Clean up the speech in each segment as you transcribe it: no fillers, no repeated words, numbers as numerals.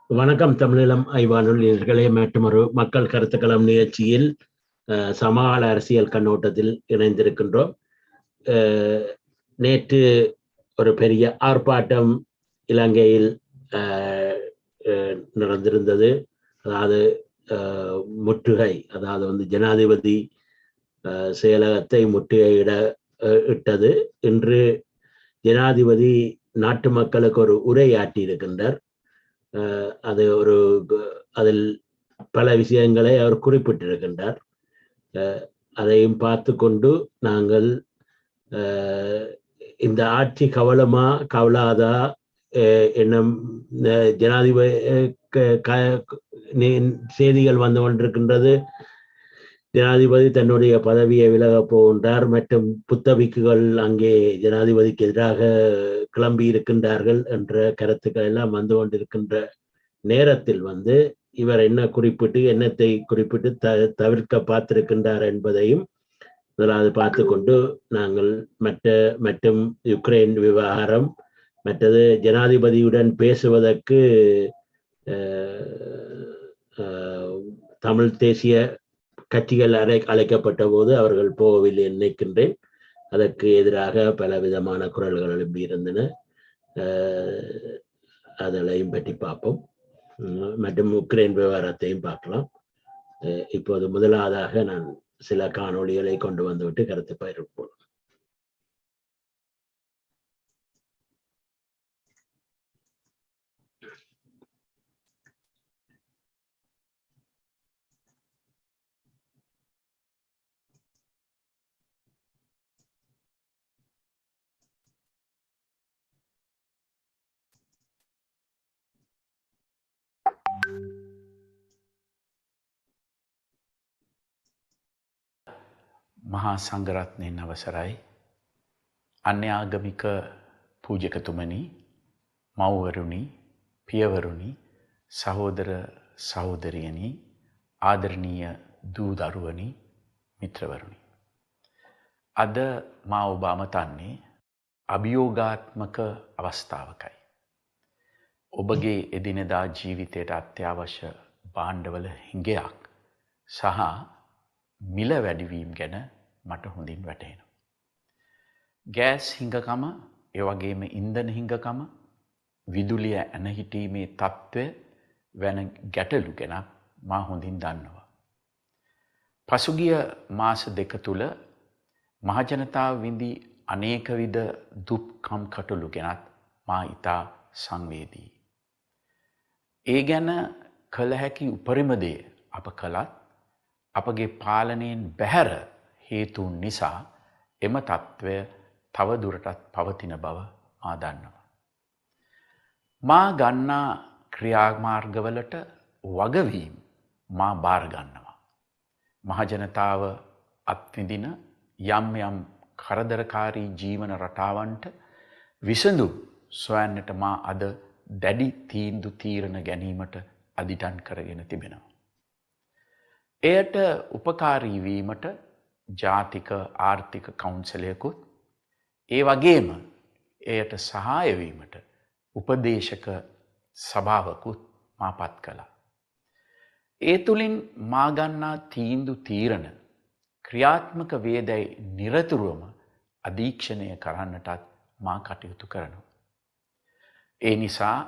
வணக்கம் தமிழீழம் ஐவானுள் நேயர்களே, மற்றொரு மக்கள் கருத்துக்களம் நிகழ்ச்சியில் சமகால அரசியல் கண்ணோட்டத்தில் இணைந்திருக்கின்றோம். நேற்று ஒரு பெரிய ஆர்ப்பாட்டம் இலங்கையில் நடந்திருந்தது. அதாவது முற்றுகை, அதாவது ஜனாதிபதி செயலகத்தை முற்றுகையிட இட்டது. இன்று ஜனாதிபதி நாட்டு மக்களுக்கு ஒரு உரையாற்றி இருக்கின்றார். அது அதில் பல விஷயங்களை அவர் குறிப்பிட்டிருக்கின்றார். அதையும் பார்த்து கொண்டு நாங்கள் இந்த ஆட்சி கவலமா கவலாதா என்னும் ஜனாதிபதி செய்திகள் வந்து கொண்டிருக்கின்றது. ஜனாதிபதி தன்னுடைய பதவியை விலகப் போகின்றார் மற்றும் புத்தபிக்குகள் அங்கே ஜனாதிபதிக்கு எதிராக கிளம்பி இருக்கின்றார்கள் என்ற கருத்துக்கள் எல்லாம் வந்து கொண்டிருக்கின்ற நேரத்தில் இவர் என்ன குறிப்பிட்டு என்னத்தை குறிப்பிட்டு தவிர்க்க பார்த்திருக்கின்றார் என்பதையும் முதலாவது பார்த்து கொண்டு நாங்கள் மற்றும் யுக்ரைன் விவகாரம், மற்றது ஜனாதிபதியுடன் பேசுவதற்கு தமிழ் தேசிய கட்சிகள் அழைக்கப்பட்ட போது அவர்கள் போகவில்லை நினைக்கின்றேன். அதற்கு எதிராக பல விதமான குரல்கள் எழும்பியிருந்தன. அதனையும் பற்றி பார்ப்போம். மற்றும் உக்ரைன் விவகாரத்தையும் பார்க்கலாம். இப்போது முதலாவதாக நான் சில காணொளிகளை கொண்டு வந்துவிட்டு கருத்து பகிர்வோம். මහා සංඝරත්නයෙන් අවසරයි. අන්‍යාගමික පූජකතුමනි, මව්වරුනි, පියවරුනි, සහෝදර සහෝදරියනි, ආදරණීය දූ දරුවනි, මිත්‍රවරුනි. අද මා ඔබ අමතන්නේ අභියෝගාත්මක අවස්ථාවකයි. ඔබගේ එදිනෙදා ජීවිතයට අත්‍යවශ්‍ය භාණ්ඩවල හිඟයක් සහ මිල වැඩිවීම ගැන මට හොඳින් වැටහෙනවා. ගෑස් හිඟකම, ඒ වගේම ඉන්ධන හිඟකම, විදුලිය ඇන හිටීමේ තත්ත්වය වැන ගැටලු ගැන මා හොඳින් දන්නවා. පසුගිය මාස දෙක තුල මහජනතාව විඳි අනේක විද දුක්කම් කටළු ගැනත් මා ඉතා සංවේදී. ඒ ගැන කළ හැකි උපරිම දේ අප කළත් අපගේ පාලනයෙන් බැහැර හේතුන් නිසා එම තත්ත්වය තව දුරටත් පවතින බව මා දන්නවා. මා ගන්නා ක්‍රියාමාර්ගවලට වගවීම් මා බාර ගන්නවා. මහජනතාව අත්විඳින යම් යම් කරදරකාරී ජීවන රටාවන්ට විසඳුම් සොයන්නට මා අද දැඩි තීරණ ගැනීමට අදිටන් කරගෙන තිබෙනවා. එයට උපකාරී වීමට ජාතික ආර්ථික කවුන්සලයකුත්, ඒ වගේම එයට සහාය වීමට උපදේශක සභාවකුත් මා පත් කළා. ඒ තුලින් මා ගන්නා තීරණ ක්‍රියාත්මක වේදයි නිරතුරුවම අධීක්ෂණය කරන්නටත් මා කටයුතු කරනවා. ඒ නිසා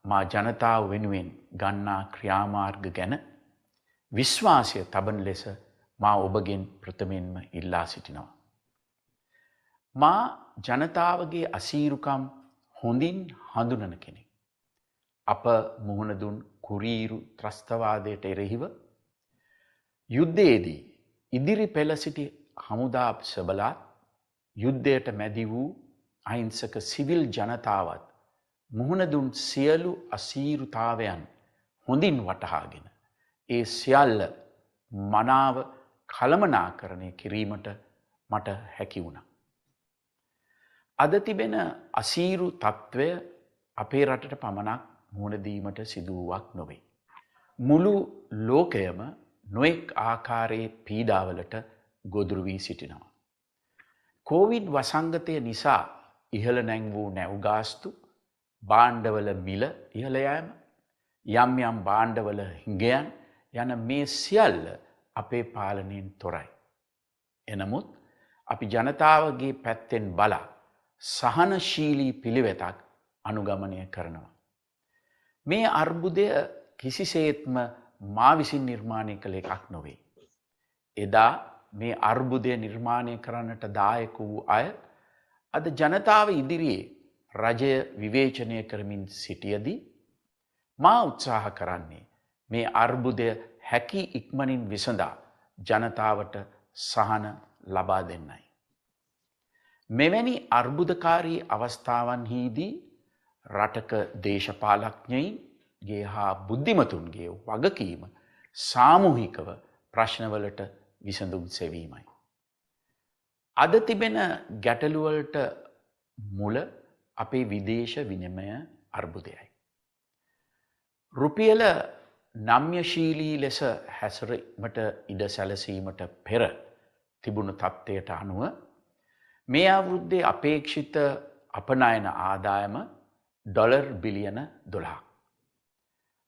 මා ජනතාව වෙනුවෙන් ගන්නා ක්‍රියාමාර්ග ගැන විශ්වාසය තබන ලෙස මා ඔබගෙන් ප්‍රථමයෙන්ම ඉල්ලා සිටිනවා. මා ජනතාවගේ අසීරුකම් හොඳින් හඳුනන කෙනෙක්. අප මුහුණ දුන් කුරීරු ත්‍රස්තවාදයට එරෙහිව යුද්ධයේදී ඉදිරි පෙළ සිටි හමුදා සබලාත්, යුද්ධයට මැදි වූ අහිංසක සිවිල් ජනතාවත් මුහුණ දුන් සියලු අසීරුතාවයන් හොඳින් වටහාගෙන ඒ සියල්ල මනාව කළමනාකරණය කිරීමට මට හැකි වුණා. අද තිබෙන අසීරු තත්ත්වය අපේ රටට පමණක් මුහුණ දීමට සිදුවක් නොවේ. මුළු ලෝකයම නොඑක් ආකාරයේ පීඩාවලට ගොදුරු වී සිටිනවා. කෝවිඩ් වසංගතය නිසා ඉහළ නැං වූ නැව්ගාස්තු බාණ්ඩවල මිල ඉහළ යෑම යම් යම් බාණ්ඩවල හිඟයන් යන මේ සියල්ල අපේ පාලනයෙන් තොරයි. එනමුත් අපි ජනතාවගේ පැත්තෙන් බලා සහනශීලී පිළිවෙතක් අනුගමනය කරනවා. මේ අර්බුදය කිසිසේත්ම මා විසින් නිර්මාණය කළ එකක් නොවේ. එදා මේ අර්බුදය නිර්මාණය කරන්නට දායක වූ අය අද ජනතාව ඉදිරියේ රජය විවේචනය කරමින් සිටියදී මා උත්සාහ කරන්නේ මේ අර්බුදය හැකි ඉක්මනින් විසඳා ජනතාවට සහන ලබා දෙන්නයි. මෙවැනි අර්බුදකාරී අවස්ථාවන්හිදී රටක දේශපාලඥයින්ගේ හා බුද්ධිමතුන්ගේ වගකීම සාමූහිකව ප්‍රශ්නවලට විසඳුම් සෙවීමයි. අද තිබෙන ගැටලුවලට මුල අපේ විදේශ විනිමය අර්බුදයයි. රුපියල නම්‍යශීලී ලෙස හැසිරීමට ඉඩ සැලසීමට පෙර තිබුණු තත්ත්වයට අනුව මේ අවුරුද්දේ අපේක්ෂිත අපනයන ආදායම ඩොලර් බිලියන 12ක්.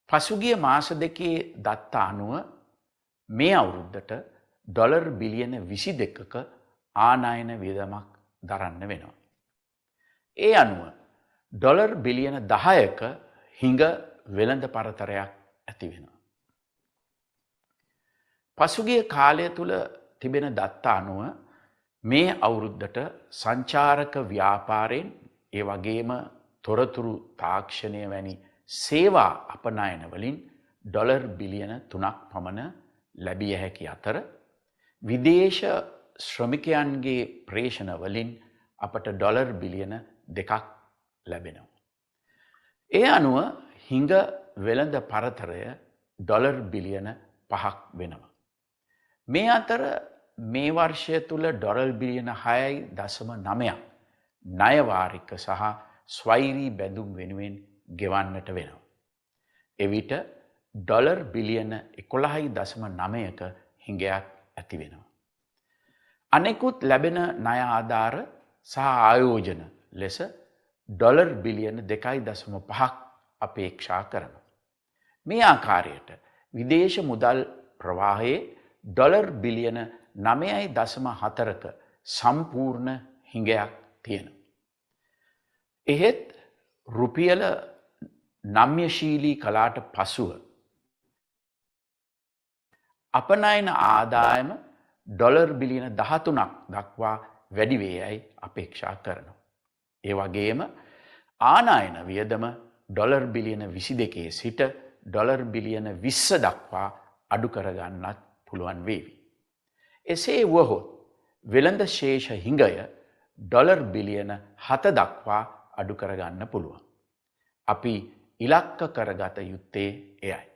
පසුගිය මාස දෙකේ දත්ත අනුව මේ අවුරුද්දට ඩොලර් බිලියන 22ක ආනයන වියදමක් දරන්න වෙනවා. ඒ අනුව ඩොලර් බිලියන 10ක හිඟ වෙළඳ පරතරයක් ඇති වෙනවා. පසුගිය කාලය තුල තිබෙන දත්ත අනුව මේ අවුරුද්දට සංචාරක ව්‍යාපාරයෙන් ඒ වගේම තොරතුරු තාක්ෂණය වැනි සේවා අපනයන වලින් ඩොලර් බිලියන 3ක් පමණ ලැබිය හැකි අතර විදේශ ශ්‍රමිකයන්ගේ ප්‍රේෂණ වලින් අපට ඩොලර් බිලියන 2ක් ලැබෙනවා. ඒ අනුව හිඟ වෙළඳ පරතරය ඩොලර් බිලියන 5ක් වෙනවා. මේ අතර මේ වර්ෂය තුල ඩොලර් බිලියන 6.9ක් ණය වාරික සහ ස්වෛරී බැඳුම් වෙනුවෙන් ගෙවන්නට වෙනවා. එවිට ඩොලර් බිලියන 11.9ක හිඟයක් ඇති වෙනවා. අනෙකුත් ලැබෙන ණය ආධාර සහ ආයෝජන ලෙස ඩොලර් බිලියන 2.5ක් අපේක්ෂා කරනවා. මේ ආකාරයට විදේශ මුදල් ප්‍රවාහයේ ඩොලර් බිලියන 9.4ක සම්පූර්ණ හිඟයක් තියෙනවා. එහෙත් රුපියල නම්‍යශීලී කලාට පසුව අපනයන ආදායම ඩොලර් බිලියන 13ක් දක්වා වැඩි වේයයි අපේක්ෂා කරනවා. ඒ වගේම ආනයන වියදම ඩොලර් බිලියන 22 සිට ඩොලර් බිලියන 20 දක්වා අඩු කරගන්නත් පුළුවන් වේවි. එසේ වුවහොත් වෙළඳ ශේෂ හිඟය ඩොලර් බිලියන 7 දක්වා අඩු කරගන්න පුළුවන්. අපි ඉලක්ක කරගත යුත්තේ එයයි.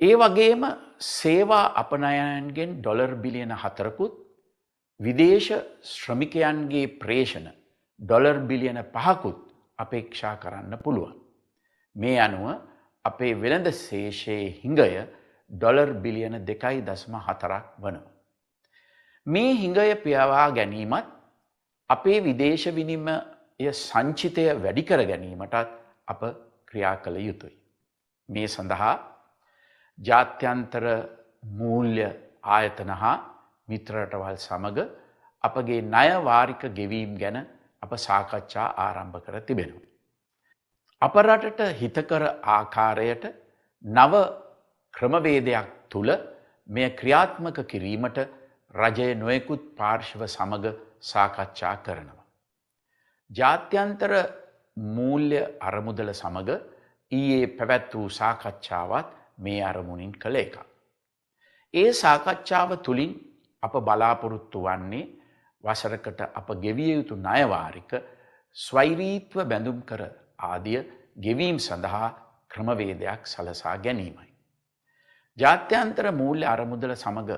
ඒ වගේම සේවා අපනයනයන්ගෙන් ඩොලර් බිලියන 4කුත් විදේශ ශ්‍රමිකයන්ගේ ප්‍රේෂණ ඩොලර් බිලියන 5කුත් අපේක්ෂා කරන්න පුළුවන්. මේ අනුව අපේ වෙළඳ ශේෂයේ හිඟය ඩොලර් බිලියන 2.4ක් වනවා. මේ හිඟය පියවා ගැනීමත් අපේ විදේශ විනිමය සංචිතය වැඩි කර ගැනීමටත් අප ක්‍රියා කළ යුතුයි. මේ සඳහා ජාත්‍යන්තර මූල්‍ය ආයතන හා මිත්‍ර රටවල් සමග අපගේ ණය වාරික ගෙවීම් ගැන අප සාකච්ඡා ආරම්භ කර තිබෙනවා. අප රටට හිතකර ආකාරයට නව ක්‍රමවේදයක් තුල මෙය ක්‍රියාත්මක කිරීමට රජය නොයෙකුත් පාර්ශ්ව සමග සාකච්ඡා කරනවා. ජාත්‍යන්තර මූල්‍ය අරමුදල සමග ඊයේ පැවැත් වූ සාකච්ඡාවත් මේ අරමුණින් කළ එකක්. ඒ සාකච්ඡාව තුළින් අප බලාපොරොත්තු වන්නේ වසරකට අප ගෙවිය යුතු ණය වාරික ස්වෛරීත්ව බැඳුම් කර ආදිය ගෙවීම් සඳහා ක්‍රමවේදයක් සලසා ගැනීමයි. ජාත්‍යන්තර මූල්‍ය අරමුදල සමග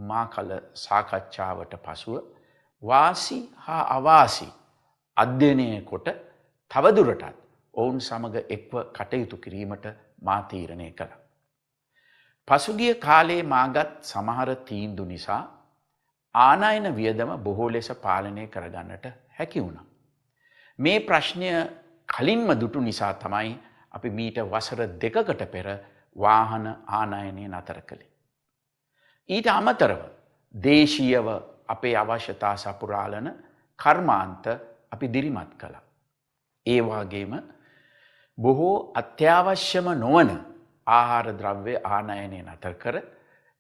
මා කළ සාකච්ඡාවට පසුව වාසි හා අවාසි අධ්‍යයනය කොට තවදුරටත් ඔවුන් සමග එක්ව කටයුතු කිරීමට මා තීරණය කළා. පසුගිය කාලයේ මාගත් සමහර තීන්දුව නිසා ආනයන වියදම බොහෝ ලෙස පාලනය කරගන්නට හැකි වුණා. මේ ප්‍රශ්නය කලින්ම දුටු නිසා තමයි අපි මීට වසර 2කට පෙර වාහන ආනයනය නතර කළේ. ඊට අමතරව දේශීයව අපේ අවශ්‍යතා සපුරාලන කර්මාන්ත අපි දිරිමත් කළා. ඒ වගේම බොහෝ අත්‍යවශ්‍යම නොවන ආහාර ද්‍රව්‍ය ආනයනය නතර කර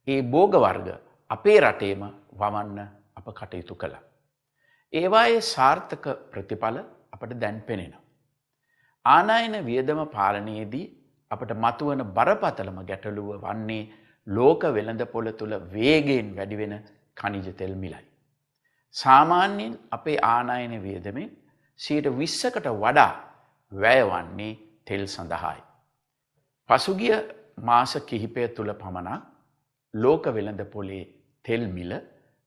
ඒ භෝග වර්ග අපේ රටේම වවන්න අප කටයුතු කළා. ඒවායේ සාර්ථක ප්‍රතිඵල අපට දැන් පෙනෙනවා. ආනයන වියදම පාලනයේදී අපට මතුවන බරපතලම ගැටලුව වන්නේ ලෝක වෙළඳපොළ තුළ වේගයෙන් වැඩි වෙන ඛනිජ තෙල් මිලයි. සාමාන්‍යයෙන් අපේ ආනයන වියදමෙන් 20%කට වඩා වැය වන්නේ තෙල් සඳහායි. පසුගිය මාස කිහිපය තුළ පමණක් ලෝක වෙළඳපොලේ තෙල් මිල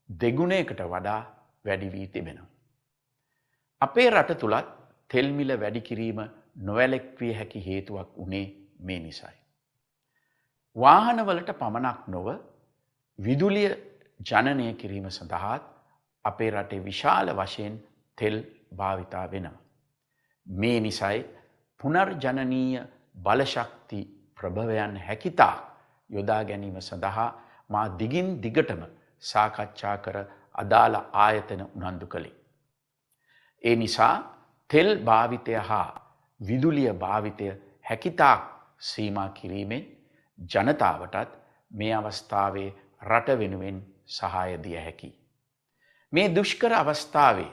දෙගුණයකට වඩා වැඩි වී තිබෙනවා. අපේ රට තුලත් තෙල් මිල වැඩි කිරීම නොවැළැක්විය හැකි හේතුවක් උනේ මේ නිසයි. වාහනවලට පමණක් නොව විදුලිය ජනනය කිරීම සඳහාත් අපේ රටේ විශාල වශයෙන් තෙල් භාවිතා වෙනවා. මේ නිසයි පුනර්ජනනීය බලශක්ති ප්‍රභවයන් හැකිතා යොදා ගැනීම සඳහා මා දිගින් දිගටම සාකච්ඡා කර අදාළ ආයතන උනන්දු කළේ. ඒ නිසා තෙල් භාවිතය හා විදුලිය භාවිතය හැකිතාක් සීමා කිරීමෙන් ජනතාවටත් මේ අවස්ථාවේ රට වෙනුවෙන් සහාය දිය හැකියි. මේ දුෂ්කර අවස්ථාවේ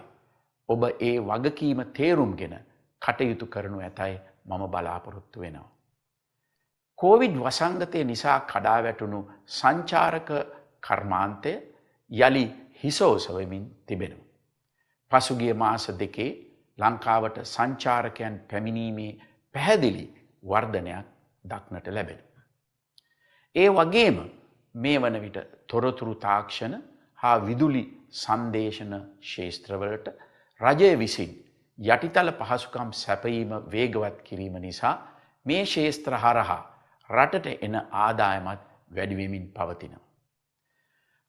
ඔබ ඒ වගකීම තේරුම්ගෙන කටයුතු කරනු ඇතයි මම බලාපොරොත්තු වෙනවා. කොවිඩ් වසංගතය නිසා කඩා වැටුණු සංචාරක කර්මාන්තය යලි හිසෝසවමින් තිබෙනවා. පසුගිය මාස දෙකේ ලංකාවට සංචාරකයන් පැමිණීමේ පැහැදිලි වර්ධනයක් දක්නට ලැබෙනවා. ඒ වගේම මේ වන විට තොරතුරු තාක්ෂණ හා විදුලි සංදේශන ක්ෂේත්‍රවලට රජය විසින් යටිතල පහසුකම් සැපයීම වේගවත් කිරීම නිසා මේ ක්ෂේත්‍ර හරහා රටට එන ආදායමත් වැඩි වෙමින් පවතිනවා.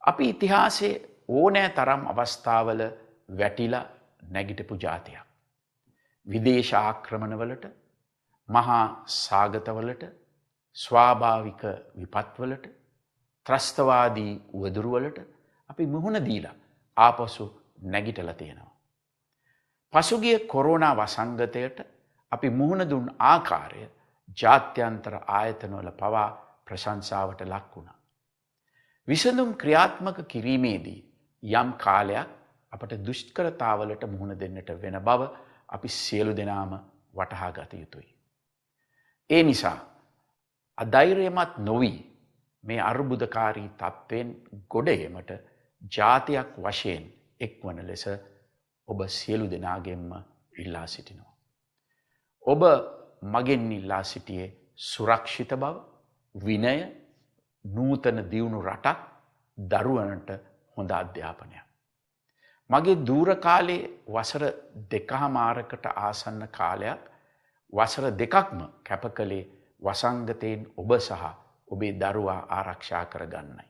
අපි ඉතිහාසයේ ඕනෑ තරම් අවස්ථාවල වැටිලා නැගිටපු ජාතියක්. විදේශ ආක්‍රමණවලට, මහා සාගතවලට, ස්වාභාවික විපත්වලට, ත්‍රස්තවාදී උවදුරුවලට අපි මුහුණ දීලා ආපසු නැගිටලා තියෙනවා. පසුගිය කොරෝනා වසංගතයට අපි මුහුණ දුන් ආකාරය ජාත්‍යන්තර ආයතනවල පවා ප්‍රශංසාවට ලක් වුණා. විසඳුම් ක්‍රියාත්මක කිරීමේදී යම් කාලයක් අපට දුෂ්කරතාවලට මුහුණ දෙන්නට වෙන බව අපි සියලු දෙනාම වටහා ගත යුතුයි. ඒ නිසා අධෛර්යමත් නොවි මේ අර්බුදකාරී තත්ත්වයෙන් ගොඩ ඒමට ජාතියක් වශයෙන් එක්වන ලෙස ඔබ සියලු දෙනාගෙන්ම ඉල්ලා සිටිනවා. ඔබ මගෙන් ඉල්ලා සිටියේ සුරක්ෂිත බව, විනය, නූතන දියුණු රටක්, දරුවනට හොඳ අධ්‍යාපනයක්. මගේ දූර කාලයේ වසර 2.5කට ආසන්න කාලයක් වසර 2ක්ම කැප කළේ වසංගතයෙන් ඔබ සහ ඔබේ දරුවා ආරක්ෂා කරගන්නයි.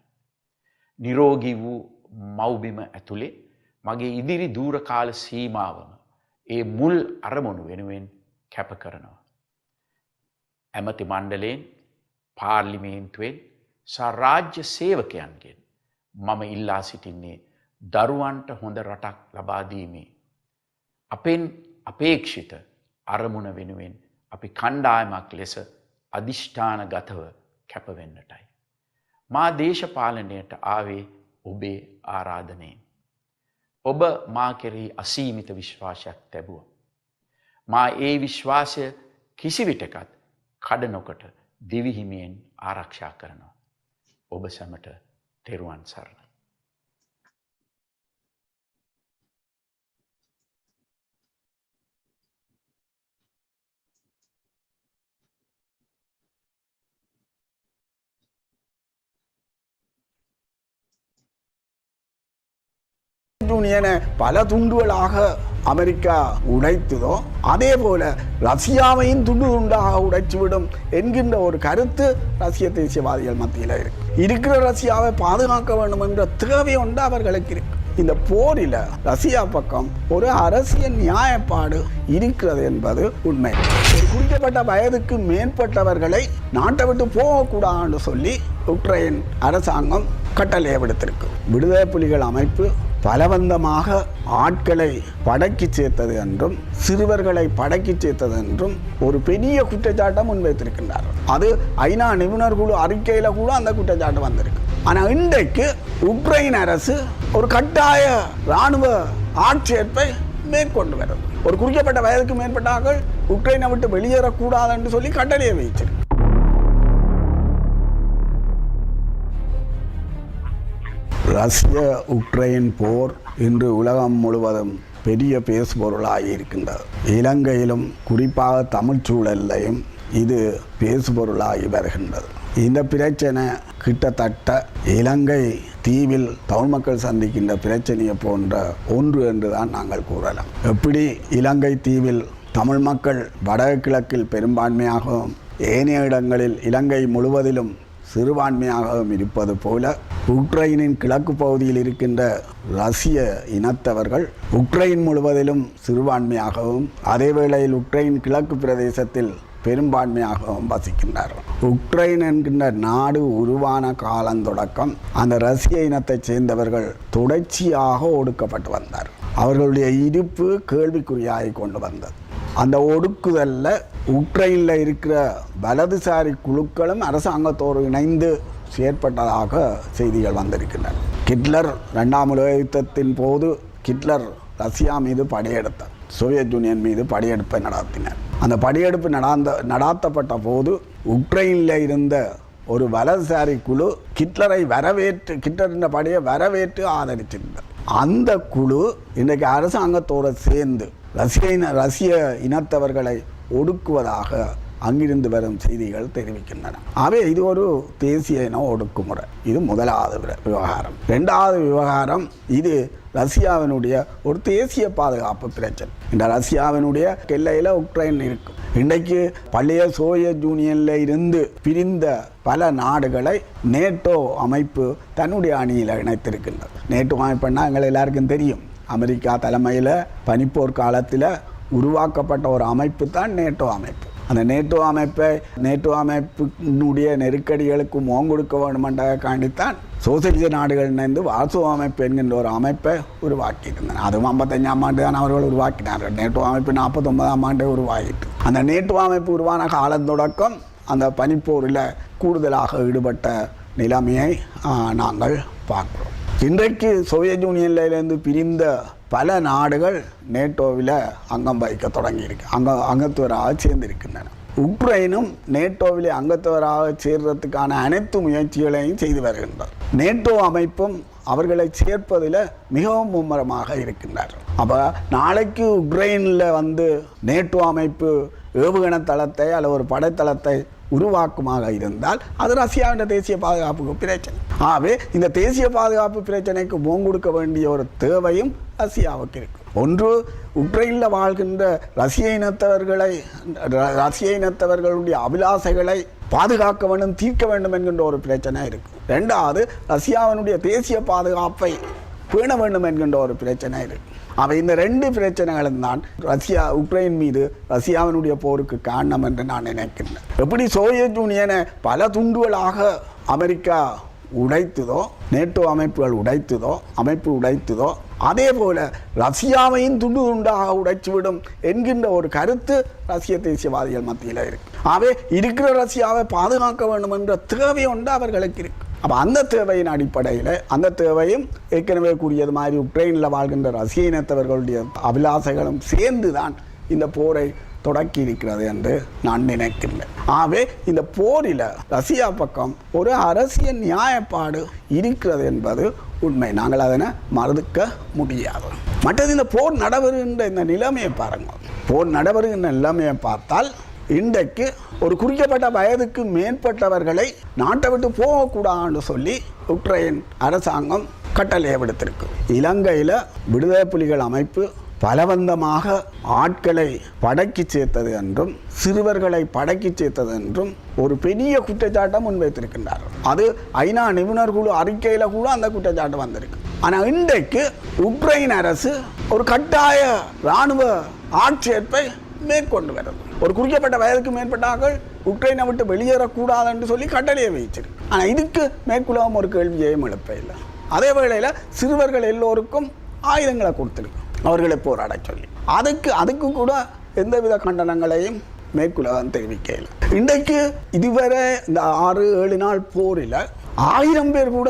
නිරෝගී වූ මව්බිම ඇතුලේ මගේ ඉදිරි දූර කාල සීමාවම ඒ මුල් අරමුණු වෙනුවෙන් කැප කරනවා. ඇමති මණ්ඩලයෙන්, පාර්ලිමේන්තුවෙන් සහ රාජ්‍ය සේවකයන්ගෙන් මම ඉල්ලා සිටින්නේ දරුවන්ට හොඳ රටක් ලබා දීමේ අපෙන් අපේක්ෂිත අරමුණ වෙනුවෙන් අපි කණ්ඩායමක් ලෙස අදිෂ්ඨානගතව කැප වෙන්නටයි. මා දේශපාලනයට ආවේ ඔබේ ආරාධනයෙන්. ඔබ මා කෙරෙහි අසීමිත විශ්වාසයක් තැබුවා. මා ඒ විශ්වාසය කිසිවිටකත් කඩ නොකොට දිවිහිමියෙන් ආරක්ෂා කරනවා. ඔබ සැමට තෙරුවන් සරණයි. யூனியனை பல துண்டுகளாக அமெரிக்கா உடைத்ததோ அதே போல ரஷ்யாவையும் துண்டு துண்டாக உடைத்துவிடும் என்கின்ற ஒரு கருத்து ரஷ்ய தேசியவாதிகள் மத்தியில் இருக்கு. இருக்கிற ரஷ்யாவை பாதுகாக்க வேண்டும் என்ற தேவை ஒன்று அவர்களுக்கு இருக்கு. இந்த போரில் ரஷ்யா பக்கம் ஒரு அரசியல் நியாயப்பாடு இருக்கிறது என்பது உண்மை. ஒரு குறிக்கப்பட்ட வயதுக்கு மேற்பட்டவர்களை நாட்டை விட்டு போகக்கூடாதுன்னு சொல்லி உக்ரைன் அரசாங்கம் கட்டளையை விடுத்திருக்கு. விடுதலை புலிகள் அமைப்பு பலவந்தமாக ஆட்களை படக்கி சேர்த்தது என்றும் சிறுவர்களை படக்கி சேர்த்தது என்றும் ஒரு பெரிய குற்றச்சாட்டை முன்வைத்திருக்கின்றார். அது ஐநா நிபுணர் குழு அறிக்கையில் கூட அந்த குற்றச்சாட்டு வந்திருக்கு. ஆனால் இன்றைக்கு உக்ரைன் அரசு ஒரு கட்டாய இராணுவ ஆட்சேர்ப்பை மேற்கொண்டு வருது. ஒரு குறிக்கப்பட்ட வயதுக்கு மேற்பட்டார்கள் உக்ரைனை விட்டு வெளியேறக்கூடாது என்று சொல்லி கட்டளையை வைச்சிருக்கு. ரஷ்ய உக்ரைன் போர் இன்று உலகம் முழுவதும் பெரிய பேசுபொருளாகி இருக்கின்றது. இலங்கையிலும் குறிப்பாக தமிழ் சூழலையும் இது பேசுபொருளாகி வருகின்றது. இந்த பிரச்சனை கிட்டத்தட்ட இலங்கை தீவில் தமிழ் மக்கள் சந்திக்கின்ற பிரச்சனையை போன்ற ஒன்று என்றுதான் நாங்கள் கூறலாம். எப்படி இலங்கை தீவில் தமிழ் மக்கள் வடகிழக்கில் பெரும்பான்மையாகவும் ஏனைய இடங்களில் இலங்கை முழுவதிலும் சிறுபான்மையாகவும் இருப்பது போல உக்ரைனின் கிழக்கு பகுதியில் இருக்கின்ற ரஷ்ய இனத்தவர்கள் உக்ரைன் முழுவதிலும் சிறுபான்மையாகவும் அதே வேளையில் உக்ரைன் கிழக்கு பிரதேசத்தில் பெரும்பான்மையாகவும் வசிக்கின்றார்கள். உக்ரைன் என்கின்ற நாடு உருவான காலந்தொடக்கம் அந்த ரஷ்ய இனத்தைச் சேர்ந்தவர்கள் தொடர்ச்சியாக ஒடுக்கப்பட்டு வந்தார். அவர்களுடைய இருப்பு கேள்விக்குறியாகி கொண்டு வந்தது. அந்த ஒடுக்குதலில் உக்ரைனில் இருக்கிற வலதுசாரி குழுக்களும் அரசாங்கத்தோடு இணைந்து செயற்பட்டதாக செய்திகள் வந்திருக்கின்றன. ஹிட்லர் 2ஆம் உலக யுத்தத்தின் போது ஹிட்லர் ரஷ்யா மீது படையெடுத்தார். சோவியத் யூனியன் மீது படையெடுப்பை நடத்தினார். அந்த படையெடுப்பு நடாத்தப்பட்ட போது உக்ரைனில் இருந்த ஒரு வலதுசாரி குழு ஹிட்லரை வரவேற்று ஹிட்லரின் படையை வரவேற்று ஆதரிச்சிருந்தார். அந்த குழு இன்றைக்கு அரசாங்கத்தோடு சேர்ந்து ரஷ்ய இனத்தவர்களை ஒடுக்குவதாக அங்கிருந்து வரும் செய்திகள் தெரிவிக்கின்றன. ஆகவே இது ஒரு தேசிய இன ஒடுக்குமுறை. இது முதலாவது விவகாரம். 2வது விவகாரம், இது ரஷ்யாவினுடைய ஒரு தேசிய பாதுகாப்பு பிரச்சனை. இந்த ரஷ்யாவினுடைய எல்லையில் உக்ரைன் இருக்கும். இன்றைக்கு பழைய சோவியத் யூனியனில் இருந்து பிரிந்த பல நாடுகளை நேட்டோ அமைப்பு தன்னுடைய அணியில் இணைத்திருக்கின்றது. நேட்டோ அமைப்புன்னா எங்கள் எல்லாருக்கும் தெரியும். அமெரிக்கா தலைமையில் பனிப்போர் காலத்தில் உருவாக்கப்பட்ட ஒரு அமைப்பு தான் நேட்டோ அமைப்பு. அந்த நேட்டோ அமைப்பினுடைய நெருக்கடிகளுக்கு முகம் கொடுக்க வேண்டுமென்றக்காண்டித்தான் சோசியலிச நாடுகள் இணைந்து வாசோ அமைப்பு என்கின்ற ஒரு அமைப்பை உருவாக்கியிருந்தன. அதுவும் 55ஆம் ஆண்டு தான் அவர்கள் உருவாக்கினார்கள். நேட்டோ அமைப்பு 49ஆம் ஆண்டு உருவாகிட்டு. அந்த நேட்டோ அமைப்பு உருவான காலத்தொடக்கம் அந்த பனிப்போரில் கூடுதலாக ஈடுபட்ட நிலைமையை நாங்கள் பார்க்கிறோம். இன்றைக்கு சோவியத் யூனியனிலிருந்து பிரிந்த பல நாடுகள் நேட்டோவில் அங்கம் வகிக்க தொடங்கியிருக்கு, அங்கத்துவராக சேர்ந்திருக்கின்றன. உக்ரைனும் நேட்டோவிலே அங்கத்துவராக சேர்றதுக்கான அனைத்து முயற்சிகளையும் செய்து வருகின்றனர். நேட்டோ அமைப்பும் அவர்களை சேர்ப்பதில் மிகவும் மும்முரமாக இருக்கின்றார்கள். அப்போ நாளைக்கு உக்ரைனில் நேட்டோ அமைப்பு ஏவுகணை தளத்தை அல்லது ஒரு படைத்தளத்தை உருவாக்குமாக இருந்தால் அது ரஷ்யாவின் தேசிய பாதுகாப்புக்கு பிரச்சனை. ஆகவே இந்த தேசிய பாதுகாப்பு பிரச்சனைக்கு முகம் கொடுக்க வேண்டிய ஒரு தேவையும் ரஷ்யாவுக்கு இருக்கு. ஒன்று, உக்ரைனில் வாழ்கின்ற ரஷ்ய இனத்தவர்களுடைய அபிலாசைகளை பாதுகாக்க வேண்டும், தீர்க்க வேண்டும் என்கின்ற ஒரு பிரச்சனை இருக்கு. 2வது, ரஷ்யாவினுடைய தேசிய பாதுகாப்பை பேண வேண்டும் என்கின்ற ஒரு பிரச்சனை இருக்கு. அவை இந்த 2 பிரச்சனைகளும் தான் உக்ரைன் மீது ரஷ்யாவினுடைய போருக்கு காரணம் என்று நான் நினைக்கின்றேன். எப்படி சோவியத் யூனியனை பல துண்டுகளாக அமெரிக்கா உடைத்ததோ, நேட்டோ அமைப்பு உடைத்ததோ அதே போல ரஷ்யாவையும் துண்டு துண்டாக உடைச்சுவிடும் என்கின்ற ஒரு கருத்து ரஷ்ய தேசியவாதிகள் மத்தியில் இருக்கு. ஆகவே இருக்கிற ரஷ்யாவை பாதுகாக்க வேண்டும் என்ற தேவை ஒன்று அவர்களுக்கு இருக்கு. அப்போ அந்த தேவையின் அடிப்படையில், அந்த தேவையும் ஏற்கனவே கூறியது மாதிரி உக்ரைனில் வாழ்கின்ற ரஷ்ய இனத்தவர்களுடைய அபிலாசைகளும் சேர்ந்து தான் இந்த போரை தொடக்கி இருக்கிறது என்று நான் நினைக்கின்றேன். ஆகவே இந்த போரில் ரஷ்யா பக்கம் ஒரு அரசியல் நியாயப்பாடு இருக்கிறது என்பது உண்மை. நாங்கள் அதனை மறுக்க முடியாது. மற்றது, இந்த போர் நடைபெறுகின்ற இந்த நிலைமையை பாருங்கள். போர் நடைபெறுகின்ற நிலைமையை பார்த்தால் இன்றைக்கு ஒரு குறிக்கப்பட்ட வயதுக்கு மேற்பட்டவர்களை நாட்டை விட்டு போகக்கூடாதுன்னு சொல்லி உக்ரைன் அரசாங்கம் கட்டளையை விடுத்திருக்கு. இலங்கையில் விடுதலை புலிகள் அமைப்பு பலவந்தமாக ஆட்களை படக்கி சேர்த்தது என்றும் சிறுவர்களை படக்கி சேர்த்தது என்றும் ஒரு பெரிய குற்றச்சாட்டை முன்வைத்திருக்கின்றார். அது ஐநா நிபுணர் குழு அறிக்கையில கூட அந்த குற்றச்சாட்டு வந்திருக்கு. ஆனால் இன்றைக்கு உக்ரைன் அரசு ஒரு கட்டாய இராணுவ ஆட்சேர்ப்பை மேற்கொண்டு வருது. ஒரு குறிக்கப்பட்ட வயதுக்கு மேற்பட்டார்கள் உக்ரைனை விட்டு வெளியேறக்கூடாது என்று சொல்லி கட்டளையை வைச்சிருக்கு. ஆனால் இதுக்கு மேற்குலகம் ஒரு கேள்வியையும் எழுப்ப இல்லை. அதே வேளையில் சிறுவர்கள் எல்லோருக்கும் ஆயுதங்களை கொடுத்துருக்கு அவர்களை போராட சொல்லி. அதுக்கு கூட எந்தவித கண்டனங்களையும் மேற்குலகம் தெரிவிக்கல. இன்றைக்கு இதுவரை இந்த 6-7 நாள் போரில் 1000 பேர் கூட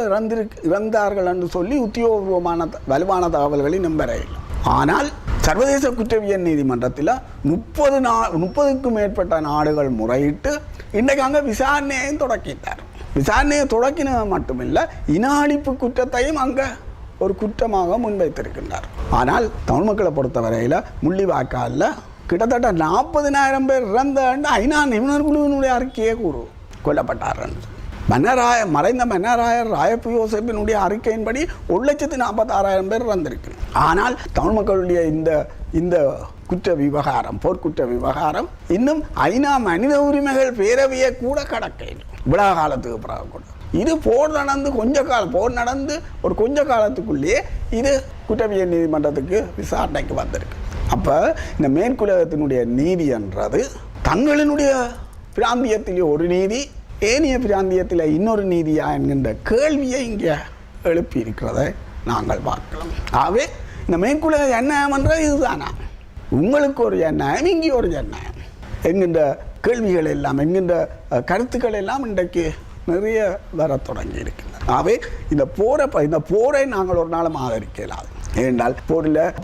இறந்தார்கள் என்று சொல்லி உத்தியோகபூர்வமான வலுவான தகவல்களை நம்பரையில்லை. ஆனால் சர்வதேச குற்றவியல் நீதிமன்றத்தில் 30க்கும் மேற்பட்ட நாடுகள் முறையிட்டு இன்றைக்கு அங்கே விசாரணையையும் தொடக்கிட்டார். விசாரணையை தொடக்கினது மட்டுமில்லை, இன அழிப்பு குற்றத்தையும் அங்கே ஒரு குற்றமாக முன்வைத்திருக்கின்றார். ஆனால் தமிழ் மக்களை பொறுத்தவரையில் முள்ளிவாய்க்காலில் கிட்டத்தட்ட 40,000 பேர் இறந்த ஐநா நிபுணர் குழுவினுடைய அறிக்கையே கொல்லப்பட்டார்கள். மறைந்த மன்னராயர் ராயப்பு யோசேப்பினுடைய அறிக்கையின்படி 1,46,000 பேர் இறந்திருக்கு. ஆனால் தமிழ் மக்களுடைய இந்த குற்ற விவகாரம், போர்க்குற்ற விவகாரம் இன்னும் ஐநா மனித உரிமைகள் பேரவையை கூட கடக்கையில் விழா காலத்துக்கு பிறகு கூட இது போர் நடந்து ஒரு கொஞ்ச காலத்துக்குள்ளேயே இது குற்றவியல் நீதிமன்றத்துக்கு விசாரணைக்கு வந்திருக்கு. அப்போ இந்த மேற்குலகத்தினுடைய நீதி என்றது தங்களினுடைய பிராந்தியத்திலே ஒரு நீதி, ஏனைய பிராந்தியத்தில் இன்னொரு நீதியா என்கின்ற கேள்வியை இங்கே எழுப்பி இருக்கிறதை நாங்கள் பார்க்கலாம். ஆகவே இந்த மேற்குலக ஜனநாயகம் என்றது இதுதானா, உங்களுக்கு ஒரு ஜனநாயகம் இங்கே ஒரு ஜனநாயகம் என்கின்ற கேள்விகள் எல்லாம், என்கின்ற கருத்துக்கள் எல்லாம் இன்றைக்கு நிறைய வர தொடங்கி இருக்கின்றன. ஆகவே இந்த போரை நாங்கள் ஒரு நாளும் ஆதரிக்கலாது. ஏனென்றால்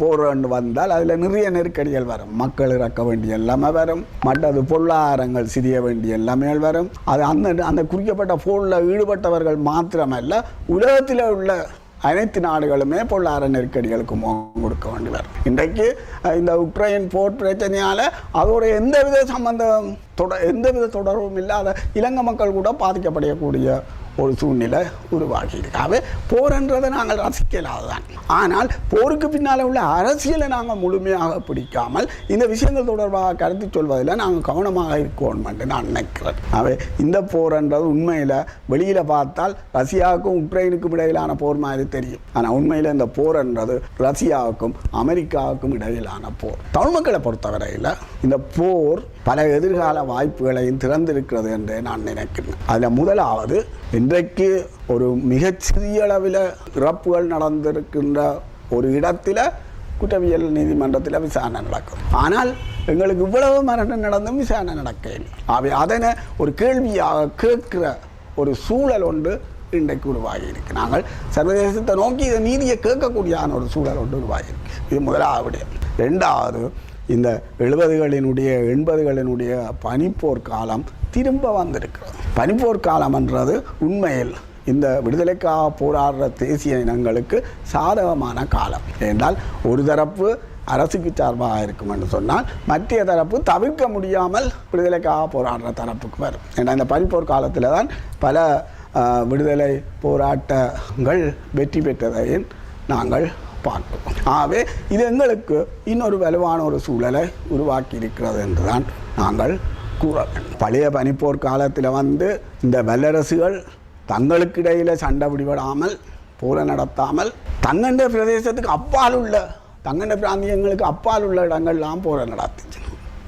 போர் வந்தால் அதில் நிறைய நெருக்கடிகள் வரும். மக்கள் இறக்க வேண்டிய எல்லாமே வரும், மற்றது பொருளாதாரங்கள் சிரிய வேண்டிய எல்லாமே வரும். அது அந்த குறிக்கப்பட்ட போரில் ஈடுபட்டவர்கள் மாத்திரமல்ல, உலகத்தில் உள்ள அனைத்து நாடுகளுமே பொருளாதார நெருக்கடிகளுக்கு முகம் கொடுக்க வேண்டி வரும். இன்றைக்கு இந்த உக்ரைன் போர் பிரச்சனையால் அதோட எந்தவித தொடர்பும் இல்லாத இலங்கை மக்கள் கூட பாதிக்கப்படக்கூடிய ஒரு சூழ்நிலை உருவாகி இருக்காவே. போர்ன்றதை நாங்கள் ரசிக்கலாதான். ஆனால் போருக்கு பின்னால் உள்ள அரசியலை நாங்கள் முழுமையாக பிடிக்காமல் இந்த விஷயங்கள் தொடர்பாக கருத்து சொல்வதில் நாங்கள் கவனமாக இருக்கணும் என்று நான் நினைக்கிறேன். அவை இந்த போர்ன்றது உண்மையில் வெளியில் பார்த்தால் ரஷ்யாவுக்கும் உக்ரைனுக்கும் இடையிலான போர் மாதிரி தெரியும். ஆனால் உண்மையில் இந்த போர்ன்றது ரஷ்யாவுக்கும் அமெரிக்காவுக்கும் இடையிலான போர். தமிழ் மக்களை பொறுத்தவரையில் இந்த போர் பல எதிர்கால வாய்ப்புகளையும் திறந்திருக்கிறது என்று நான் நினைக்கிறேன். அதில் முதலாவது, இன்றைக்கு ஒரு மிகச்சிறிய அளவில் இறப்புகள் நடந்திருக்கின்ற ஒரு இடத்துல குற்றவியல் நீதிமன்றத்தில் விசாரணை நடக்கும். ஆனால் எங்களுக்கு இவ்வளவு மரணம் நடந்தும் விசாரணை நடக்கவில்லை. அவை அதனை ஒரு கேள்வியாக கேட்கிற ஒரு சூழல் ஒன்று இன்றைக்கு உருவாகி இருக்கு. நாங்கள் சர்வதேசத்தை நோக்கி இதை நீதியை கேட்கக்கூடியான ஒரு சூழல் ஒன்று உருவாகியிருக்கு. இது முதலாவது. ரெண்டாவது, இந்த 80களினுடைய பனிப்போர் காலம் திரும்ப வந்திருக்கிறது. பனிப்போர் காலம் என்றது உண்மையில் இந்த விடுதலைக்காக போராடுற தேசிய இனங்களுக்கு சாதகமான காலம். என்றால் ஒரு தரப்பு அரசுக்கு சார்பாக இருக்கும் என்று சொன்னால் மற்ற தரப்பு தவிர்க்க முடியாமல் விடுதலைக்காக போராடுற தரப்புக்கு வரும். ஏன்னா இந்த பனிப்போர் காலத்தில் தான் பல விடுதலை போராட்டங்கள் வெற்றி பெற்றதையும் நாங்கள் பார்க்கிறோம். ஆகவே இது எங்களுக்கு இன்னொரு வலுவான ஒரு சூழலை உருவாக்கி இருக்கிறது என்றுதான் நாங்கள் கூற வேண்டும். பழைய பனிப்போர் காலத்தில் இந்த வல்லரசுகள் தங்களுக்கு இடையில் சண்டை பிடிபடாமல் போரை நடத்தாமல் தங்கண்ட பிரதேசத்துக்கு அப்பால் உள்ள தங்கண்ட பிராந்தியங்களுக்கு அப்பால் உள்ள இடங்கள்லாம் போரை நடத்துச்சு.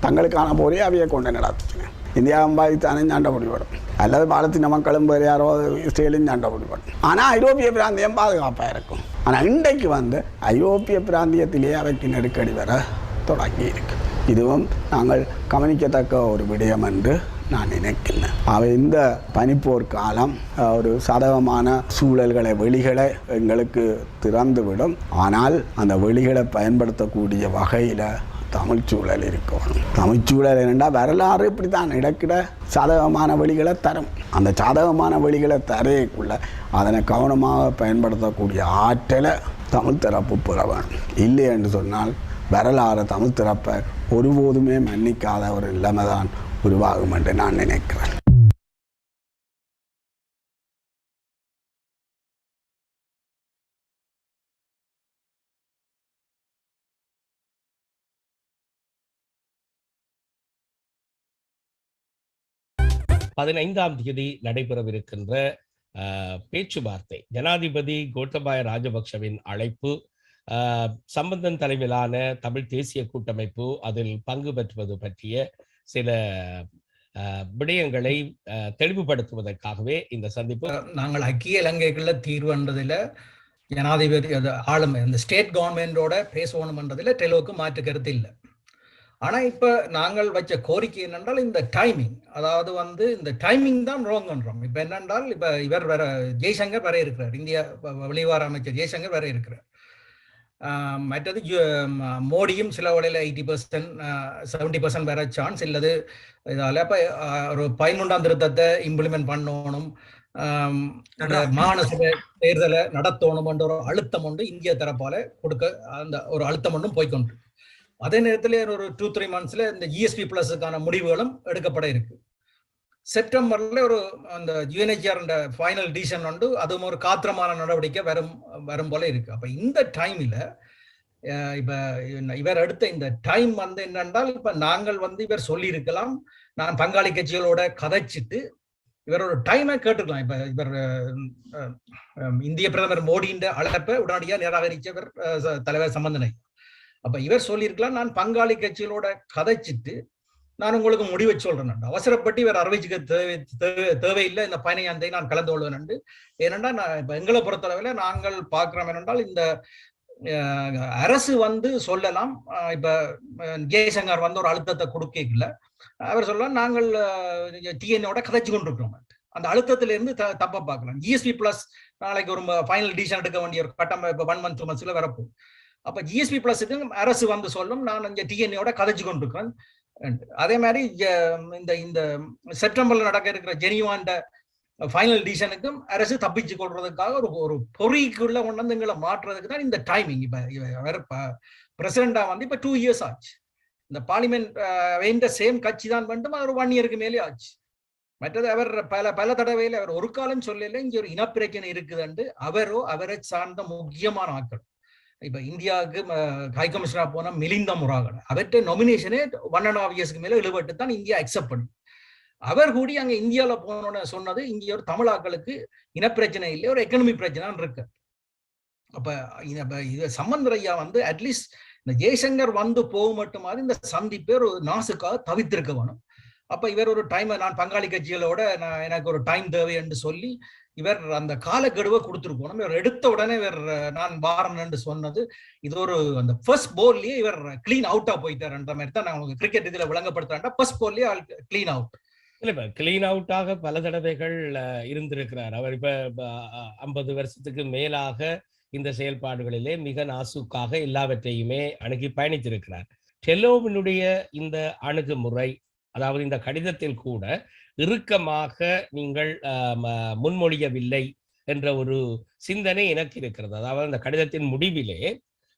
தங்களுக்கான போரே அவையை கொண்டு நடத்துச்சுங்க. இந்தியாவும் பாகிஸ்தானையும் சண்டை பிடிபடும், அல்லது பாலத்தின மக்களும் வேறு யாரோ இஸ்ரேலையும் சண்டை பிடிபடும். ஆனால் ஐரோப்பிய பிராந்தியம் பாதுகாப்பாக இருக்கும். ஆனால் இன்றைக்கு ஐரோப்பிய பிராந்தியத்திலேயே அவைக்கு நெருக்கடி வர தொடங்கி இருக்கு. இதுவும் நாங்கள் கவனிக்கத்தக்க ஒரு விடயம் என்று நான் நினைக்கிறேன். அவை இந்த பனிப்போர் காலம் ஒரு சாதகமான சூழல்களை வெளிகளை எங்களுக்கு திறந்துவிடும். ஆனால் அந்த வெளிகளை பயன்படுத்தக்கூடிய வகையில் தமிழ்ச்சூழல் இருக்கணும். தமிழ்ச்சூழல் என்னென்னா வரலாறு இப்படி தான் இடக்கிட சாதகமான வழிகளை தரும். அந்த சாதகமான வழிகளை தரையக்குள்ள அதனை கவனமாக பயன்படுத்தக்கூடிய ஆற்றலை தமிழ் தரப்பு பெற வேணும். இல்லை என்று சொன்னால் வரலாறு தமிழ் தரப்பை ஒருபோதுமே மன்னிக்காத ஒரு நிலைமை தான் உருவாகும் என்று நான் நினைக்கிறேன். 15ஆம் தேதி நடைபெறவிருக்கின்ற பேச்சுவார்த்தை ஜனாதிபதி கோத்தபாய ராஜபக்ஷவின் அழைப்பு, சம்பந்தன் தலைமையிலான தமிழ் தேசிய கூட்டமைப்பு அதில் பங்கு பெற்றுவது பற்றிய சில விடயங்களை தெளிவுபடுத்துவதற்காகவே இந்த சந்திப்பு. நாங்கள் ஐக்கிய இலங்கைக்குள்ள தீர்வுன்றதில் ஜனாதிபதி ஆளுமை இந்த ஸ்டேட் கவர்மெண்டோட பேசணும்ன்றதில் டெலோக்கு மாற்று கருத்து இல்லை. ஆனால் இப்போ நாங்கள் வச்ச கோரிக்கை என்னென்றால் இந்த டைமிங், அதாவது இந்த டைமிங் தான் ரோங் பண்றோம். இப்போ என்னென்றால் இப்போ இவர் வேற ஜெய்சங்கர் வர இருக்கிறார், இந்தியா வெளிவார அமைச்சர் ஜெய்சங்கர் வர இருக்கிறார். மற்றது மோடியும் சில வழியில் 80% 70% வேற சான்ஸ் இல்லது. இதால் இப்போ ஒரு 11ஆம் திருத்தத்தை இம்ப்ளிமெண்ட் பண்ணணும், மாநசபை தேர்தலை நடத்தணும் என்ற ஒரு அழுத்தம் ஒன்று இந்திய தரப்பால கொடுக்க அந்த ஒரு அழுத்தம் ஒன்றும் போய்கொண்டு, அதே நேரத்தில் ஒரு 2-3 monthsல இந்த GSP பிளஸுக்கான முடிவுகளும் எடுக்கப்பட இருக்கு. செப்டம்பர்ல ஒரு அந்த UNHCR ஃபைனல் டிசிஷன் உண்டு, அதுவும் ஒரு காத்திரமான நடவடிக்கை வரும் போல இருக்கு. அப்ப இந்த டைம்ல இப்ப இவர் எடுத்த இந்த டைம் என்னென்றால், இப்ப நாங்கள் இவர் சொல்லி இருக்கலாம், நான் பங்காளி கட்சிகளோட கதைச்சிட்டு இவர் ஒரு டைமை கேட்டுக்கலாம். இப்ப இவர் இந்திய பிரதமர் மோடியின் அழைப்பை உடனடியாக நிராகரிச்சவர் தலைவர் சம்பந்தனை. அப்ப இவர் சொல்லியிருக்கலாம், நான் பங்காளி கட்சிகளோட கதைச்சிட்டு நான் உங்களுக்கு முடிவை சொல்றேன், அவசரப்பட்டு இவர் அறிவிச்சுக்க தேவையில்லை, இந்த 15ஆம் தேதி நான் கலந்து கொள்வேன். ஏனென்றா இப்ப எங்களை பொறுத்தளவில் நாங்கள் பார்க்கிறோம் என்னென்றால், இந்த அரசு சொல்லலாம், இப்ப ஜெய்சங்கர் ஒரு அழுத்தத்தை கொடுக்கல, அவர் சொல்லலாம் நாங்கள் டிஎன்ஓட கதைச்சு கொண்டிருக்கிறோம். அந்த அழுத்தத்தில இருந்து தப்ப பார்க்கலாம். GSP பிளஸ் நாளைக்கு ஒரு ஃபைனல் டிசிஷன் எடுக்க வேண்டிய ஒரு கட்டம் இப்ப 1 month 2 monthsல வரப்போம். அப்ப GSP பிளஸுக்கு அரசு சொல்லும், நான் இங்க டிஎன்ஓட கதைச்சு கொண்டிருக்கிறேன். அதே மாதிரி இந்த செப்டம்பர்ல நடக்க இருக்கிற ஜெனீவாண்ட ஃபைனல் டிசிஷனுக்கும் அரசு தப்பிச்சு கொள்றதுக்காக ஒரு பொறிக்குள்ள கொண்டு எங்களை மாற்றுறதுக்கு தான் இந்த டைமிங். இப்ப பிரசிடண்டா இப்ப 2 years ஆச்சு. இந்த பார்லிமெண்ட் சேம் கட்சி தான் வேண்டும், அது ஒரு 1 yearக்கு மேலே ஆச்சு. மற்றது அவர் பல தடவையில் அவர் ஒரு காலம் சொல்லல இங்க ஒரு இனப்பிரச்சனை இருக்குதுண்டு அவரை சார்ந்த முக்கியமான ஆட்கள். இப்ப இந்தியாவுக்கு ஹை கமிஷனரா போன மிலிந்த முராகன் அவற்றை நொமினேஷனே 1.5 yearsக்கு மேல இழுபட்டு தான் இந்தியா அக்செப்ட் பண்ணு. அவர் கூடி அங்க இந்தியாவில போனோன்னு சொன்னது, இங்க ஒரு தமிழாக்களுக்கு இனப்பிரச்சனை இல்லை, ஒரு எக்கனாமிக் பிரச்சனை இருக்கு. அப்ப இது சம்பந்தரையா அட்லீஸ்ட் இந்த ஜெய்சங்கர் போக மட்டுமாதிரி இந்த சந்திப்பே ஒரு நாசுக்காக தவிர்த்திருக்க வேணும். அப்ப இவர் ஒரு டைம், நான் பங்காளி கட்சிகளோட எனக்கு ஒரு டைம் தேவை என்று சொல்லி இவர் அந்த காலக்கெடுவை கொடுத்துருக்கணும். இவர் எடுத்த உடனே இவர் நான் வாரன் சொன்னது, இது ஒரு அந்த ஃபர்ஸ்ட் போர்லயே இவர் கிளீன் அவுட்டா போயிட்டாருன்ற மாதிரி தான் நான் கிரிக்கெட் இதுல விளங்கப்படுத்துறேன். ஃபர்ஸ்ட் போர்லயே கிளீன் அவுட் இல்ல, இப்ப கிளீன் அவுட்டாக பல தடவைகள் இருந்திருக்கிறார். அவர் இப்ப 50 வருஷத்துக்கு மேலாக இந்த செயல்பாடுகளிலே மிக நாசுக்காக எல்லாவற்றையுமே அணுகி பயணித்திருக்கிறார். டெலோவினுடைய இந்த அணுகுமுறை, அதாவது இந்த கடிதத்தில் கூட இறுக்கமாக நீங்கள் முன்மொழியவில்லை என்ற ஒரு சிந்தனை எனக்கு இருக்கிறது. அதாவது அந்த கடிதத்தின் முடிவிலே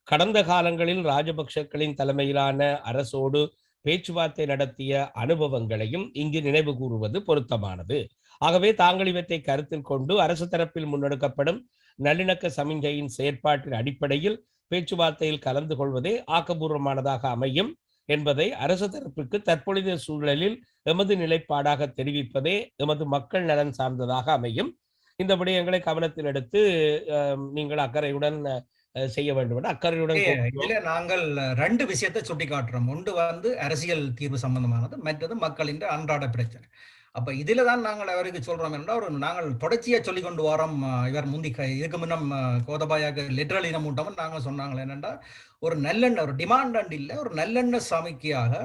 கடந்த காலங்களில் ராஜபக்சக்களின் தலைமையிலான அரசோடு பேச்சுவார்த்தை நடத்திய அனுபவங்களையும் இங்கு நினைவு கூறுவது பொருத்தமானது. ஆகவே தாங்கள் இவற்றை கருத்தில் கொண்டு அரசு தரப்பில் முன்னெடுக்கப்படும் நல்லிணக்க சமிஞ்சையின் செயற்பாட்டின் அடிப்படையில் பேச்சுவார்த்தையில் கலந்து கொள்வதே ஆக்கப்பூர்வமானதாக அமையும் என்பதை அரசு தரப்புக்கு தற்பொழுதைய சூழலில் எமது நிலைப்பாடாக தெரிவிப்பதே எமது மக்கள் நலன் சார்ந்ததாக அமையும். இந்த விடயங்களை கவனத்தில் எடுத்து நீங்கள் அக்கறையுடன் செய்ய வேண்டும் என அக்கறையுடன் இதுல நாங்கள் 2 விஷயத்தை சுட்டி காட்டுறோம். ஒன்று அரசியல் தீர்வு சம்பந்தமானது, மற்றது மக்களின் அன்றாட பிரச்சனை. அப்ப இதுல தான் நாங்கள் அவருக்கு சொல்றோம் என்றால், நாங்கள் தொடர்ச்சியா சொல்லி கொண்டு வரோம். இவர் இதுக்கு முன்னம் கோதபாயாக லிட்டரல் இனமூட்டம் நாங்கள் சொன்னாங்க என்னென்னா, ஒரு நல்லெண்ணெய், ஒரு டிமாண்ட் இல்லை, ஒரு நல்லெண்ணெய் சமைக்கையாக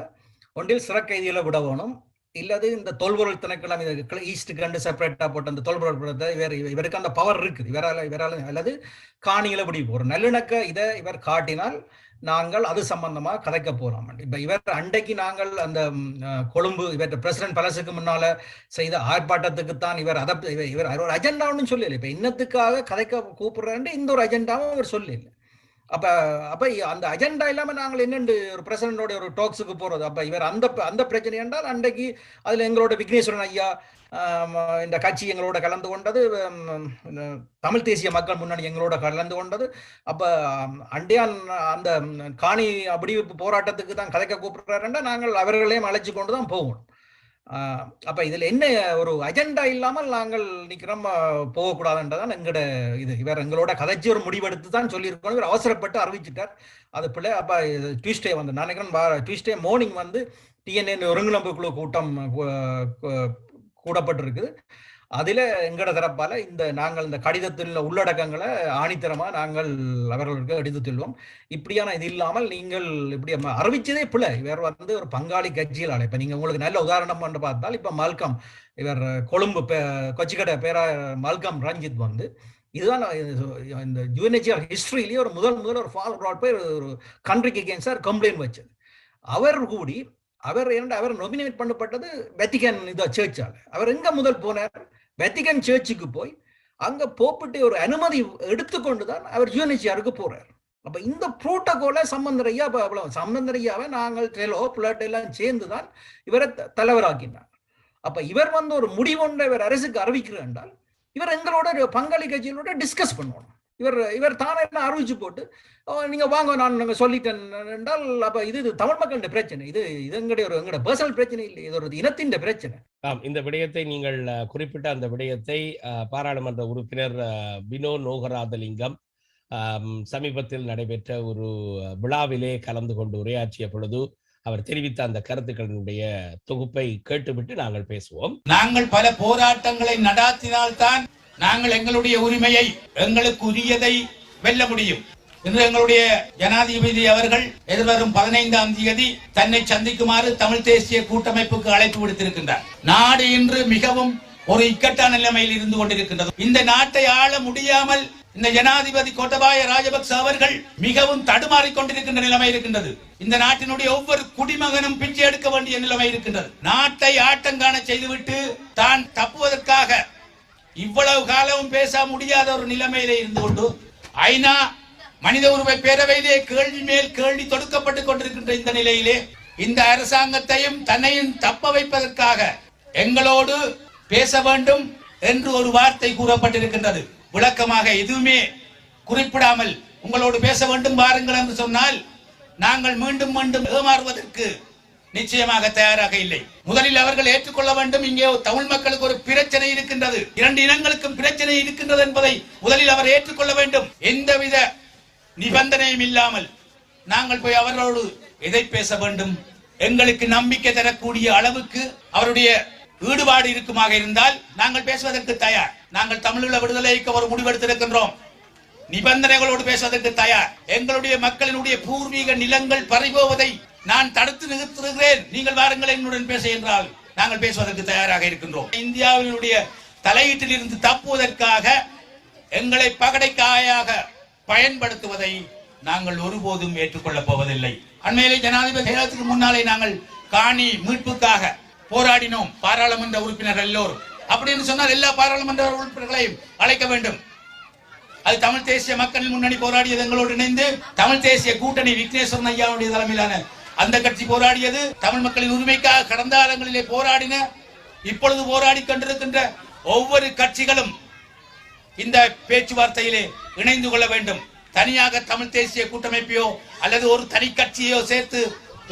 ஒன்றில் சிறக்கைதிகளை விட வேணும், இல்லது இந்த தொல்பொருள் திணைக்களம் ஈஸ்டுக்கு 2 செப்பரேட்டா போட்டு அந்த தொல்பொருள் இவருக்கு அந்த பவர் இருக்குது, இவரால் அல்லது காணிகளை பிடிக்கும். ஒரு நல்லிணக்க இதை இவர் காட்டினால் நாங்கள் அது சம்பந்தமா கதைக்க போறோம். இப்ப இவர் அன்றைக்கு நாங்கள் அந்த கொழும்பு இவர் பிரசிடென்ட் பேலஸுக்கு முன்னால செய்த ஆர்ப்பாட்டத்துக்கு தான் இவர் ஒரு அஜெண்டா ஒன்றும் சொல்லல. இப்ப இன்னத்துக்காக கதைக்க கூப்பிடுறாரு, இந்த ஒரு அஜெண்டாவும் அவர் சொல்லல. அப்ப அந்த அஜெண்டா இல்லாம நாங்கள் என்னென்று ஒரு பிரசிடண்டோட ஒரு டாக்ஸுக்கு போறது. அப்ப இவர் அந்த பிரச்சனை என்றால் அன்றைக்கு அதுல எங்களோட விக்னேஸ்வரன் ஐயா இந்த கட்சி எங்களோட கலந்து கொண்டது, தமிழ் தேசிய மக்கள் முன்னணி எங்களோட கலந்து கொண்டது. அப்ப அண்டையான் அந்த காணி விடுவிப்பு போராட்டத்துக்கு தான் கதைக்க கூப்பிடுறாருன்னா நாங்கள் அவர்களையும் அழைச்சி கொண்டுதான் போகணும். அப்ப இதுல என்ன ஒரு அஜெண்டா இல்லாமல் நாங்கள் நிக்கிறோம் போகக்கூடாதுன்றதான் எங்கட இது. இவர் எங்களோட கதைச்சி ஒரு முடிவெடுத்து தான் சொல்லியிருக்கோம். இவர் அவசரப்பட்டு அறிவிச்சிட்டார் அது பிள்ளை. அப்ப டியூஸ்டே வந்து நான் நினைக்கிறேன் டியூஸ்டே மார்னிங் வந்து டிஎன்ஏ ஒருங்கிணைப்பு குழு கூட்டம் கூடப்பட்டிருக்குது. அதில் எங்கட தரப்பால் நாங்கள் இந்த கடிதத்தில் உள்ளடக்கங்களை ஆணித்தரமாக நாங்கள் அவர்களுக்கு எடுத்து செல்வோம். இப்படியான இது இல்லாமல் நீங்கள் இப்படி அறிவிச்சதே பிள்ளை. இவர் வந்து ஒரு பங்காளி கட்சியில் இப்போ நீங்கள் உங்களுக்கு நல்ல உதாரணம் பண்ண பார்த்தால் இப்போ மல்கம் இவர் கொழும்பு கொச்சிக்கடை பேரா மல்கம் ரஞ்சித் வந்து இதுதான் இந்த யுஎன்ஹெச்ஆர் ஹிஸ்டரியிலேயே ஒரு முதல் ஒரு ஃபால் ப்ராட் போய் ஒரு கண்ட்ரிக்கு அகேன்ஸ்டாக கம்ப்ளைண்ட் வச்சது. அவர் கூடி அவர் நொமினேட் பண்ணப்பட்டது வெத்திகன் சர்ச்சால். அவர் எங்க முதல் போனார்? வெத்திகன் சர்ச்சுக்கு போய் அங்க போப்பிட்டு ஒரு அனுமதி எடுத்துக்கொண்டுதான் அவர் யுஎன்ஹெச்ஆருக்கு போறார். அப்ப இந்த புரோட்டோகால சம்பந்தரையாவை நாங்கள் பிளட் எல்லாம் சேர்ந்துதான் இவரை தலைவராக்கினார். அப்ப இவர் வந்து ஒரு முடிவொன்றை இவர் அரசுக்கு அறிவிக்கிறார் என்றால் இவர் எங்களோட பங்காளி கட்சிகளோட டிஸ்கஸ் பண்ணுவோம். இவர் தானே என்ன அறிவிச்சு போட்டு நீங்க வாங்க நாங்க சொல்லிட்டேன் என்றால் அப்ப இது தமிழ் மக்களின் பிரச்சனை. இது எங்களுடைய பர்சனல் பிரச்சனை இல்லை, இது ஒரு இனத்தின் பிரச்சனை. இந்த விடயத்தை நீங்கள் குறிப்பிட்ட அந்த விடயத்தை பாராளுமன்ற உறுப்பினர் வினோ நோகராதலிங்கம் சமீபத்தில் நடைபெற்ற ஒரு விழாவிலே கலந்து கொண்டு உரையாற்றிய பொழுது அவர் தெரிவித்த அந்த கருத்துக்களினுடைய தொகுப்பை கேட்டுவிட்டு நாங்கள் பேசுவோம். நாங்கள் பல போராட்டங்களை நடாத்தினால்தான் நாங்கள் எங்களுடைய உரிமையை, எங்களுக்கு உரியதை வெல்ல முடியும். இன்று எங்களுடைய ஜனாதிபதி அவர்கள் எதிர்வரும் 15ஆம் தேதி தன்னை சந்திக்குமாறு தமிழ் தேசிய கூட்டமைப்புக்கு அழைப்பு விடுத்திருக்கின்றார். நாடு இன்று மிகவும் ஒரு இக்கட்டான நிலைமையில் இருந்து கொண்டிருக்கின்றது. இந்த நாட்டை ஆள முடியாமல் இந்த ஜனாதிபதி கோட்டபாய ராஜபக்ச அவர்கள் மிகவும் தடுமாறிக் கொண்டிருக்கின்ற நிலைமை இருக்கின்றது. இந்த நாட்டினுடைய ஒவ்வொரு குடிமகனும் பிச்சை எடுக்க வேண்டிய நிலைமை இருக்கின்றது. நாட்டை ஆட்டங்காண செய்துவிட்டு தான் தப்புவதற்காக இவ்வளவு காலமும் பேச முடியாத ஒரு நிலைமையிலே இருந்து கொண்டு ஐநா மனித உரிமை பேரவையிலே கேள்வி மேல் கேள்வி தொடுக்கப்பட்டுக் கொண்டிருக்கின்ற இந்த நிலையிலே இந்த அரசாங்கத்தையும் தன்னையும் தப்ப வைப்பதற்காக எங்களோடு பேச வேண்டும் என்று ஒரு வார்த்தை கூறப்பட்டிருக்கின்றது. விளக்கமாக எதுவுமே குறிப்பிடாமல் உங்களோடு பேச வேண்டும் வாருங்கள் என்று சொன்னால் நாங்கள் மீண்டும் மீண்டும் ஏமாறுவதற்கு நிச்சயமாக தயாராக இல்லை. முதலில் அவர்கள் ஏற்றுக்கொள்ள வேண்டும், இங்கே தமிழ் மக்களுக்கு ஒரு பிரச்சனை இருக்கின்றது, 2 இனங்களுக்கும் பிரச்சனை இருக்கின்றது என்பதை முதலில் அவர் ஏற்றுக்கொள்ள வேண்டும். எந்தவித நிபந்தனையும் இல்லாமல் நாங்கள் போய் அவர்களோடு எதை பேச வேண்டும்? எங்களுக்கு நம்பிக்கை தரக்கூடிய அளவுக்கு அவருடைய ஈடுபாடு இருக்குமாக இருந்தால் நாங்கள் பேசுவதற்கு தயார். நாங்கள் தமிழீழ விடுதலைக்கு ஒரு முடிவெடுத்திருக்கின்றோம். நிபந்தனைகளோடு பேசுவதற்கு தயார். எங்களுடைய மக்களினுடைய பூர்வீக நிலங்கள் பறிபோவதை நான் தடுத்து நிறுத்துகிறேன், நீங்கள் வாருங்கள் என்னுடன் பேச என்றால் நாங்கள் பேசுவதற்கு தயாராக இருக்கின்றோம். இந்தியாவினுடைய தலையீட்டில் இருந்து தப்புவதற்காக எங்களை பகடைக்காயாக பயன்படுத்துவதை நாங்கள் ஒருபோதும் ஏற்றுக்கொள்ளப் போவதில்லை. அண்மையிலே ஜனாதிபதி தேர்தலுக்கு முன்னாலே நாங்கள் காணி மீட்புக்காக போராடினோம், பாராளுமன்ற உறுப்பினர்கள் எல்லோரும். அப்படின்னு சொன்னால் எல்லா பாராளுமன்ற உறுப்பினர்களையும் அழைக்க வேண்டும். அது தமிழ் தேசிய மக்கள் முன்னணி போராடியது எங்களோடு இணைந்து, தமிழ் தேசிய கூட்டணி விக்னேஸ்வரன் ஐயாவுடைய தலைமையிலான அந்த கட்சி போராடியது, தமிழ் மக்களின் உரிமைக்காக கடந்த காலங்களிலே போராடின, இப்பொழுது போராடி கொண்டிருக்கின்ற ஒவ்வொரு கட்சிகளும் இந்த பேச்சுவார்த்தையிலே இணைந்து கொள்ள வேண்டும். தனியாக தமிழ் தேசிய கூட்டமைப்பையோ அல்லது ஒரு தனி கட்சியோ சேர்த்து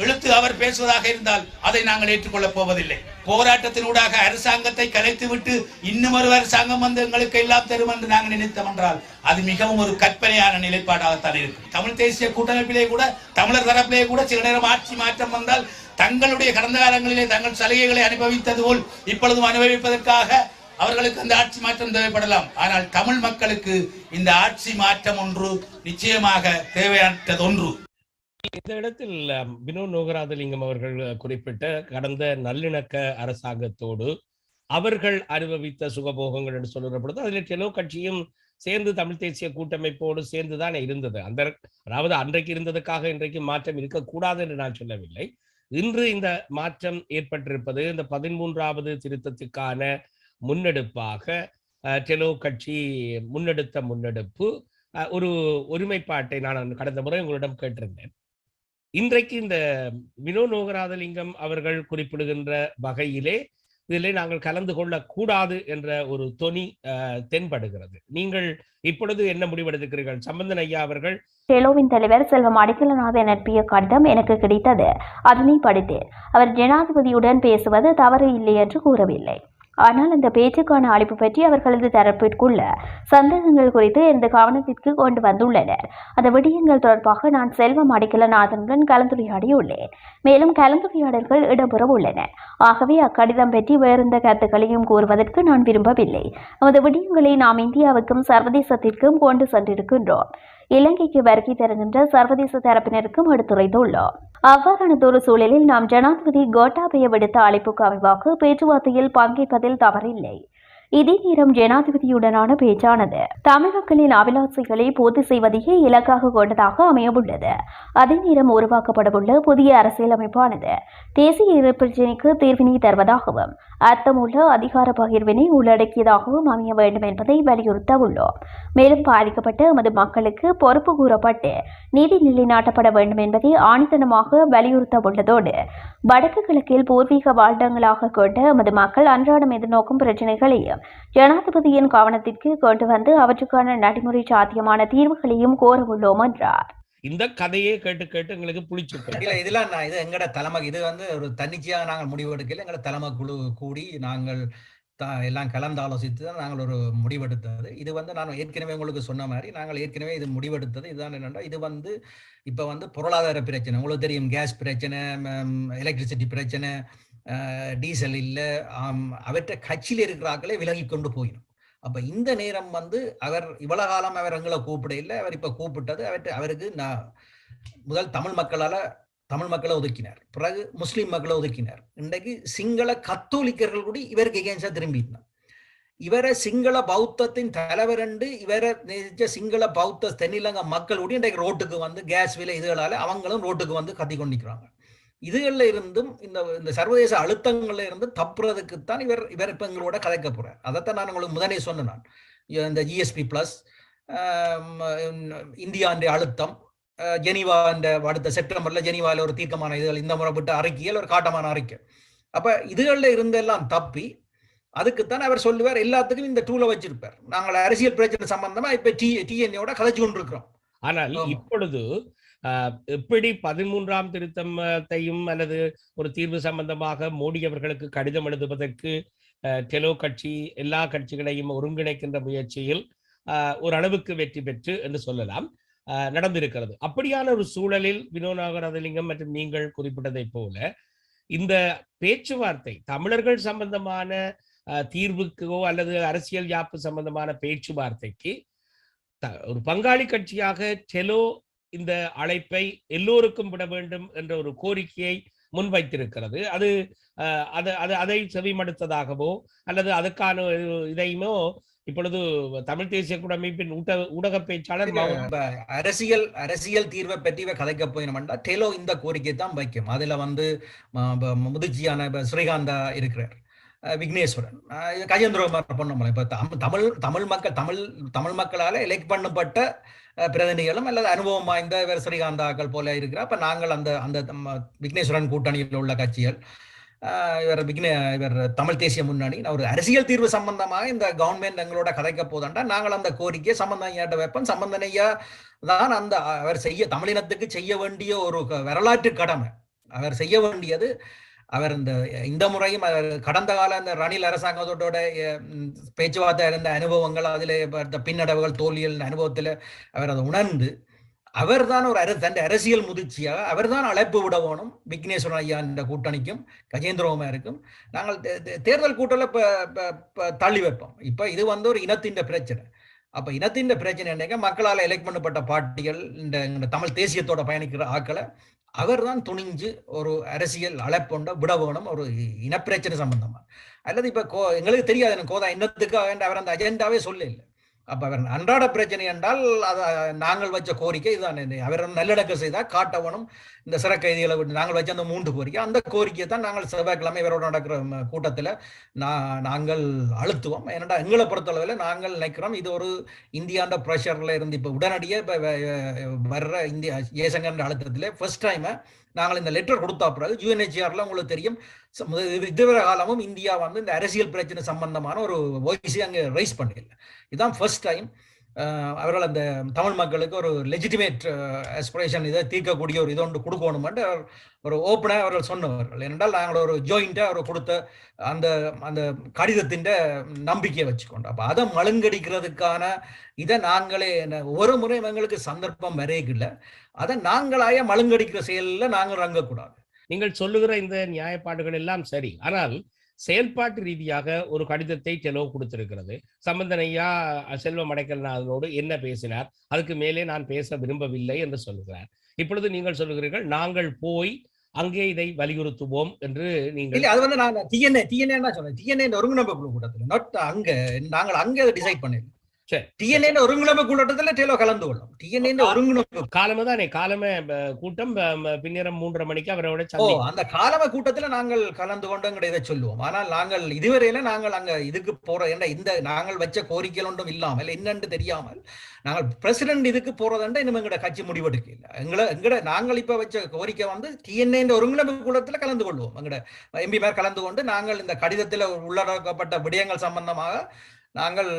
இழுத்து அவர் பேசுவதாக இருந்தால் அதை நாங்கள் ஏற்றுக்கொள்ளப் போவதில்லை. போராட்டத்தினூடாக அரசாங்கத்தை கலைத்துவிட்டு இன்னும் ஒரு அரசாங்கம் வந்து எங்களுக்கு எல்லாம் தரும் என்று நாங்கள் நினைத்தோம் என்றால் அது மிகவும் ஒரு கற்பனையான நிலைப்பாடாகத்தான் இருக்கும். தமிழ் தேசிய கூட்டமைப்பிலே கூட, தமிழர் தரப்பிலே கூட சில நேரம் ஆட்சி மாற்றம் வந்தால் தங்களுடைய கடந்த காலங்களிலே தங்கள் சலுகைகளை அனுபவித்தது போல் இப்பொழுதும் அனுபவிப்பதற்காக அவர்களுக்கு அந்த ஆட்சி மாற்றம் தேவைப்படலாம். ஆனால் தமிழ் மக்களுக்கு இந்த ஆட்சி மாற்றம் ஒன்று நிச்சயமாக தேவையானது ஒன்று. இந்த இடத்தில் வினோ நோகராதலிங்கம் அவர்கள் குறிப்பிட்ட கடந்த நல்லிணக்க அரசாங்கத்தோடு அவர்கள் அனுபவித்த சுகபோகங்கள் என்று சொல்லுற பொழுது அதில் டெலோ கட்சியும் சேர்ந்து தமிழ் தேசிய கூட்டமைப்போடு சேர்ந்துதான் இருந்தது. அதாவது அன்றைக்கு இருந்ததுக்காக இன்றைக்கு மாற்றம் இருக்கக்கூடாது என்று நான் சொல்லவில்லை. இன்று இந்த மாற்றம் ஏற்பட்டிருப்பது இந்த 13வது திருத்தத்துக்கான முன்னெடுப்பாக டெலோ கட்சி முன்னெடுத்த முன்னெடுப்பு ஒரு ஒருமைப்பாட்டை நான் கடந்த முறை உங்களிடம் கேட்டிருந்தேன். இன்றைக்கு இந்த வினோ நோகராதலிங்கம் அவர்கள் குறிப்பிடுகின்ற வகையிலே இதிலே நாங்கள் கலந்து கொள்ளக்கூடாது என்ற ஒரு தொனி தென்படுகிறது. நீங்கள் இப்பொழுது என்ன முடிவெடுக்கிறீர்கள்? சம்பந்தன் ஐயா அவர்கள். டெலோவின் தலைவர் செல்வம் அடிக்கலநாதன் அனுப்பிய கடிதம் எனக்கு கிடைத்தது. அதனை படித்தேன். அவர் ஜனாதிபதியுடன் பேசுவது தவறு இல்லை என்று கூறவில்லை. ஆனால் அந்த பேச்சுக்கான அழைப்பு பற்றி அவர்களது தரப்பிற்குள்ள சந்தேகங்கள் குறித்து எந்த கவனத்திற்கு கொண்டு வந்துள்ளனர். அந்த விடயங்கள் தொடர்பாக நான் செல்வம் அடிக்கலநாதனுடன் கலந்துரையாடியுள்ளேன். மேலும் கலந்துரையாடல்கள் இடம்பெற உள்ளன. ஆகவே அக்கடிதம் பற்றி வேறெந்த கருத்துக்களையும் கூறுவதற்கு நான் விரும்பவில்லை. நமது விடயங்களை நாம் இந்தியாவுக்கும் சர்வதேசத்திற்கும் கொண்டு சென்றிருக்கின்றோம். இலங்கைக்கு வருகை தருகின்ற சர்வதேச தரப்பினருக்கும் எடுத்துரைத்துள்ளோம். அவ்வாறானதொரு சூழலில் நாம் ஜனாதிபதி கோட்டாபய விடுத்த அழைப்புக்கு அமைவாக பேச்சுவார்த்தையில் பங்கேற்பதில் தவறில்லை. இதே நேரம் ஜனாதிபதியுடனான பேச்சானது தமிழ் மக்களின் அபிலாசைகளை பூர்த்தி செய்வதையே இலக்காக கொண்டதாக அமையவுள்ளது. அதே நேரம் உருவாக்கப்படவுள்ள புதிய அரசியலமைப்பானது தேசிய பிரச்சினைக்கு தீர்வினை தருவதாகவும் அர்த்தமுள்ள அதிகார பகிர்வினை உள்ளடக்கியதாகவும் அமைய வேண்டும் என்பதை வலியுறுத்த உள்ளோம். மேலும் பாதிக்கப்பட்ட எமது மக்களுக்கு பொறுப்பு கூறப்பட்டு நீதி நிலைநாட்டப்பட வேண்டும் என்பதை ஆணித்தனமாக வலியுறுத்த உள்ளதோடு வடக்கு கிழக்கில் பூர்வீக வாழ்டங்களாக கொண்ட எமது மக்கள் அன்றாடம் எதிர்நோக்கும் பிரச்சினைகளையும் ஜனாதிபதியின் கவனத்திற்கு கொண்டு வந்து அவற்றுக்கான நடைமுறை சாத்தியமான தீர்வுகளையும் கோர உள்ளோம் என்றார். இந்த கதையே கேட்டு கேட்டு எங்களுக்கு புளிச்சு இதெல்லாம் இது எங்கட தலைமை, இது ஒரு தன்னிச்சையாக நாங்கள் முடிவெடுக்கல. எங்கட தலைமை குழு கூடி நாங்கள் எல்லாம் கலந்து ஆலோசித்து தான் நாங்கள் ஒரு முடிவெடுத்தது. இது நான் ஏற்கனவே உங்களுக்கு சொன்ன மாதிரி நாங்கள் ஏற்கனவே இது முடிவெடுத்தது. இதுதான் என்னென்னா, இது இப்போ பொருளாதார பிரச்சனை உங்களுக்கு தெரியும். கேஸ் பிரச்சனை, எலக்ட்ரிசிட்டி பிரச்சனை, டீசல் இல்லை, அவற்றை கட்சியில் இருக்கிற ஆக்களே விலகி கொண்டு போயிடும். அப்போ இந்த நேரம் அவர் இவ்வளவு காலம் அவர் எங்களை கூப்பிட இல்லை. அவர் இப்போ கூப்பிட்டது அவருக்கு முதல் தமிழ் மக்களை ஒதுக்கினார், பிறகு முஸ்லீம் மக்களை ஒதுக்கினார். இன்றைக்கு சிங்கள கத்தோலிக்கர்கள் கூட இவருக்கு எகேன்ஸ்டா திரும்பினார். இவரை சிங்கள பௌத்தத்தின் தலைவர் என்று இவரை சிங்கள பௌத்த தென்னிலங்கை மக்கள் கூட இன்றைக்கு ரோட்டுக்கு கேஸ் விலை இதுகளால அவங்களும் ரோட்டுக்கு கத்தி கொண்டிருக்கிறாங்க. இதுகளில் இருந்தும் இந்த சர்வதேச அழுத்தங்கள்ல இருந்து தப்புறதுக்குத்தான் இவர் இப்ப எங்களோட கதைக்க போறார். அதைத்தான் நான் உங்களுக்கு முதலே சொன்னேன். நான் இந்த GSP பிளஸ், இந்தியாண்ட அழுத்தம், ஜெனீவா அடுத்த செப்டம்பர்ல ஜெனீவால ஒரு தீர்க்கமான இதுகள், இந்த முறை விட்டு அறிக்கையில் ஒரு காட்டமான அறிக்கை. அப்ப இதுகளில் இருந்தெல்லாம் தப்பி அதுக்குத்தான் அவர் சொல்லுவார், எல்லாத்துக்கும் இந்த டூலை வச்சிருப்பார். நாங்கள் அரசியல் பிரச்சனை சம்பந்தமா இப்ப TNA கதைச்சு கொண்டிருக்கிறோம். ஆனால் இப்பொழுது எப்படி 13ஆம் திருத்தத்தையும் அல்லது ஒரு தீர்வு சம்பந்தமாக மோடி அவர்களுக்கு கடிதம் எழுதுவதற்கு டெலோ கட்சி எல்லா கட்சிகளையும் ஒருங்கிணைக்கின்ற முயற்சியில் ஓரளவுக்கு வெற்றி பெற்று என்று சொல்லலாம் நடந்திருக்கிறது. அப்படியான ஒரு சூழலில் வினோநாகரதலிங்கம் மற்றும் நீங்கள் குறிப்பிட்டதை போல இந்த பேச்சுவார்த்தை தமிழர்கள் சம்பந்தமான தீர்வுக்கோ அல்லது அரசியல் யாப்பு சம்பந்தமான பேச்சுவார்த்தைக்கு ஒரு பங்காளி கட்சியாக டெலோ இந்த அழைப்பை எல்லோருக்கும் விட வேண்டும் என்ற ஒரு கோரிக்கையை முன்வைத்திருக்கிறது. அதை செவிமடுத்ததாகவோ அல்லது அதுக்கான இதையுமோ இப்பொழுது தமிழ் தேசிய கூட்டமைப்பின் ஊடக பேச்சாளர் அரசியல் தீர்வை பற்றி கதைக்க போயினோம்னா டெலோ இந்த கோரிக்கை தான் வைக்கும். அதுல முதிர்ச்சியான ஸ்ரீகாந்தா இருக்கிறார், விக்னேஸ்வரன், கஜேந்திரகுமார் பொன்னமலை. இப்ப தமிழ் மக்களால எலெக்ட் பண்ணப்பட்ட பிரதிநிதிகளும் அல்லது அனுபவம் வாய்ந்த இவர் ஸ்ரீகாந்தாக்கள் போல இருக்கிறார். அப்ப நாங்கள் அந்த விக்னேஸ்வரன் கூட்டணியில் உள்ள கட்சிகள், இவர் தமிழ் தேசிய முன்னணி, ஒரு அரசியல் தீர்வு சம்பந்தமாக இந்த கவர்மெண்ட் எங்களோட கதைக்க போதாண்டா நாங்கள் அந்த கோரிக்கையை சம்பந்தனையாட்ட வைப்போம். சம்பந்தனையா தான் அவர் தமிழினத்துக்கு செய்ய வேண்டிய ஒரு வரலாற்று கடமை. அவர் செய்ய வேண்டியது, அவர் இந்த முறையும் கடந்த கால இந்த ரணில் அரசாங்கத்தோட பேச்சுவார்த்தை இருந்த அனுபவங்கள், அதில் பின்னடைவுகள், தோல்வியல் அனுபவத்தில் அவர் அதை உணர்ந்து அவர் தான் தன் அரசியல் முதிர்ச்சியாக அவர் தான் அழைப்பு விட வேணும். விக்னேஸ்வரன் ஐயா என்ற கூட்டணிக்கும் கஜேந்திரகுமாருக்கும் நாங்கள் தேர்தல் கூட்டத்தில் தள்ளி வைப்போம். இப்போ இது ஒரு இனத்தின் பிரச்சனை. அப்போ இனத்தின் பிரச்சனை என்னங்க, மக்களால் எலெக்ட் பண்ணப்பட்ட பார்ட்டிகள் இந்த தமிழ் தேசியத்தோட பயணிக்கிற ஆக்களை அவர் தான் துணிஞ்சு ஒரு அரசியல் அழைப்பொண்ட விட வேணும், ஒரு இனப்பிரச்சனை சம்பந்தமா. அல்லது இப்ப எங்களுக்கு தெரியாது கோதா இன்னத்துக்காக அவர் அந்த அஜெண்டாவே சொல்ல இல்லை. அப்ப அவர் அன்றாட பிரச்சனை என்றால் நாங்கள் வச்ச கோரிக்கை இதுதான். அவர் நல்லடக்கம் செய்தால் காட்டவனும் இந்த சிறை கைதிகளை விட்டு நாங்கள் வச்ச அந்த 3 கோரிக்கை, அந்த கோரிக்கையை தான் நாங்கள் செவ்வாய்க்கிழமை இவரோட நடக்கிற கூட்டத்தில் நாங்கள் அழுத்துவோம். ஏன்னா எங்களை பொறுத்தளவில் நாங்கள் நினைக்கிறோம் இது ஒரு இந்தியாண்ட ப்ரெஷர்ல இருந்து இப்போ உடனடியே இப்போ வர்ற இந்தியா ஜெயசங்கர் அழுத்தத்தில் ஃபர்ஸ்ட் டைம் நாங்கள் இந்த லெட்டர் கொடுத்தா பிறகு UNHCRல உங்களுக்கு தெரியும் இதுவரை காலமும் இந்தியா வந்து இந்த அரசியல் பிரச்சனை சம்பந்தமான ஒரு வாய்ஸை அங்கே ரைஸ் பண்ணல. இதுதான் ஃபர்ஸ்ட் டைம் அவர்கள் அந்த தமிழ் மக்களுக்கு ஒரு லெஜிட்டிமேட் ஆஸ்பிரேஷன் இதை தீர்க்கக்கூடிய ஒரு இதொன்று கொடுக்கணுமென்று ஒரு ஓப்பனாக அவர்கள் சொன்னவர்கள். ஏனென்றால் நாங்கள் ஒரு ஜாயிண்டாக அவர் கொடுத்த அந்த அந்த கடிதத்தின் நம்பிக்கையை வச்சுக்கொண்டோம். அப்போ அதை மழுங்கடிக்கிறதுக்கான இதை நாங்களே ஒரு முறை எங்களுக்கு சந்தர்ப்பம் வரையில அதை நாங்களாய மழுங்கடிக்கிற செயலில் நாங்கள் இறங்கக்கூடாது. நீங்கள் சொல்லுகிற இந்த நியாயப்பாடுகள் எல்லாம் சரி, ஆனால் செயல்பாட்டு ரீதியாக ஒரு கடிதத்தை டெலோ கொடுத்திருக்கிறது. சம்பந்தன் ஐயா செல்வம் அடைக்கல்நாதனோடு என்ன பேசினார், அதுக்கு மேலே நான் பேச விரும்பவில்லை என்று சொல்லுகிறார். இப்பொழுது நீங்கள் சொல்லுகிறீர்கள் நாங்கள் போய் அங்கே இதை வலியுறுத்துவோம் என்று. நீங்கள் அது வந்து நான் டிஎன்ஏ சொன்னேன். டிஎன்ஏ ஒருங்கிணைப்பு குழு கூட்டத்தில் நாட் அங்க நாங்கள் அங்கே டிசைட் பண்ணிடலாம். டிஎன்ஏ ஒருங்கிணைப்பு கூட்டத்தில் டெலோ கலந்து கொள்ளும். டிஎன்ஏ ஒருங்கிணைப்பு காலமே கூட்டம் பின்னிரம் 3:30 மணிக்கு அவரோட அந்த காலம கூட்டத்தில் நாங்கள் கலந்து கொண்டோங்கிற இதை சொல்லுவோம். ஆனால் நாங்கள் இதுவரையில நாங்கள் அங்க இதுக்கு போற இந்த நாங்கள் வச்ச கோரிக்கைகள் ஒன்றும் இல்லாமல் என்னன்னு தெரியாமல் நாங்கள் பிரசிடென்ட் இதுக்கு போறதுன்ற இன்னும் எங்கட கட்சி முடிவெடுக்க இல்லை. எங்கட நாங்கள் இப்ப வச்ச கோரிக்கை வந்து டிஎன்ஏ ஒருங்கிணைப்பு கூட்டத்தில் கலந்து கொள்வோம். எங்கட எம்பி மேல் கலந்து கொண்டு நாங்கள் இந்த கடிதத்தில் உள்ளடக்கப்பட்ட விடயங்கள் சம்பந்தமாக நாங்கள்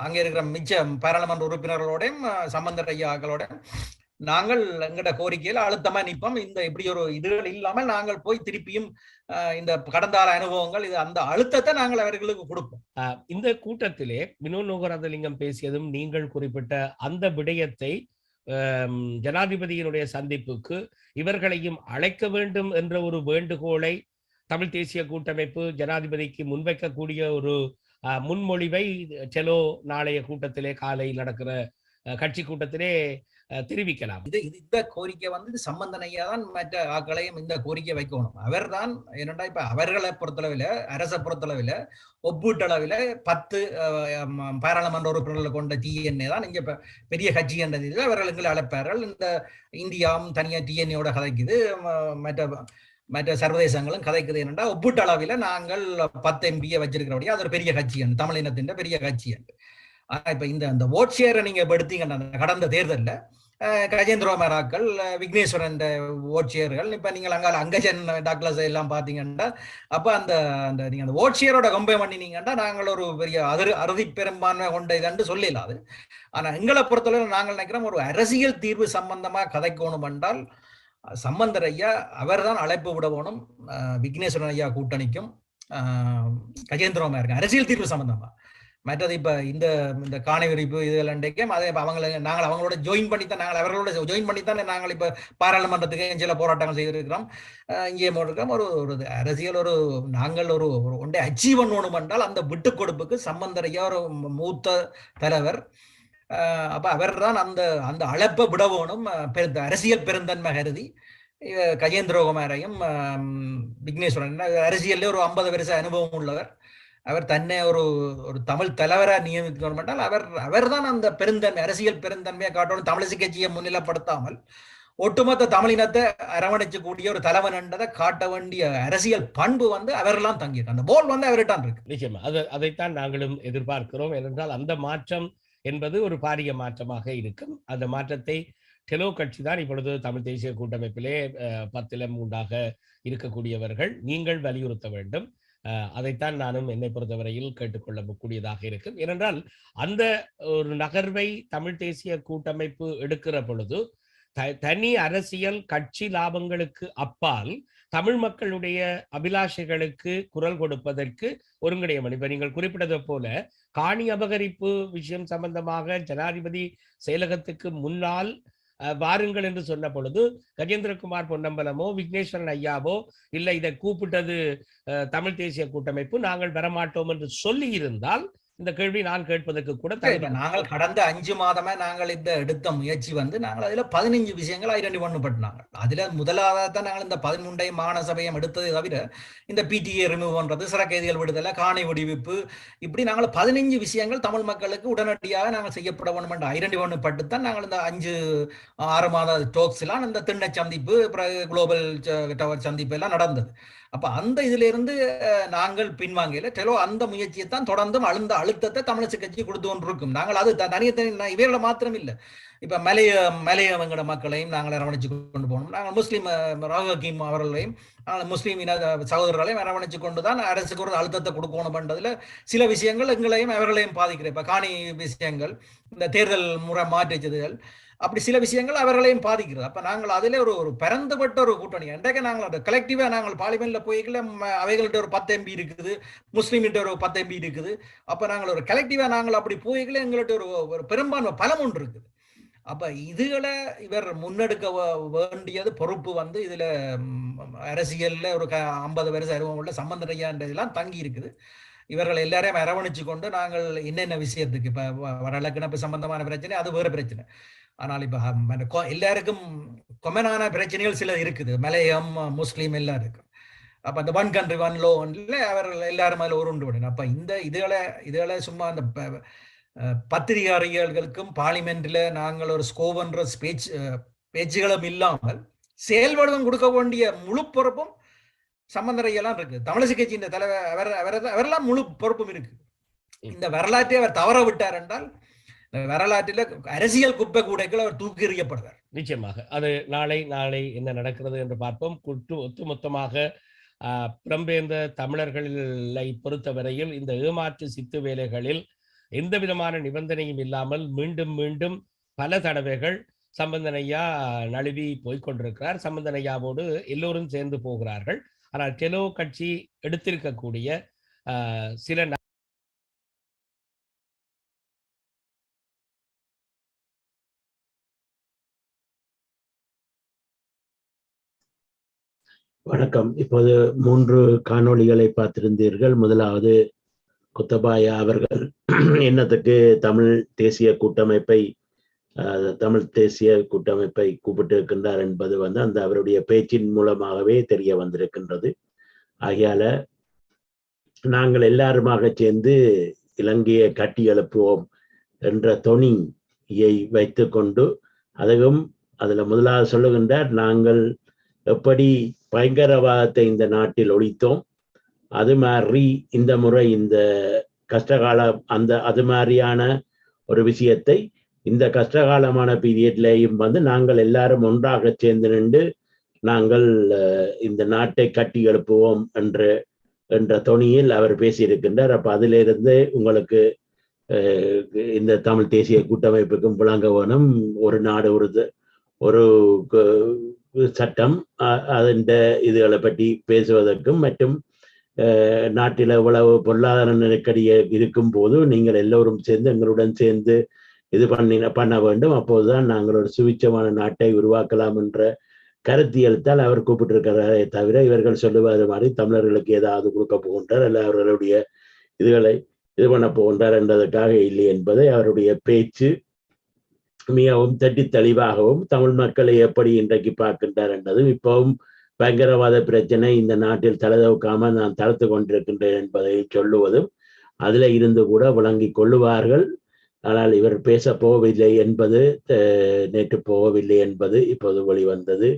அங்கே இருக்கிற மிச்ச பாராளுமன்ற உறுப்பினர்களோடையும் சம்பந்தர் ஐயாக்களோடையும் நாங்கள் எங்கட கோரிக்கையில் அழுத்தமா நிற்போம். இந்த இப்படி ஒரு இதுகள் இல்லாமல் நாங்கள் போய் திருப்பியும் இந்த கடந்த கால அனுபவங்கள் இது அந்த அழுத்தத்தை நாங்கள் அவர்களுக்கு கொடுப்போம். இந்த கூட்டத்திலே வினோநோகராஜலிங்கம் பேசியதும் நீங்கள் குறிப்பிட்ட அந்த விடயத்தை ஜனாதிபதியினுடைய சந்திப்புக்கு இவர்களையும் அழைக்க வேண்டும் என்ற ஒரு வேண்டுகோளை தமிழ் தேசிய கூட்டமைப்பு ஜனாதிபதிக்கு முன்வைக்கக்கூடிய ஒரு முன்மொழிவை டெலோ நாளைய கூட்டத்திலே காலை நடக்கிற கட்சி கூட்டத்திலே தெரிவிக்கலாம். இந்த கோரிக்கை வந்து சம்பந்தனையா தான் மற்ற ஆக்களையும் இந்த கோரிக்கை வைக்கணும். அவர் தான் என்னடா இப்ப அவர்களை பொறுத்தளவில் அரசை பொறுத்தளவில் ஒப்பீட்டளவில் 10 பாராளுமன்ற உறுப்பினர்களை கொண்ட டிஎன்ஏ தான் இங்க பெரிய கட்சி என்றதில் அவர்கள் அழைப்பார்கள். இந்த இந்தியாவும் தனியா டிஎன்ஏயோட கதைக்குது, மற்ற சர்வதேசங்களும் கதைக்குது. என்னென்னா ஒப்பீட்டளவில் நாங்கள் 10 எம்பியை வச்சிருக்கிறபடியா அது ஒரு பெரிய கட்சி என்று, தமிழ் இனத்தின் பெரிய கட்சி என்று. ஆனா இப்ப இந்த ஓட் ஷேரை நீங்க எடுத்தீங்கன்னா கடந்த தேர்தலில் கஜேந்திரமாராக்கள் விக்னேஸ்வரன் ஓட் ஷேர்கள் இப்ப நீங்கள் அங்கஜன் டாக்லஸ் எல்லாம் பாத்தீங்கன்னா அப்ப அந்த நீங்க அந்த ஓட் ஷேரோட கம்பேர் பண்ணினீங்கன்னா நாங்கள் ஒரு பெரிய அறுதி பெரும்பான்மை கொண்ட இதன்று சொல்லலாம். அது ஆனா எங்களை பொறுத்தவரை நாங்கள் நினைக்கிறோம் ஒரு அரசியல் தீர்வு சம்பந்தமா கதைக்கணும் என்றால் சம்பந்தர் ஐயா அவர் தான் அழைப்பு விட வேணும். விக்னேஸ்வரன் ஐயா கூட்டணிக்கும் கஜேந்திரமா இருக்கு அரசியல் தீர்வு சம்பந்தமா. மற்றது இப்ப இந்த காணி விரிப்பு இதெல்லாம் அதே நாங்கள் அவங்களோட ஜாயின் பண்ணித்தான் நாங்கள் அவர்களோட ஜாயின் பண்ணித்தான் நாங்கள் இப்ப பாராளுமன்றத்துக்கு சில போராட்டங்கள் செய்திருக்கிறோம். இங்கே இருக்கிறோம். ஒரு அரசியல் நாங்கள் ஒரு ஒன்றை அச்சீவ் பண்ணணும் என்றால் அந்த விட்டு கொடுப்புக்கு சம்பந்தர் ஐயா ஒரு மூத்த தலைவர். அப்ப அவர் தான் அந்த அழைப்பை விடவோனும். அரசியல் பெருந்தன்மை கருதி கஜேந்திரகுமாரையும் விக்னேஸ்வரன் அரசியல்ல ஒரு 50 வருஷ அனுபவம் உள்ளவர். அவர் தன்னை ஒரு தமிழ் தலைவராக நியமிக்கணும் என்றால் அவர் தான் அந்த பெருந்தன்மை அரசியல் பெருந்தன்மையை காட்டணும். தமிழிசை கட்சியை முன்னிலைப்படுத்தாமல் ஒட்டுமொத்த தமிழினத்தை அரவணைச்சக்கூடிய ஒரு தலைவன் என்றதை காட்ட வேண்டிய அரசியல் பண்பு வந்து அவரெல்லாம் தங்கியிருக்கு. அந்த போல் வந்து அவர்கிட்ட இருக்கு. நிச்சயமா அதைத்தான் நாங்களும் எதிர்பார்க்கிறோம். ஏனென்றால் அந்த மாற்றம் என்பது ஒரு பாரிய மாற்றமாக இருக்கும். அந்த மாற்றத்தை டெலோ கட்சி தான் இப்பொழுது தமிழ் தேசிய கூட்டமைப்பிலே 10 3 இருக்கக்கூடியவர்கள் நீங்கள் வலியுறுத்த வேண்டும். அதைத்தான் நானும் என்னை பொறுத்தவரையில் கேட்டுக்கொள்ளக்கூடியதாக இருக்கும். ஏனென்றால் அந்த ஒரு நகர்வை தமிழ் தேசிய கூட்டமைப்பு எடுக்கிற பொழுது தனி அரசியல் கட்சி லாபங்களுக்கு அப்பால் தமிழ் மக்களுடைய அபிலாஷைகளுக்கு குரல் கொடுப்பதற்கு ஒருங்கிணைய இப்ப நீங்கள் குறிப்பிட்டது போல காணி அபகரிப்பு விஷயம் சம்பந்தமாக ஜனாதிபதி செயலகத்துக்கு முன்னால் வாருங்கள் என்று சொன்ன பொழுது கஜேந்திரகுமார் பொன்னம்பலமோ விக்னேஸ்வரன் ஐயாவோ இல்லை இதை கூப்பிட்டது தமிழ் தேசிய கூட்டமைப்பு நாங்கள் வரமாட்டோம் என்று சொல்லி இருந்தால் இந்த கேள்வி நான் கேட்பதற்கு கூட நாங்கள் கடந்த 5 மாதமா நாங்கள் இந்த எடுத்த முயற்சி வந்து நாங்கள் அதுல 15 விஷயங்கள் ஐடென்டிஃபை பண்ணாங்க. அதுல முதலாவதான் நாங்கள் இந்த 13 மாகாண சபையம் எடுத்ததை தவிர இந்த பிடிஏ ரிமூவ் பண்றது, சிற கைதிகள் விடுதலை, காணி விடுவிப்பு, இப்படி நாங்கள் 15 விஷயங்கள் தமிழ் மக்களுக்கு உடனடியாக நாங்கள் செய்யப்பட வேண்டும் என்று ஐடென்டிஃபை பண்ணித்தான் நாங்கள் இந்த 5-6 மாத டோக்ஸ் எல்லாம் இந்த திண்ணை சந்திப்பு குளோபல் டவர் சந்திப்பு எல்லாம் நடந்தது. அப்ப அந்த இதுல இருந்து நாங்கள் பின்வாங்கல டெலோ அந்த முயற்சியை தான் தொடர்ந்தும் அழுத்தத்தை தமிழரசு கட்சி கொடுத்து கொண்டு இருக்கும். நாங்கள் அது தனித்தனி இவர்களை மாத்திரம் இல்லை, இப்ப மலையவங்கட மக்களையும் நாங்கள் அரவணைச்சு கொண்டு போகணும். நாங்கள் முஸ்லீம் ராகு ஹக்கீம் அவர்களையும் முஸ்லீம் இன சகோதரர்களையும் அரவணைச்சு கொண்டுதான் அரசுக்கு ஒரு அழுத்தத்தை கொடுக்கணும் பண்றதுல சில விஷயங்கள் எங்களையும் அவர்களையும் பாதிக்கிற, இப்ப காணி விஷயங்கள், இந்த தேர்தல் முறை மாற்றிச்சதுகள், அப்படி சில விஷயங்கள் அவர்களையும் பாதிக்கிறது. அப்ப நாங்கள் அதிலே ஒரு பரந்துபட்ட ஒரு கூட்டணி இன்றைக்கு நாங்கள் கலெக்டிவா நாங்கள் பார்லிமெண்ட்ல போய்க்கல அவைகள்ட்ட ஒரு 10 MP இருக்குது, முஸ்லீம்கிட்ட ஒரு 10 MP இருக்குது. அப்ப நாங்கள் ஒரு கலெக்டிவா நாங்கள் அப்படி போய்க்கல எங்கள்கிட்ட ஒரு பெரும்பான்மை பலம் ஒன்று இருக்குது. அப்ப இதுகளை இவர் முன்னெடுக்க வேண்டியது பொறுப்பு வந்து இதுல அரசியல்ல ஒரு 50 வருஷம் அனுபவம் உள்ள சம்பந்தரையான்றதெல்லாம் தங்கி இருக்குது. இவர்கள் எல்லாரையும் அரவணைச்சு கொண்டு நாங்கள் என்னென்ன விஷயத்துக்கு இப்ப வடலக்கிணப்பு சம்பந்தமான பிரச்சனை அது வேற பிரச்சனை. ஆனால் இப்ப எல்லாருக்கும் கொமனான பிரச்சனைகள் சில இருக்குது, மலையம் முஸ்லீம் எல்லாம் இருக்கு. அப்ப அந்த 1 country 1 law அவர்கள் எல்லாரும் அதில் உருண்டு விடணும். அப்ப இந்த இதுகளை சும்மா அந்த பத்திரிகையாளர்களுக்கும் பார்லிமெண்ட்ல நாங்கள் ஒரு ஸ்கோவன்ற பேச்சுகளும் இல்லாமல் செயல்படுவம் கொடுக்க வேண்டிய முழு பொறுப்பும் சம்பந்தரையெல்லாம் இருக்கு. தமிழரசு கட்சியின் தலைவர் அவரெல்லாம் முழு பொறுப்பும் இருக்கு. இந்த வரலாற்றை அவர் தவற விட்டார் என்றால் வரலாற்றில் அரசியல் குப்பை கூடைகள் அவர் தூக்கி எறியப்படுவார். நிச்சயமாக அது நாளை என்ன நடக்கிறது என்று பார்ப்போம். ஒட்டுமொத்தமாக புலம்பெயர்ந்த தமிழர்களை பொறுத்தவரையில் இந்த ஏமாற்று சித்து வேலைகளில் எந்த விதமான நிபந்தனையும் இல்லாமல் மீண்டும் பல தடவைகள் சம்பந்தன் ஐயா நழுவி போய்கொண்டிருக்கிறார். சம்பந்தன் ஐயாவோடு எல்லோரும் சேர்ந்து போகிறார்கள். ஆனால் டெலோ கட்சி எடுத்திருக்கக்கூடிய சில வணக்கம். இப்போது 3 காணொளிகளை பார்த்திருந்தீர்கள். முதலாவது குத்தபாயா அவர்கள் என்னத்துக்கு தமிழ் தேசிய கூட்டமைப்பை கூப்பிட்டு இருக்கின்றார் என்பது வந்து அந்த அவருடைய பேச்சின் மூலமாகவே தெரிய வந்திருக்கின்றது. ஆகையால நாங்கள் எல்லாருமாக சேர்ந்து இலங்கையை கட்டி எழுப்புவோம் என்ற தொனியை வைத்து கொண்டு அதுவும் அதுல முதலாவது சொல்லுகின்றார், நாங்கள் எப்படி பயங்கரவாதத்தை இந்த நாட்டில் ஒழித்தோம், அது மாதிரி இந்த முறை இந்த கஷ்டகாலம் அது மாதிரியான ஒரு விஷயத்தை இந்த கஷ்டகாலமான பீரியட்லையும் வந்து நாங்கள் எல்லாரும் ஒன்றாக சேர்ந்து நின்று நாங்கள் இந்த நாட்டை கட்டி எழுப்புவோம் என்ற தொனியில் அவர் பேசியிருக்கின்றார். அப்ப அதிலிருந்து உங்களுக்கு இந்த தமிழ் தேசிய கூட்டமைப்புக்கும் விளங்க வேணும், ஒரு நாடு ஒரு சட்டம் அதன் இதுகளை பற்றி பேசுவதற்கும் மற்றும் நாட்டில் இவ்வளவு பொருளாதார நெருக்கடி இருக்கும் போது நீங்கள் எல்லோரும் சேர்ந்து எங்களுடன் சேர்ந்து இது பண்ண வேண்டும், அப்போதுதான் நாங்கள் ஒரு சுவிச்சமான நாட்டை உருவாக்கலாம் என்ற கருத்தியல்தான் அவர் கூப்பிட்டிருக்கிறாரே தவிர இவர்கள் சொல்லுவது மாதிரி தமிழர்களுக்கு ஏதாவது கொடுக்க போகின்றார் அல்ல அவர்களுடைய இதுகளை இது பண்ண போகின்றார் என்றதற்காக இல்லை என்பதை அவருடைய பேச்சு மிகவும் தட்டி தெளிவாகவும் தமிழ் மக்களை எப்படி இன்றைக்கு பார்க்கின்றார் என்றதும் இப்பவும் பயங்கரவாத பிரச்சனை இந்த நாட்டில் தலைதவுக்காம நான் தடுத்து கொண்டிருக்கின்றேன் என்பதை சொல்லுவதும் அதில் இருந்து கூட விளங்கி கொள்ளுவார்கள். ஆனால் இவர் பேச போகவில்லை என்பது நேற்று போகவில்லை என்பது இப்போது வெளிவந்தது.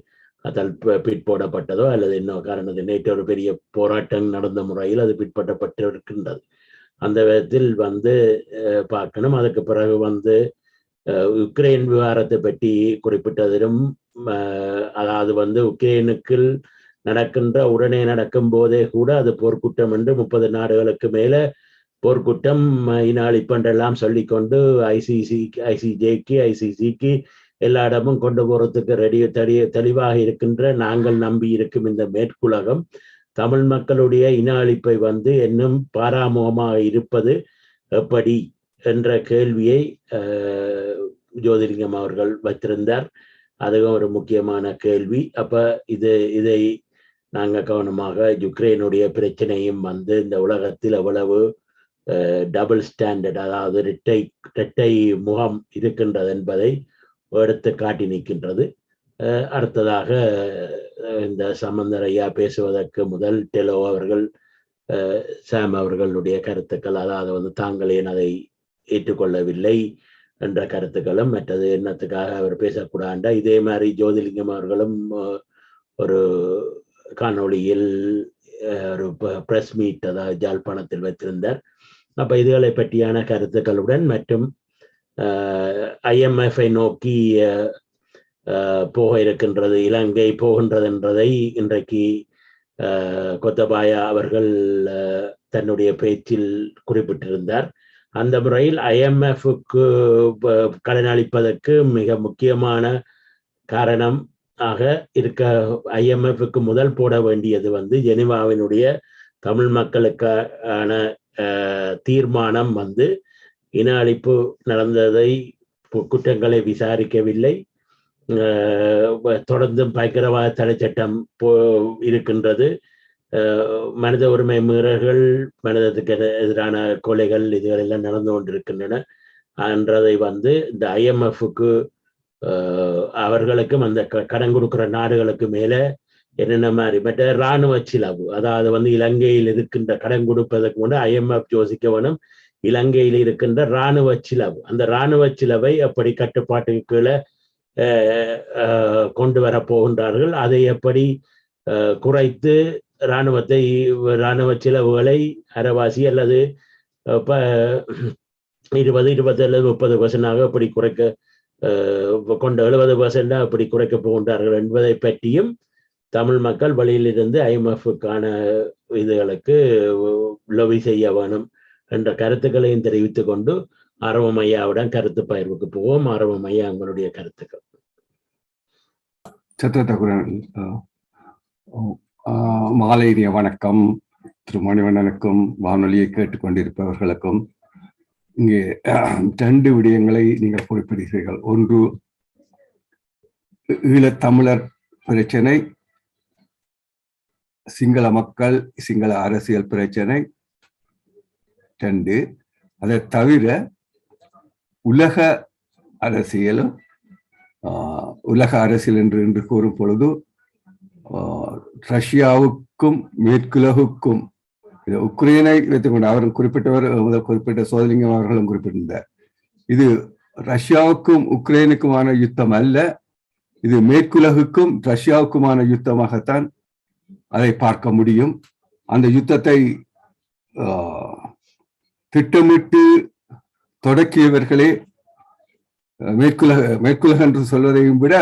அதில் பிற்போடப்பட்டதோ அல்லது இன்னொரு காரணத்தில் நேற்று ஒரு பெரிய போராட்டம் நடந்த முறையில் அது பிற்பட்டப்பட்டிருக்கின்றது. அந்த விதத்தில் வந்து பார்க்கணும். அதுக்கு பிறகு வந்து உக்ரைன் விவகாரத்தை பற்றி குறிப்பிட்டதிலும் அதாவது வந்து உக்ரைனுக்குள் உடனே நடக்கும் போதே கூட அது போர்க்குற்றம் என்று 30 நாடுகளுக்கு மேல போர்க்குற்றம் இனாளிப்பென்றெல்லாம் சொல்லிக்கொண்டு ஐசிசிக்கு எல்லா இடமும் கொண்டு போறதுக்கு தெளிவாக இருக்கின்ற நாங்கள் நம்பி இருக்கும் இந்த மேற்குலகம் தமிழ் மக்களுடைய இன அழிப்பை வந்து இன்னும் பாராமுகமாக இருப்பது எப்படி என்ற கேள்வியை ஜோதிலிங்கம் அவர்கள் வைத்திருந்தார். அதுவும் ஒரு முக்கியமான கேள்வி. அப்ப இதை நாங்க கவனமாக யுக்ரைனுடைய பிரச்சனையும் வந்து இந்த உலகத்தில் எவ்வளவு டபுள் ஸ்டாண்டர்ட் அதாவது இரட்டை முகம் இருக்கின்றது என்பதை எடுத்து காட்டி நிற்கின்றது. அடுத்ததாக இந்த சம்பந்தர் ஐயா பேசுவதற்கு முதல் டெலோ அவர்கள் சாம் அவர்களுடைய கருத்துக்கள், அதாவது வந்து தாங்கள் ஏன் அதை ஏற்றுக்கொள்ளவில்லை என்ற கருத்துக்களும் மற்றது என்னத்துக்காக அவர் பேசக்கூடாண்டா இதே மாதிரி ஜோதிலிங்கம் அவர்களும் ஒரு காணொளியில் ஒரு பிரஸ் மீட் அதாவது ஜாழ்ப்பாணத்தில் வைத்திருந்தார். அப்ப இதுகளை பற்றியான கருத்துக்களுடன் மற்றும் IMF-ஐ நோக்கி போக இருக்கின்றது, இலங்கை போகின்றது என்றதை இன்றைக்கு கோத்தபாயா அவர்கள் தன்னுடைய பேச்சில் குறிப்பிட்டிருந்தார். அந்த முறையில் IMF-க்கு கடன் அளிப்பதற்கு மிக முக்கியமான காரணம் ஆக இருக்க IMF-க்கு முதல் போட வேண்டியது ஜெனீவாவினுடைய தமிழ் மக்களுக்கான தீர்மானம் இன அழிப்பு நடந்ததை குற்றங்களை விசாரிக்கவில்லை, தொடர்ந்தும் பயங்கரவாத தடை சட்டம் இருக்கின்றது, மனித உரிமை மீறல்கள், மனிதத்துக்கு எதிரான கொலைகள் இதுகள் எல்லாம் நடந்து கொண்டிருக்கின்றன என்றதை இந்த IMF-க்கு அவர்களுக்கும் அந்த கடன் கொடுக்கிற நாடுகளுக்கு மேல என்னென்ன மாதிரி மற்ற இராணுவ சிலவு, அதாவது இலங்கையில் இருக்கின்ற கடன் கொடுப்பதற்கு முன்னே IMF யோசிக்க வேணும் இலங்கையில் இருக்கின்ற இராணுவ சிலவு, அந்த இராணுவ சிலவை எப்படி கட்டுப்பாட்டுக்கு கீழே கொண்டு வர போகின்றார்கள், அதை எப்படி குறைத்து இராணுவ செலவுகளை அரைவாசி அல்லது 20-30% அப்படி குறைக்க கொண்ட 70% அப்படி குறைக்க போகின்றார்கள் என்பதை பற்றியும் தமிழ் மக்கள் வழியிலிருந்து IMF-க்கான இதுகளுக்கு லொபி செய்ய வேணும் என்ற கருத்துக்களையும் தெரிவித்துக் கொண்டு ஆரவம் ஐயாவுடன் கருத்து பகிர்வுக்கு போவோம். ஆரவம் ஐயா, உங்களுடைய கருத்துக்கள். மாலை வணக்கம் திரு மணிவண்ணனுக்கும் வானொலியை கேட்டுக்கொண்டிருப்பவர்களுக்கும். இங்கே 2 விடயங்களை நீங்கள் குறிப்பிடுகிறீர்கள். ஒன்று, ஈழத்தமிழர் பிரச்சனை, சிங்கள மக்கள், சிங்கள அரசியல் பிரச்சனை. 2, அதை தவிர உலக அரசியலும், உலக அரசியல் என்று கூறும் பொழுது ரஷ்யாவுக்கும் மேற்குலகுக்கும், உக்ரைனை வைத்துக்கொண்டு அவரும் குறிப்பிட்டவர், முதல் குறிப்பிட்ட சோதலிங்கம் அவர்களும் குறிப்பிட்டிருந்தார். இது ரஷ்யாவுக்கும் உக்ரைனுக்குமான யுத்தம் அல்ல, இது மேற்குலகுக்கும் ரஷ்யாவுக்குமான யுத்தமாகத்தான் அதை பார்க்க முடியும். அந்த யுத்தத்தை திட்டமிட்டு தொடக்கியவர்களே மேற்குலக என்று சொல்வதையும் விட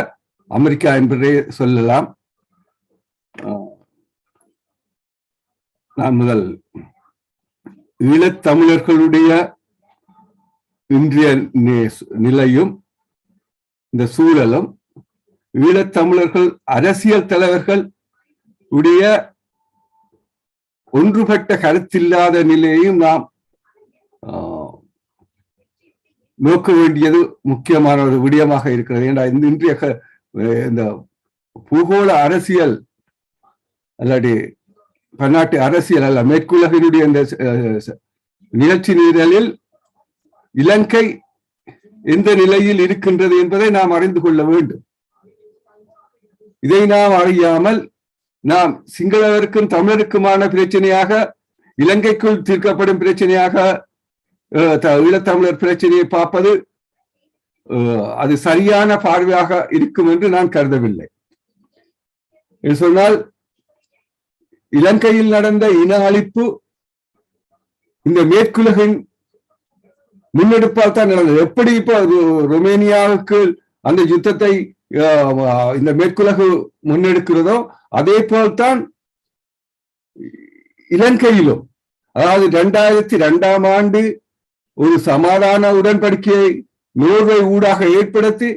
அமெரிக்கா என்பதே சொல்லலாம். நான் முதல் ஈழத்தமிழர்களுடைய இன்றைய நிலையும் இந்த சூழலும், ஈழத்தமிழர்கள் அரசியல் தலைவர்கள் உடைய ஒன்றுபட்ட கருத்தில்லாத நிலையையும் நாம் நோக்க வேண்டியது முக்கியமான ஒரு விடயமாக இருக்கிறது. ஏன்னா இன்றைய இந்த பூகோள அரசியல் அல்லாடி பன்னாட்டு அரசியல் அல்ல, மேற்குலகினுடைய இந்த நிகழ்ச்சி நிரலில் இலங்கை எந்த நிலையில் இருக்கின்றது என்பதை நாம் அறிந்து கொள்ள வேண்டும். இதை நாம் அறியாமல் நாம் சிங்களவருக்கும் தமிழருக்குமான பிரச்சனையாக, இலங்கைக்குள் தீர்க்கப்படும் பிரச்சனையாக ஈழத்தமிழர் பிரச்சனையை பார்ப்பது அது சரியான பார்வையாக இருக்கும் என்று நான் கருதவில்லை. என்று சொன்னால், இலங்கையில் நடந்த இன அழிப்பு இந்த மேற்குலகின் முன்னெடுப்பால் தான் நடந்தது. எப்படி இப்போ ருமேனியாவுக்கு அந்த யுத்தத்தை இந்த மேற்குலகு முன்னெடுக்கிறதோ அதே போல்தான் இலங்கையிலும், அதாவது 2002ஆம் ஆண்டு ஒரு சமாதான உடன்படிக்கையை நோர்வே ஊடாக ஏற்படுத்தி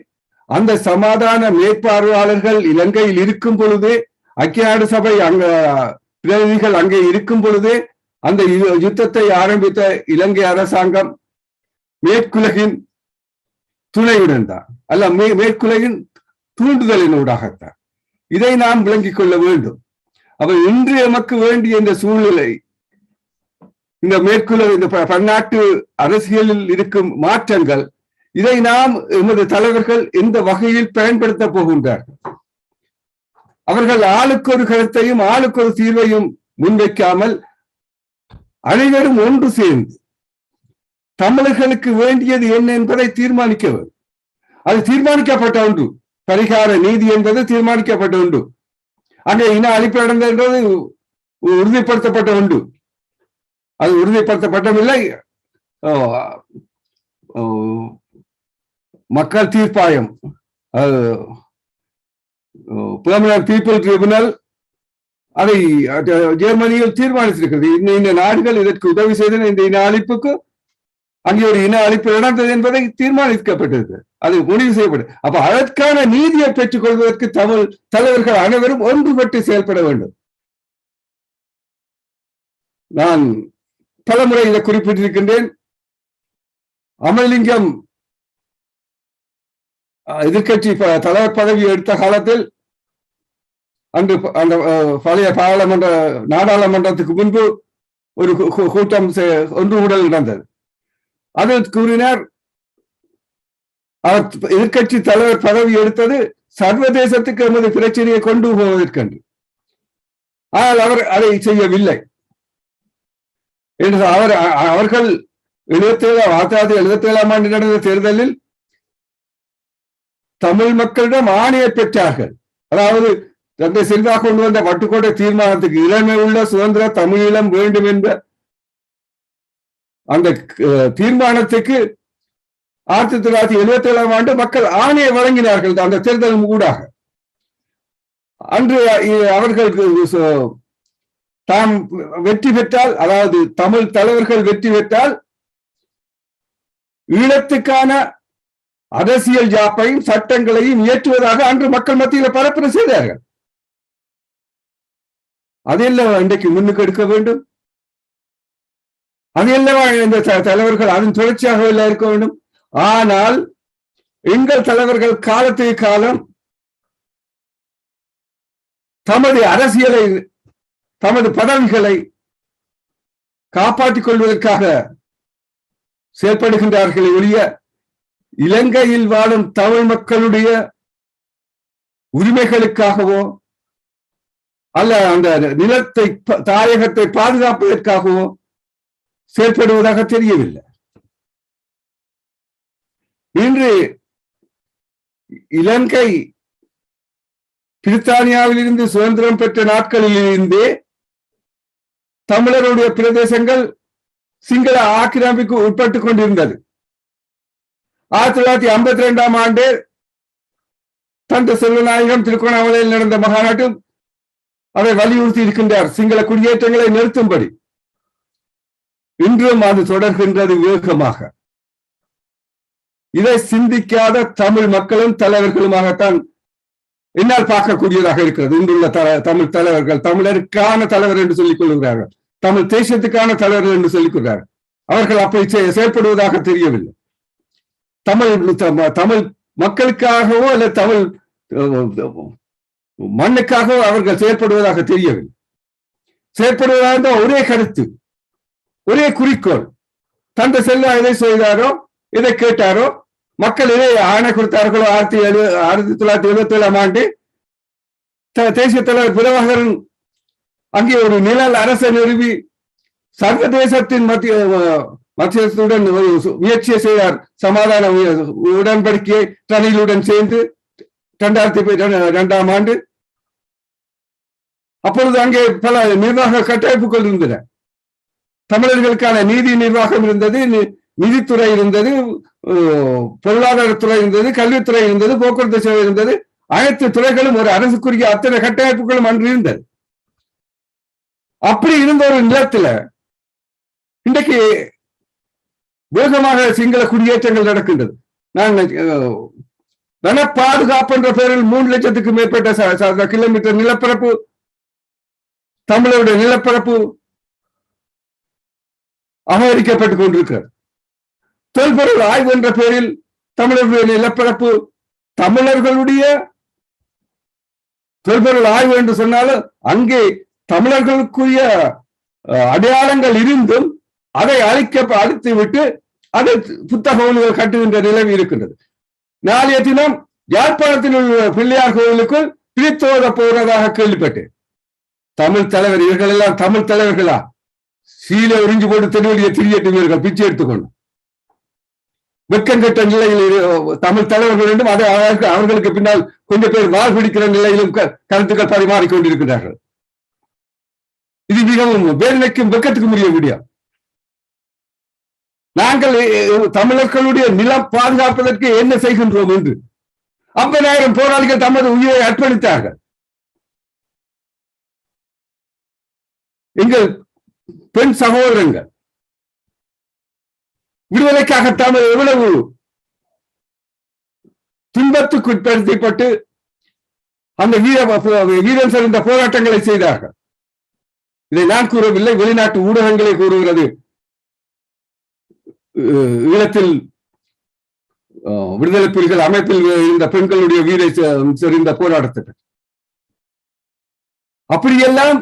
அந்த சமாதான மேற்பார்வையாளர்கள் இலங்கையில் இருக்கும் பொழுதே, ஐக்கிய நாடு சபை பிரதிநிதிகள் அங்கே இருக்கும் பொழுதே அந்த யுத்தத்தை ஆரம்பித்த இலங்கை அரசாங்கம் மேற்குலகின் துணையுடன் தான், அல்ல மேற்குலகின் தூண்டுதலினூடாகத்தான். இதை நாம் விளங்கிக் கொள்ள வேண்டும். அப்ப இன்று எமக்கு வேண்டிய இந்த சூழ்நிலை, இந்த மேற்குலக இந்த பன்னாட்டு அரசியலில் இருக்கும் மாற்றங்கள், இதை நாம் எமது தலைவர்கள் எந்த வகையில் பயன்படுத்த போகின்றார்கள்? அவர்கள் ஆளுக்கு ஒரு கருத்தையும் ஆளுக்கு ஒரு தீர்வையும் முன்வைக்காமல் அனைவரும் ஒன்று சேர்ந்து தமிழர்களுக்கு வேண்டியது என்ன என்பதை தீர்மானிக்க வேண்டும். அது தீர்மானிக்கப்பட்ட ஒன்று, பரிகார நீதி என்பது தீர்மானிக்கப்பட்ட ஒன்று. அங்கே இன அழிப்பு நடந்தது உறுதிப்படுத்தப்பட்ட ஒன்று. அது உறுதிப்படுத்தப்பட்டவில்லை, மக்கள் தீர்ப்பாயம், பெர்மனன்ட் பீப்புள் ட்ரிபியூனல் அதை ஜெர்மனியில் தீர்மானித்திருக்கிறது. இந்த நாடுகள் இதற்கு உதவி செய்த இந்த அழிப்புக்கு அங்கே ஒரு இன அழிப்பு நடந்தது என்பதை தீர்மானிக்கப்பட்டது, அது முடிவு செய்யப்பட்டது. அப்ப அதற்கான நீதியை பெற்றுக் கொள்வதற்கு தமிழ் தலைவர்கள் அனைவரும் ஒன்றுபட்டு செயல்பட வேண்டும். நான் பலமுறை இதை குறிப்பிட்டிருக்கின்றேன். அமலிங்கம் எதிர்கட்சி தலைவர் பதவி எடுத்த காலத்தில் அன்று அந்த பழைய நாடாளுமன்றத்துக்கு முன்பு ஒரு கூட்டம் ஒன்று கூடல் நடந்தது. அதில் கூறினார், அவர் எதிர்கட்சி தலைவர் பதவி எடுத்தது சர்வதேசத்துக்கு எமது பிரச்சனையை கொண்டு போவதற்கென்று. ஆனால் அவர் அதை செய்யவில்லை என்று அவர்கள் 1977 ஆண்டு நடந்த தேர்தலில் தமிழ் மக்களிடம் ஆணையை பெற்றார்கள். அதாவது தந்தை செல்வா கொண்டு வந்த வட்டுக்கோட்டை தீர்மானத்துக்கு இளமை உள்ள சுதந்திர தமிழீழம் வேண்டும் என்ற அந்த தீர்மானத்துக்கு 1977 ஆண்டு மக்கள் ஆணையை வழங்கினார்கள் அந்த தேர்தல் ஊடாக. அன்று அவர்கள் தாம் வெற்றி பெற்றால், அதாவது தமிழ் தலைவர்கள் வெற்றி பெற்றால் ஈழத்துக்கான அரசியல் யாப்பையும் சட்டங்களையும் இயற்றுவதாக அன்று மக்கள் மத்தியில் பரப்புரை செய்தார்கள். அதெல்லாம் இன்றைக்கு முன்னுக்கு எடுக்க வேண்டும். அதெல்லாம் இந்த தலைவர்கள் அதன் தொடர்ச்சியாக இருக்க வேண்டும். ஆனால் எங்கள் தலைவர்கள் காலத்துக்கு காலம் தமது அரசியலை, தமது பதவிகளை காப்பாற்றிக் கொள்வதற்காக செயல்படுகின்றார்களே ஒழிய இலங்கையில் வாழும் தமிழ் மக்களுடைய உரிமைகளுக்காகவோ அல்ல அந்த நிலத்தை தாயகத்தை பாதுகாப்பதற்காகவோ செயல்படுவதாக தெரியவில்லை. இன்று இலங்கை பிரித்தானியாவில் இருந்து சுதந்திரம் பெற்ற நாட்களில் இருந்தே தமிழருடைய பிரதேசங்கள் சிங்கள ஆக்கிரமிப்புக்கு உட்பட்டுக் கொண்டிருந்தது. 1952 ஆண்டு தந்தை செல்வநாயகம் திருகோணமலையில் நடந்த மகாநாட்டில் அதை வலியுறுத்தி இருக்கின்றார், சிங்கள குடியேற்றங்களை நிறுத்தும்படி. இன்றும் அது தொடர்கின்றது வேகமாக. இதை சிந்திக்காத தமிழ் மக்களும் தலைவர்களுமாகத்தான் என்னால் பார்க்கக்கூடியதாக இருக்கிறது. இன்றுள்ள தமிழ் தலைவர்கள் தமிழருக்கான தலைவர் என்று சொல்லிக் கொள்கிறார்கள், தமிழ் தேசத்துக்கான தலைவர்கள் என்று சொல்லிக் கொள்கிறார்கள். அவர்கள் அப்படி செயல்படுவதாக தெரியவில்லை. தமிழ் மக்களுக்காகவோ அல்ல தமிழ் மண்ணுக்காகவோ அவர்கள் செயல்படுவதாக தெரியவில்லை. செயல்படுவதாக ஒரே கருத்து, ஒரே குறிக்கோள். தந்தை செல்வா எதை செய்தாரோ, எதை கேட்டாரோ, மக்கள் இதை ஆணை கொடுத்தார்களோ. 1977 ஆண்டு தேசிய தலைவர் பிரபாகரன் அங்கே ஒரு நிழல் அரசை நிறுவி சர்வதேசத்தின் மத்தியத்துடன் முயற்சியை செய்தார். சமாதான உடன்படிக்கையை ரணிலுடன் சேர்ந்து 2002 ஆண்டு. அப்பொழுது அங்கே பல நிர்வாக கட்டமைப்புகள் இருந்தன. தமிழர்களுக்கான நீதி நிர்வாகம் இருந்தது, நிதித்துறை இருந்தது, பொருளாதாரத்துறை இருந்தது, கல்வித்துறை இருந்தது, போக்குவரத்து சேவை இருந்தது. அனைத்து துறைகளும் ஒரு அரசுக்குரிய அத்தனை கட்டமைப்புகளும் அன்று இருந்தது. அப்படி இருந்த ஒரு நிலத்துல இன்றைக்கு வேகமாக சிங்கள குடியேற்றங்கள் நடக்கின்றது. வன பாதுகாப்பு என்ற பெயரில் 3 லட்சத்துக்கு மேற்பட்ட கிலோமீட்டர் நிலப்பரப்பு, தமிழருடைய நிலப்பரப்பு அபகரிக்கப்பட்டுக் கொண்டிருக்கிறது. தொல்பொருள் ஆய்வு என்ற பெயரில் தமிழர்களுடைய நிலப்பரப்பு, தமிழர்களுடைய தொல்பொருள் ஆய்வு என்று சொன்னாலும் அங்கே தமிழர்களுக்குரிய அடையாளங்கள் இருந்தும் அதை அழித்து விட்டு அதை புத்தக நூல்கள் கட்டுகின்ற நிலைமை இருக்கின்றது. நாளைய தினம் யாழ்ப்பாணத்தில் உள்ள பிள்ளையார் கோவிலுக்குள் பிரித்தோத போவதாக கேள்விப்பட்டேன். தமிழ் தலைவர், இவர்கள் எல்லாம் தமிழ் தலைவர்களா? சீலை உறிஞ்சு போட்டு தெருவழியை திரியட்டு வீரர்கள் பிச்சை எடுத்துக்கொண்டு வெக்கம் கட்ட நிலையில் தமிழ் தலைவர்கள் என்றும் அதை அவர்களுக்கு பின்னால் கொஞ்சம் பேர் வாழ் பிடிக்கிற நிலையிலும் கருத்துக்கள் பரிமாறிக்கொண்டிருக்கிறார்கள். இது மிகவும் வேதனைக்கும் வெக்கத்துக்கு முடிய முடியும். நாங்கள் தமிழர்களுடைய நிலம் பாதுகாப்பதற்கு என்ன செய்கின்றோம் என்று 50,000 போராளிகள் தமது உயிரை அர்ப்பணித்தார்கள். எங்கள் பெண் சகோதரங்கள் விடுதலைக்காக தமிழ் எவ்வளவு துன்பத்துக்கு உட்படுத்தப்பட்டு அந்த வீரன் சிறந்த போராட்டங்களை செய்தார்கள். இதை நான் கூறவில்லை, வெளிநாட்டு ஊடகங்களை கூறுகிறது. ஈழத்தில் விடுதலை புலிகள் அமைப்பில் இருந்த பெண்களுடைய வீரை செறிந்த போராட்டத்திற்கு அப்படியெல்லாம்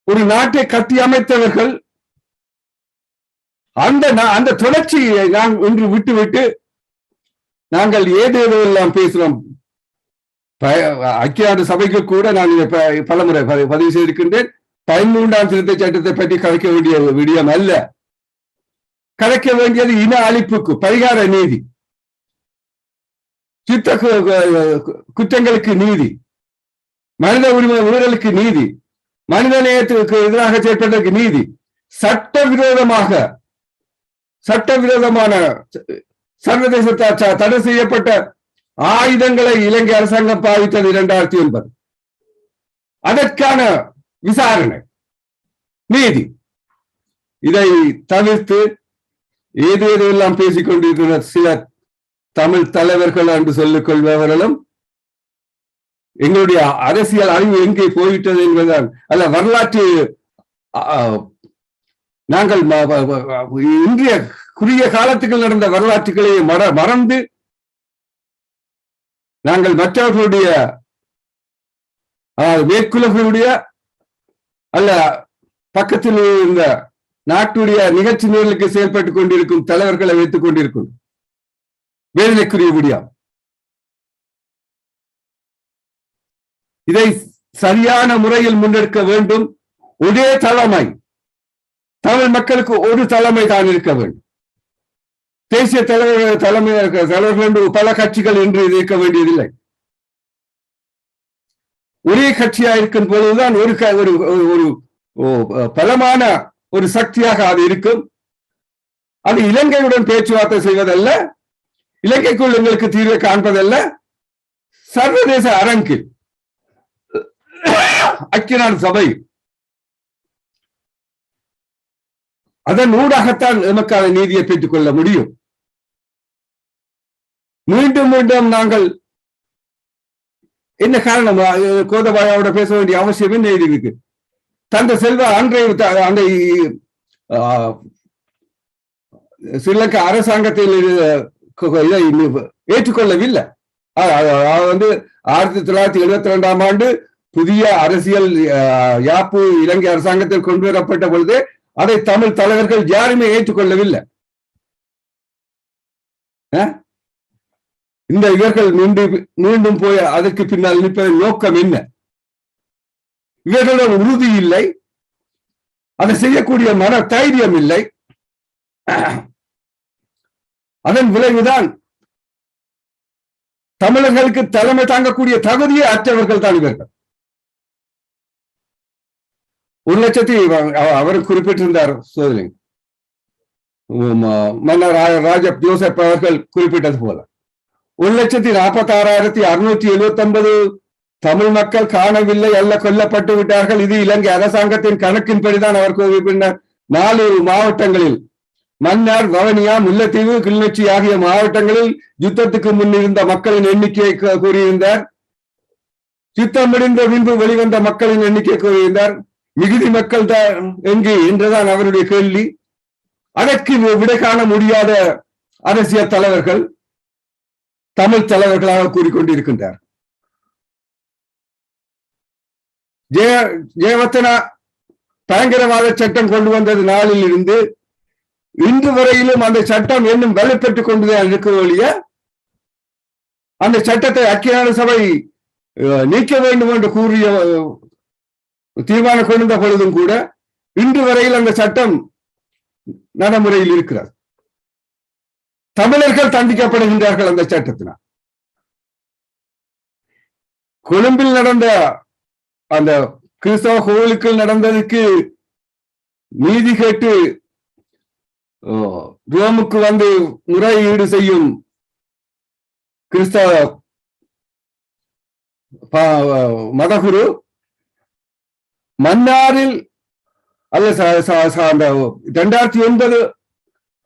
ஒரு நாட்டை கட்டி அமைத்தவர்கள் அந்த தொடர்ச்சியை நாம் இன்று விட்டுவிட்டு நாங்கள் ஏதேதோ எல்லாம் பேசுறோம். ஐக்கிய நாடு சபைக்கு கூட நான் பலமுறை பதிவு செய்திருக்கின்றேன். 13ஆம் திருத்த சட்டத்தை பற்றி கலைக்க வேண்டிய விடயம் அல்ல. கலைக்க வேண்டியது இன அழிப்புக்கு பரிகார நீதி, சித்த குற்றங்களுக்கு நீதி, மனித உரிமை மீறலுக்கு நீதி, மனித நேயத்திற்கு எதிராக செயல்பட்டதற்கு நீதி, சட்டவிரோதமான சர்வதேச தடை செய்யப்பட்ட ஆயுதங்களை இலங்கை அரசாங்கம் பாவித்தது 2009. அதற்கான விசாரணை நீதி. இதை தவிர்த்து ஏதேதோ எல்லாம் பேசிக் கொண்டிருக்கிற சில தமிழ் தலைவர்கள் என்று சொல்லிக் கொள்பவர்களும் எங்களுடைய அரசியல் அறிவு எங்கே போய்விட்டது என்பதுதான் அல்ல. வரலாற்று நாங்கள் இந்திய குறுகிய காலத்துக்கு நடந்த வரலாற்றுகளை மறந்து நாங்கள் மற்றவர்களுடைய மேற்குலகளுடைய அல்ல பக்கத்தில் இருந்த நாட்டுடைய நிகழ்ச்சி நிரலுக்கு செயல்பட்டுக் கொண்டிருக்கும் தலைவர்களை வைத்துக் கொண்டிருக்கும் வேதனைக்குரிய விடியம். இதை சரியான முறையில் முன்னெடுக்க வேண்டும். ஒரே தலைமை, தமிழ் மக்களுக்கு ஒரு தலைமை தான் இருக்க வேண்டும். தேசிய தலைவர்கள் என்று பல கட்சிகள் என்று இருக்க வேண்டியதில்லை. ஒரே கட்சியாக இருக்கும் பொழுதுதான் ஒரு பலமான ஒரு சக்தியாக அது இருக்கும். அது இலங்கையுடன் பேச்சுவார்த்தை செய்வதல்ல, இலங்கைக்குள் எங்களுக்கு தீர்வை காண்பதல்ல, சர்வதேச அரங்கில் ஐக்கிய நாடு சபை அதன் ஊடாகத்தான் நமக்கான நீதியை பெற்றுக் கொள்ள முடியும். மீண்டும் மீண்டும் நாங்கள் என்ன காரணம் கோதபாயாவோட பேச வேண்டிய அவசியம் என்ன இருக்கு? தந்த செல்வ அன்றை அந்த ஸ்ரீலங்கா அரசாங்கத்தில் இதை ஏற்றுக்கொள்ளவில்லை. 1972ஆம் ஆண்டு புதிய அரசியல் யாப்பு இலங்கை அரசாங்கத்தில் கொண்டு வரப்பட்ட பொழுது அதை தமிழ் தலைவர்கள் யாருமே ஏற்றுக்கொள்ளவில்லை. இந்த இவர்கள் மீண்டும் போய் அதற்கு பின்னால் நிற்பதன் நோக்கம் என்ன? இவர்களிடம் உறுதி இல்லை, அதை செய்யக்கூடிய மன தைரியம் இல்லை. அதன் விளைவுதான் தமிழர்களுக்கு தலைமை தாங்கக்கூடிய தகுதியை அற்றவர்கள் தான் இவர்கள். 1,00,000 அவர் குறிப்பிட்டிருந்தார் சோதனை மன்னர் ராஜப் ஜோசப் அவர்கள் குறிப்பிட்டது போல 1,46,679 தமிழ் மக்கள் காணவில்லை அல்ல கொல்லப்பட்டு விட்டார்கள். இது இலங்கை அரசாங்கத்தின் கணக்கின்படிதான் அவர் குறிப்பிட்டார். 4 மாவட்டங்களில் மன்னார், வவுனியா, முல்லைத்தீவு, கிளிநொச்சி ஆகிய மாவட்டங்களில் யுத்தத்துக்கு முன்னிருந்த மக்களின் எண்ணிக்கையை கூறியிருந்தார். யுத்தம் முடிந்த பின்பு வெளிவந்த மக்களின் எண்ணிக்கை கூறியிருந்தார். மிகுதி மக்கள் தான் எங்கே என்றுதான் அவருடைய கேள்வி. அதற்கு விடை காண முடியாத அரசியல் தலைவர்கள் தமிழ் தலைவர்களாக கூறிக்கொண்டிருக்கின்றார். ஜெயவர்த்தனா பயங்கரவாத சட்டம் கொண்டு வந்தது நாளில் இருந்து இன்று வரையிலும் அந்த சட்டம் இன்னும் வலுப்பெற்றுக் கொண்டுதான் இருக்க ஒழிய அந்த சட்டத்தை ஐக்கிய நாடு சபை நீக்க வேண்டும் என்று கூறிய தீர்மானம் கொண்ட பொழுதும் கூட இன்று வரையில் அந்த சட்டம் நடைமுறையில் இருக்கிறார். தமிழர்கள் தண்டிக்கப்படுகின்றார்கள் அந்த சட்டத்தினால். கொழும்பில் நடந்த அந்த கிறிஸ்தவ கோவிலுக்குள் நடந்ததுக்கு நீதி கேட்டு ரோமுக்கு வந்து முறையீடு செய்யும் கிறிஸ்தவ மதகுரு மன்னாரில் அல்ல 2009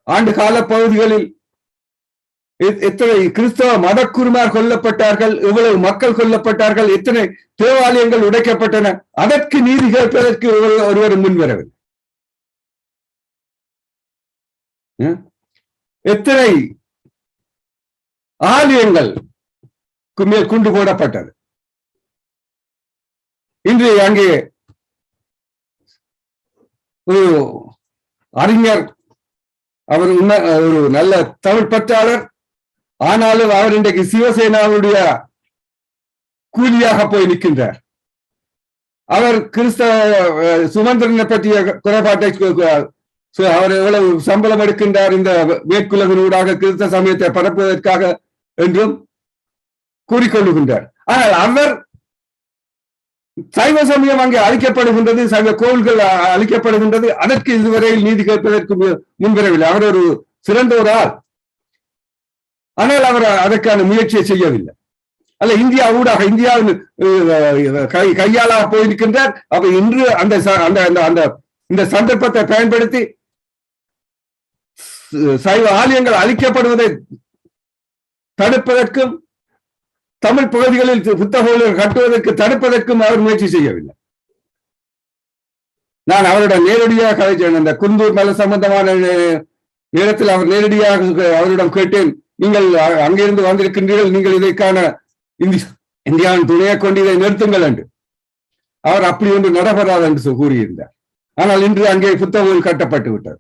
ஆண்டு கால பகுதிகளில் எத்தனை கிறிஸ்தவ மதக்குருமார் கொல்லப்பட்டார்கள், எவ்வளவு மக்கள் கொல்லப்பட்டார்கள், எத்தனை தேவாலயங்கள் உடைக்கப்பட்டன, அதற்கு நீதி கேட்பதற்கு ஒருவர் முன்வரவில்லை. எத்தனை ஆலயங்கள் மேல் குண்டு போடப்பட்டது. இன்று அங்கே ஒரு அறிஞர், அவர் ஒரு நல்ல தமிழ் பற்றாளர், ஆனாலும் அவர் இன்றைக்கு சிவசேனாவுடைய கூலியாக போய் நிற்கின்றார். அவர் கிறிஸ்தவ சுமந்திரனை பற்றிய குறைபாட்டை, அவர் எவ்வளவு சம்பளம் எடுக்கின்றார் இந்த மேற்குலகினூடாக கிறிஸ்தவ சமயத்தை பரப்புவதற்காக என்றும் கூறிக்கொள்ளுகின்றார். ஆனால் அவர் சைவ சமயம் அங்கே அழிக்கப்படுகின்றது, சைவ கோவில்கள் அழிக்கப்படுகின்றது, அதற்கு இதுவரையில் நீதி கேட்பதற்கு முன்வரவில்லை. அவர் ஒரு சிறந்த ஒரு ஆள், ஆனால் அவர் அதற்கான முயற்சியை செய்யவில்லை. அல்ல, இந்தியா ஊடாக இந்தியாவின் கையாளாக போயிருக்கின்றார். அப்ப இன்று இந்த சந்தர்ப்பத்தை பயன்படுத்தி சைவ ஆலயங்கள் அழிக்கப்படுவதை தடுப்பதற்கும் தமிழ் பகுதிகளில் புத்தகங்கள் கட்டுவதற்கு தடுப்பதற்கும் அவர் முயற்சி செய்யவில்லை. நான் அவரிடம் நேரடியாக கதைச்சேன். அந்த குந்தூர் மலை சம்பந்தமான நேரத்தில் அவர் நேரடியாக அவரிடம் கேட்டேன், நீங்கள் அங்கிருந்து வந்திருக்கின்றீர்கள், நீங்கள் இதற்கான இந்தியாவின் துணையை கொண்டு இதை நிறுத்துங்கள் என்று. அவர் அப்படி ஒன்று நடைபெறாது என்று கூறியிருந்தார். ஆனால் இன்று அங்கே புத்தகங்கள் கட்டப்பட்டு விட்டது.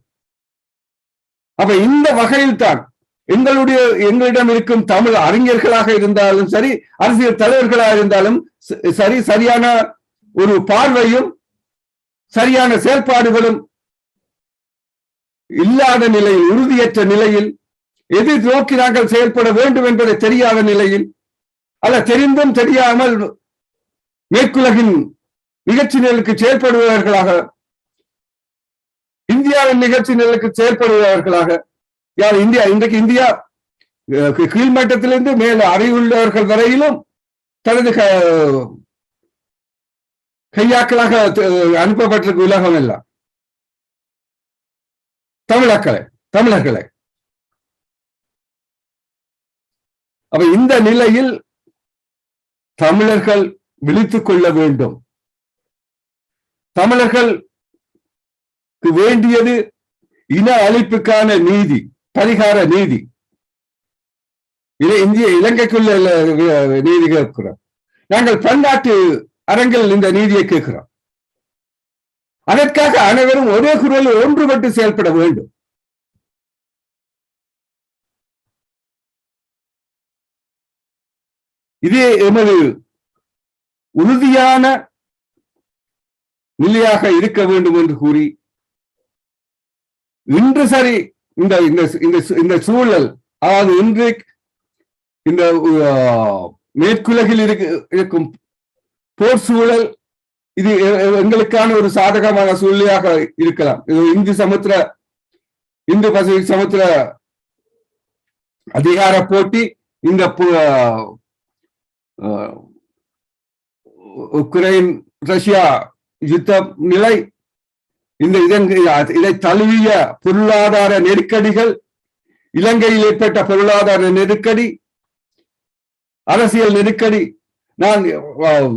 அப்ப இந்த வகையில் தான் எங்களிடம் இருக்கும் தமிழ் அறிஞர்களாக இருந்தாலும் சரி, அரசியல் தலைவர்களாக இருந்தாலும் சரி, சரியான ஒரு பார்வையும் சரியான செயல்பாடுகளும் இல்லாத நிலையில், உறுதியற்ற நிலையில், எது நோக்கி நாங்கள் செயல்பட வேண்டும் என்பதை தெரியாத நிலையில், அல்ல தெரிந்தும் தெரியாமல் மேற்குலகின் நிகழ்ச்சிகளுக்கு செயல்படுபவர்களாக, இந்தியாவின் நிகழ்ச்சிகளுக்கு செயல்படுபவர்களாக, யார் இன்றைக்கு இந்தியா கீழ்மட்டத்திலிருந்து மேல அறிவுள்ளவர்கள் வரையிலும் தனது கையாக்களாக அனுப்பப்பட்டிருக்க உலகம் எல்லாம் தமிழர்களை. அப்ப இந்த நிலையில் தமிழர்கள் விழித்துக் கொள்ள வேண்டும். தமிழர்களுக்கு வேண்டியது இன அழிப்புக்கான நீதி, பரிகார நீதி. இலங்கைக்குள்ள நீதி கேட்கிறோம். நாங்கள் பன்னாட்டு அரங்கில் இந்த நீதியை கேட்கிறோம். அதற்காக அனைவரும் ஒரே குரலில் ஒன்றுபட்டு செயல்பட வேண்டும். இதே எமது உறுதியான நிலையாக இருக்க வேண்டும் என்று கூறி, இன்று சரி இந்த சூழல், அதாவது இன்று இந்த மேற்குலகில் இருக்கும் போர் சூழல், இது எங்களுக்கான ஒரு சாதகமான சூழ்நிலையாக இருக்கலாம். இந்து பசிபிக் சமுத்திர அதிகார போட்டி, இந்த உக்ரைன் ரஷ்யா யுத்த நிலை, இதை தழுவிய பொருளாதார நெருக்கடிகள், இலங்கையில் ஏற்பட்ட பொருளாதார நெருக்கடி, அரசியல் நெருக்கடி. நான்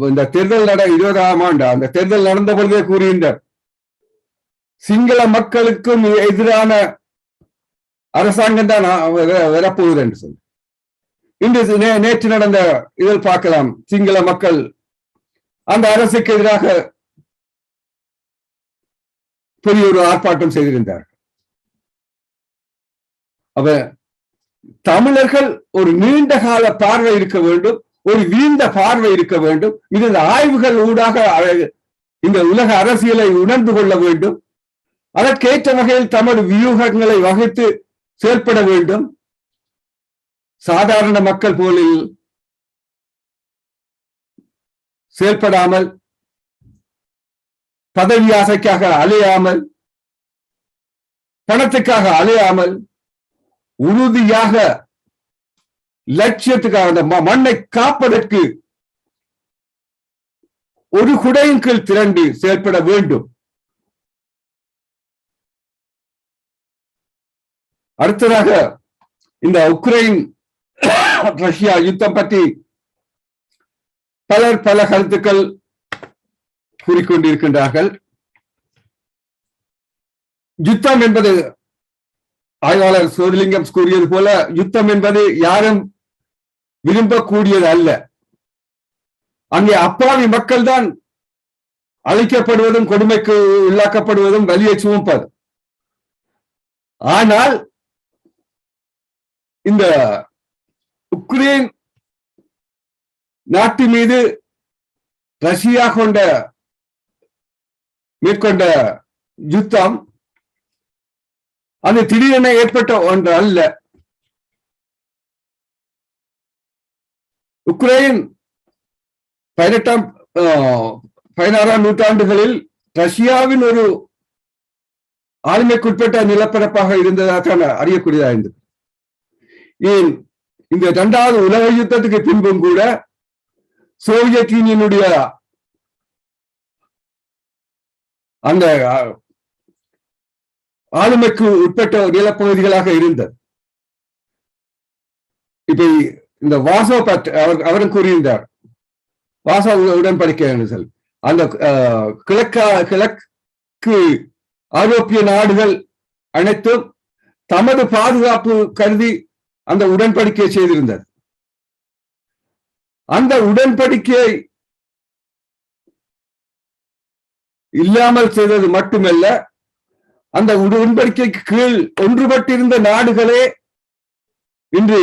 இந்த தேர்தல் 20ஆம் ஆண்டு அந்த தேர்தல் நடந்த பொழுதே கூறுகின்றார், சிங்கள மக்களுக்கும் எதிரான அரசாங்கம் தான் வரப்போகுது என்று சொல்லி. இன்று நேற்று நடந்த இதில் பார்க்கலாம், சிங்கள மக்கள் அந்த அரசுக்கு எதிராக பெரிய ஒரு ஆர்ப்பாட்டம் செய்திருந்தார். அப்ப தமிழர்கள் ஒரு நீண்ட கால பார்வை இருக்க வேண்டும், ஒரு வீழ்ந்த பார்வை இருக்க வேண்டும். இது ஆய்வுகள் ஊடாக இந்த உலக அரசியலை உணர்ந்து கொள்ள வேண்டும். அதற்கேற்ற வகையில் தமது வியூகங்களை வகுத்து செயல்பட வேண்டும். சாதாரண மக்கள் போலில் செயல்படாமல், பதவி ஆசைக்காக அலையாமல், பணத்துக்காக அலையாமல் உறுதியாக லட்சியத்துக்காக அந்த மண்ணை காப்பதற்கு ஒரு குடையின் கீழ் திரண்டு செயல்பட வேண்டும். அடுத்ததாக இந்த உக்ரைன் ரஷ்யா யுத்தம் பற்றி பலர் பல கருத்துக்கள் கூறிக்கொண்டிருக்கின்றார்கள். யுத்தம் என்பது ஆய்வாளர் சோதிலிங்கம் கூறியது போல யுத்தம் என்பது யாரும் விரும்பக்கூடியது அல்ல. அங்கே அப்பாவி மக்கள் தான் அழிக்கப்படுவதும் கொடுமைக்கு உள்ளாக்கப்படுவதும் வலியை சுமப்பது. ஆனால் இந்த உக்ரைன் நாட்டு மீது ரஷ்யா மேற்கொண்ட யுத்தம் அது திடீரென ஏற்பட்ட ஒன்று அல்ல. உக்ரைன் 16ஆம் நூற்றாண்டுகளில் ரஷ்யாவின் ஒரு ஆளுமைக்குட்பட்ட நிலப்பரப்பாக இருந்ததாக அறியக்கூடியதாக இருந்தது. ஏன் இந்த 2வது உலக யுத்தத்துக்கு பின்பும் கூட சோவியத் யூனியனுடைய அந்த ஆளுமைக்கு உட்பட்ட நிலப்பகுதிகளாக இருந்தது. இப்ப இந்த வாசோ பற்றி அவரும் கூறியிருந்தார். வாசோ உடன்படிக்கை அந்த கிழக்கு ஐரோப்பிய நாடுகள் அனைத்தும் தமது பாதுகாப்பு கருதி அந்த உடன்படிக்கையை செய்திருந்தது. அந்த உடன்படிக்கையை இல்லாமல் செய்தது மட்டுமல்ல, அந்த உடன்படிக்கைக்கு கீழ் ஒன்றுபட்டிருந்த நாடுகளே இன்று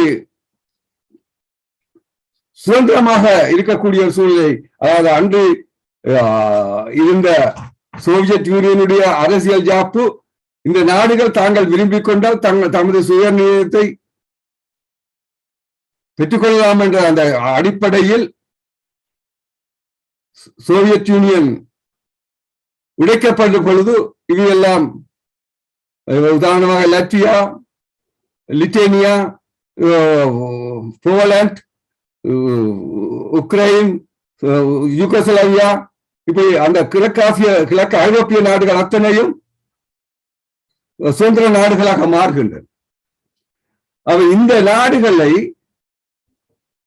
சுதந்திரமாக இருக்கக்கூடிய ஒரு சூழ்நிலை, அதாவது அன்று இருந்த சோவியத் யூனியனுடைய அரசியல் ஜாப்பு இந்த நாடுகள் தாங்கள் விரும்பிக் கொண்டால் தமது சுயநிலையத்தை பெற்றுக்கொள்ளலாம் என்ற அந்த அடிப்படையில் சோவியத் யூனியன் உடைக்கப்பட்ட பொழுது இவையெல்லாம் உதாரணமாக லட்வியா, லித்தேனியா, போலந்து, உக்ரைன், யூகோஸ்லாவியா, இப்படி அந்த கிழக்கு ஐரோப்பிய நாடுகள் அத்தனையும் சுதந்திர நாடுகளாக மாறுகின்றன. இந்த நாடுகளை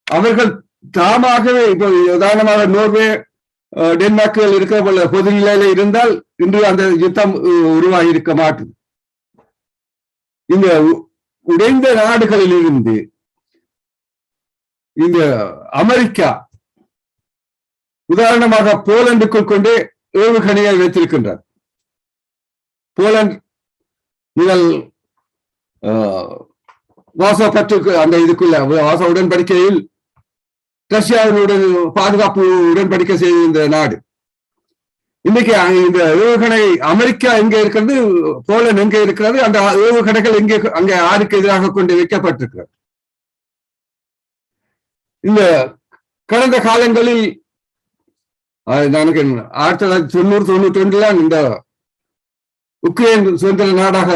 அவர்கள் தாமாகவே, இப்ப உதாரணமாக நோர்வே, டென்மார்க்கில் இருக்கிற பொது நிலையில இருந்தால் இன்று அந்த யுத்தம் உருவாகி இருக்க மாட்டுது. இந்த உடைந்த நாடுகளில் இருந்து இந்த அமெரிக்கா உதாரணமாக போலந்துக்குள் கொண்டே ஏவுகணையை வைத்திருக்கின்றார். போலந்து முதல் வாசோ பற்றுக்கு அந்த இதுக்குள்ள வாசோ உடன்படிக்கையில் ரஷ்யாவினுடன் பாதுகாப்பு உடன்படிக்கை செய்திருந்த நாடு. இன்னைக்கு இந்த ஏவுகணை அமெரிக்கா எங்க இருக்கிறது, போலந்து எங்க இருக்கிறது, அந்த ஏவுகணைகள் எங்கே அங்கே யாருக்கு எதிராக கொண்டு வைக்கப்பட்டிருக்கிறது. இந்த கடந்த காலங்களில் 1990-92 இந்த உக்ரைன் சுதந்திர நாடாக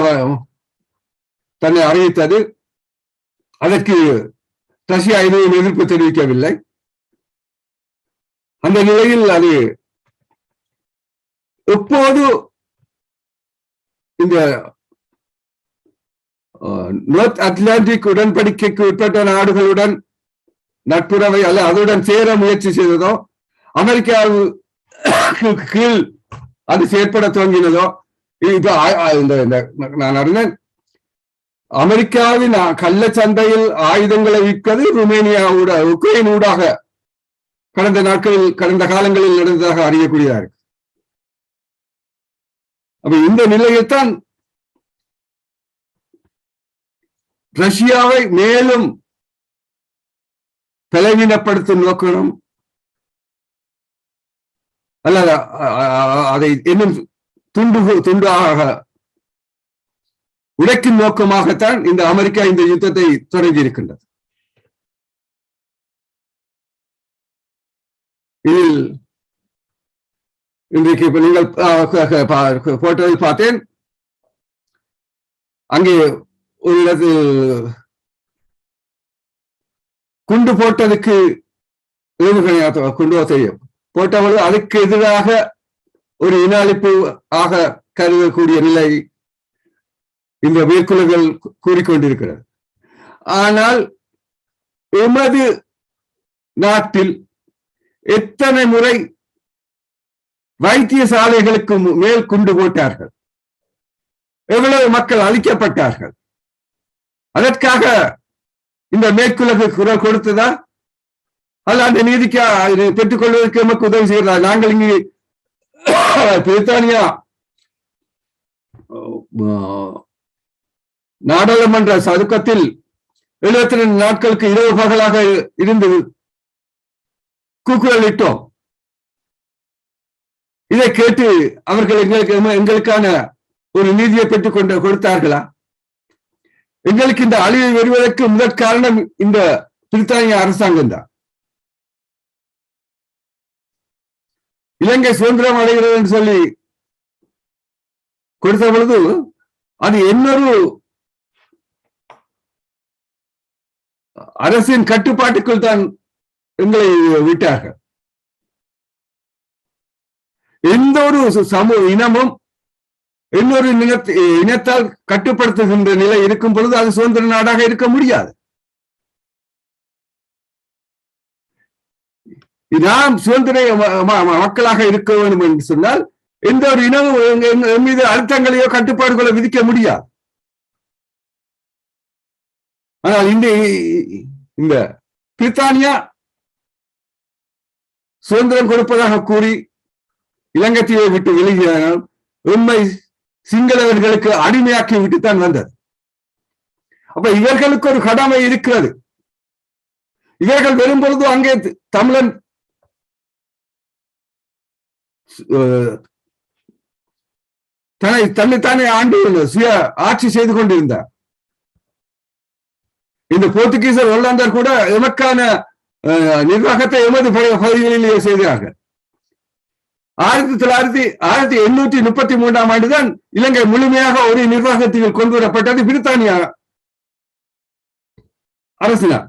தன்னை அறிவித்தது. அதற்கு ரஷ்யா எதுவும் எதிர்ப்பு தெரிவிக்கவில்லை. அந்த நிலையில் அது எப்போது இந்த நார்த் அட்லாண்டிக் உடன்படிக்கைக்கு உட்பட்ட நாடுகளுடன் நட்புறவை அல்ல அதுடன் சேர முயற்சி செய்ததோ, அமெரிக்காவுக்கு கீழ் அது செயற்பட துவங்கினதோ, இப்ப நான் அறிந்தேன் அமெரிக்காவின் கள்ள சந்தையில் ஆயுதங்களை விற்பது ருமேனியா உக்ரைன் ஊடாக கடந்த காலங்களில் நடந்ததாக அறியக்கூடியதா இருக்கு. அப்ப இந்த நிலையைத்தான் ரஷ்யாவை மேலும் பலவீனப்படுத்தும் நோக்கணும் அல்ல அதை இன்னும் துண்டாக உடைக்கும் நோக்கமாகத்தான் இந்த அமெரிக்கா இந்த யுத்தத்தை தொடங்கி இருக்கின்றது. இதில் இன்றைக்கு இப்ப நீங்கள் போட்டோவில் பார்த்தேன், அங்கே ஒரு இடத்தில் குண்டு போட்டதுக்கு குண்டு செய்யும் போட்டவர்கள் அதுக்கு எதிராக ஒரு இன அழிப்பு ஆக கருதக்கூடிய நிலை இந்த மேற்குலகள் கூறிக்கொண்டிருக்கிறது. ஆனால் எமது நாட்டில் எத்தனை முறை வைத்தியசாலைகளுக்கு மேல் குண்டு போட்டார்கள், எவ்வளவு மக்கள் அழிக்கப்பட்டார்கள். அதற்காக இந்த மேற்குலகு குரல் கொடுத்ததா அல்ல அந்த நீதிக்கு பெற்றுக் கொள்வதற்கு எமக்கு உதவி செய்கிறார்? நாங்கள் இங்கு பிரித்தானியா நாடாளுமன்ற சதுக்கத்தில் 72 நாட்களுக்கு இரவு பகலாக இருந்து கூக்குரல் இட்டோம். இதை கேட்டு அவர்கள் எங்களுக்கான ஒரு நீதியை பெற்றுக் கொடுத்தார்களா? எங்களுக்கு இந்த அழிவை வருவதற்கு முதற் காரணம் இந்த பிரித்தானிய அரசாங்கம் தான். இலங்கை சுதந்திரம் அடைகிறது என்று சொல்லி கொடுத்த பொழுது அது இன்னொரு அரசின் கட்டுப்பாட்டுக்குள் தான் எங்களை விட்டார்கள். எந்த ஒரு இனமும் இன்னொரு இனத்தால் கட்டுப்படுத்துகின்ற நிலை இருக்கும் பொழுது அது சுதந்திர நாடாக இருக்க முடியாது. நாம் சுதந்திர மக்களாக இருக்க வேண்டும் என்று சொன்னால் எந்த ஒரு இனமும் மீது அழுத்தங்களையோ கட்டுப்பாடுகளோ விதிக்க முடியாது. ஆனால் இந்த பிரித்தானியா சுதந்திரம் கொடுப்பதாக கூறி இலங்கை தீவை விட்டு வெளியேறினால் உண்மை சிங்களவர்களுக்கு அடிமையாக்கி விட்டுத்தான் வந்தது. அப்ப இவர்களுக்கு ஒரு கடமை இருக்கிறது. இவர்கள் வரும்பொழுது அங்கே தமிழன் தன்னைத்தானே ஆண்டு சுய ஆட்சி செய்து கொண்டிருந்தார். இந்த போர்த்துகீசர் ஒல்லாந்தர் கூட எமக்கான நிர்வாகத்தை எமது பகுதிகளிலேயே செய்தார்கள். 1833 ஆண்டுதான் இலங்கை முழுமையாக ஒரு நிர்வாகத்தில் கொண்டு வரப்பட்டது பிரித்தானியா அரசினால்.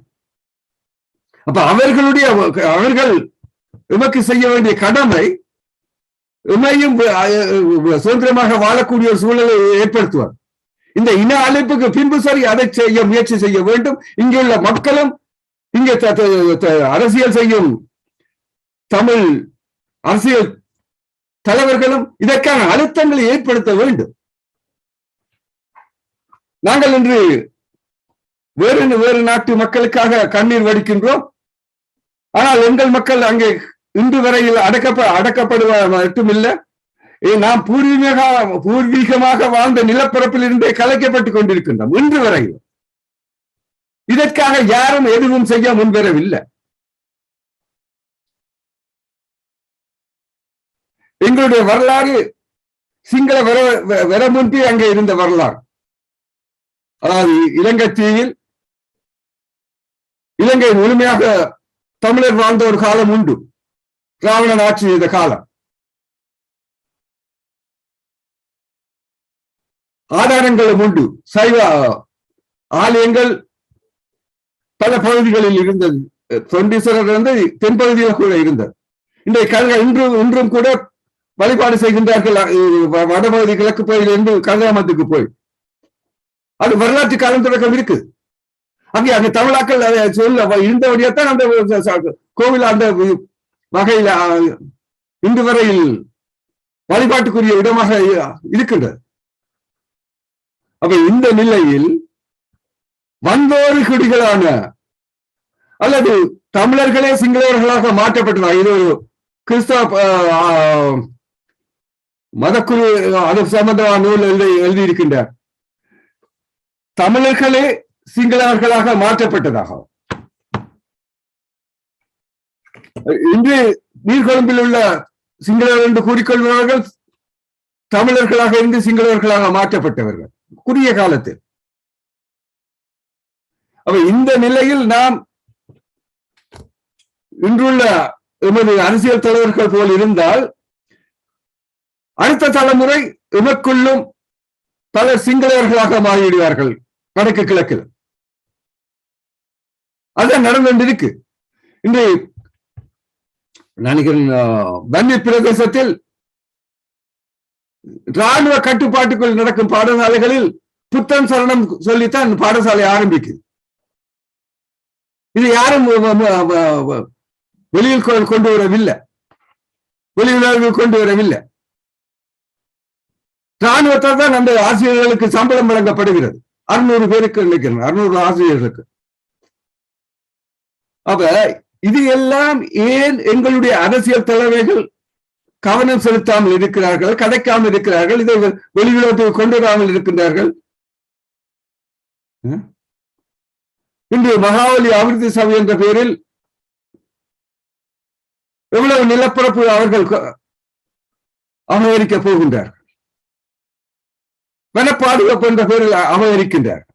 அப்ப அவர்கள் எமக்கு செய்ய வேண்டிய கடமை எமையும் சுதந்திரமாக வாழக்கூடிய ஒரு சூழலை ஏற்படுத்துவார். இந்த இன அழைப்புக்கு பின்பு சரி அதை செய்ய முயற்சி செய்ய வேண்டும். இங்குள்ள மக்களும் இங்கே அரசியல் செய்யும் தமிழ் அரசியல் தலைவர்களும் இதற்கான அழுத்தங்களை ஏற்படுத்த வேண்டும். நாங்கள் இன்று வேறு நாட்டு மக்களுக்காக கண்ணீர் வடிக்கின்றோம். ஆனால் எங்கள் மக்கள் அங்கே இன்று வரையில் அடக்கப்படுவது மட்டுமில்லை, நாம் பூர்வீகமாக வாழ்ந்த நிலப்பரப்பில் இருந்தே கலைக்கப்பட்டுக் கொண்டிருக்கின்றோம் இன்று வரையில். இதற்காக யாரும் எதுவும் செய்ய முன்வரவில்லை. எங்களுடைய வரலாறு சிங்கள வர முன்பே அங்கே இருந்த வரலாறு. அதாவது இலங்கை தீவில் இலங்கை முழுமையாக தமிழர் வாழ்ந்த ஒரு காலம் உண்டு. ராவணன் ஆட்சி செய்த காலம். ஆதாரங்களும் உண்டு. சைவ ஆலயங்கள் பல பகுதிகளில் இருந்தது. தொண்டீஸ்வரர் வந்து தென்பகுதியில் கூட இருந்தது. இன்றும் கூட வழிபாடு செய்கின்றார்கள். வடபகுதி கிழக்கு பகுதியிலிருந்து கதிராமத்துக்கு போய் அது வரலாற்று காலம் தொடக்கம் இருக்கு. அங்கே தமிழாக்கள் சொல்ல இருந்தபடியாத்தான் அந்த கோவில் அந்த வகையில் இன்று வரையில் வழிபாட்டுக்குரிய இடமாக இருக்கின்றது. அப்ப இந்த நிலையில் வந்தோறு குடிகளான அல்லது தமிழர்களே சிங்களவர்களாக மாற்றப்பட்டதாக இது ஒரு கிறிஸ்தவ மதக்குழு அது சம்பந்தமான நூல் எழுதியிருக்கின்றார். தமிழர்களே சிங்களவர்களாக மாற்றப்பட்டதாக. இன்று நீர்கொழும்பில் உள்ள சிங்களவர் என்று கூறிக்கொள்பவர்கள் தமிழர்களாக இருந்து சிங்களவர்களாக மாற்றப்பட்டவர்கள் குறுகிய காலத்தில். அப்ப இந்த நிலையில் நாம் இன்றுள்ள எமது அரசியல் தலைவர்கள் போல் இருந்தால் அடுத்த தலைமுறை எமக்குள்ளும் பலர் சிங்களவர்களாக மாறிவிடுவார்கள் வடக்கு கிழக்கில். அதான் நடந்து கொண்டிருக்கு. இன்று நினைக்கிறேன் வன்னி பிரதேசத்தில் ராணுவ கட்டுப்பாட்டுக்குள் நடக்கும் பாடசாலைகளில் புத்தம் சரணம் சொல்லித்தான் பாடசாலை ஆரம்பிக்குது. இது யாரும் வெளியில் கொண்டு வரவில்லை, வெளியுறவுகள் கொண்டு வரவில்லை. ராணுவத்தால் தான் அந்த ஆசிரியர்களுக்கு சம்பளம் வழங்கப்படுகிறது. 600 பேருக்கு நினைக்கிறேன், 600 ஆசிரியர்களுக்கு. அப்ப இது எல்லாம் ஏன் எங்களுடைய அரசியல் தலைவர்கள் கவனம் செலுத்தாமல் இருக்கிறார்கள், கதைக்காமல் இருக்கிறார்கள், இதை வெளியுறவுக்கு கொண்டு வராமல் இருக்கின்றார்கள்? இன்று மகாவலி அபிவிருத்தி சபை என்ற பெயரில் எவ்வளவு நிலப்பரப்பு அவர்கள் அபகரிக்க போகின்றார்கள். வன பாதுகாப்பு என்ற பெயரில் அபகரிக்கின்றார்கள்,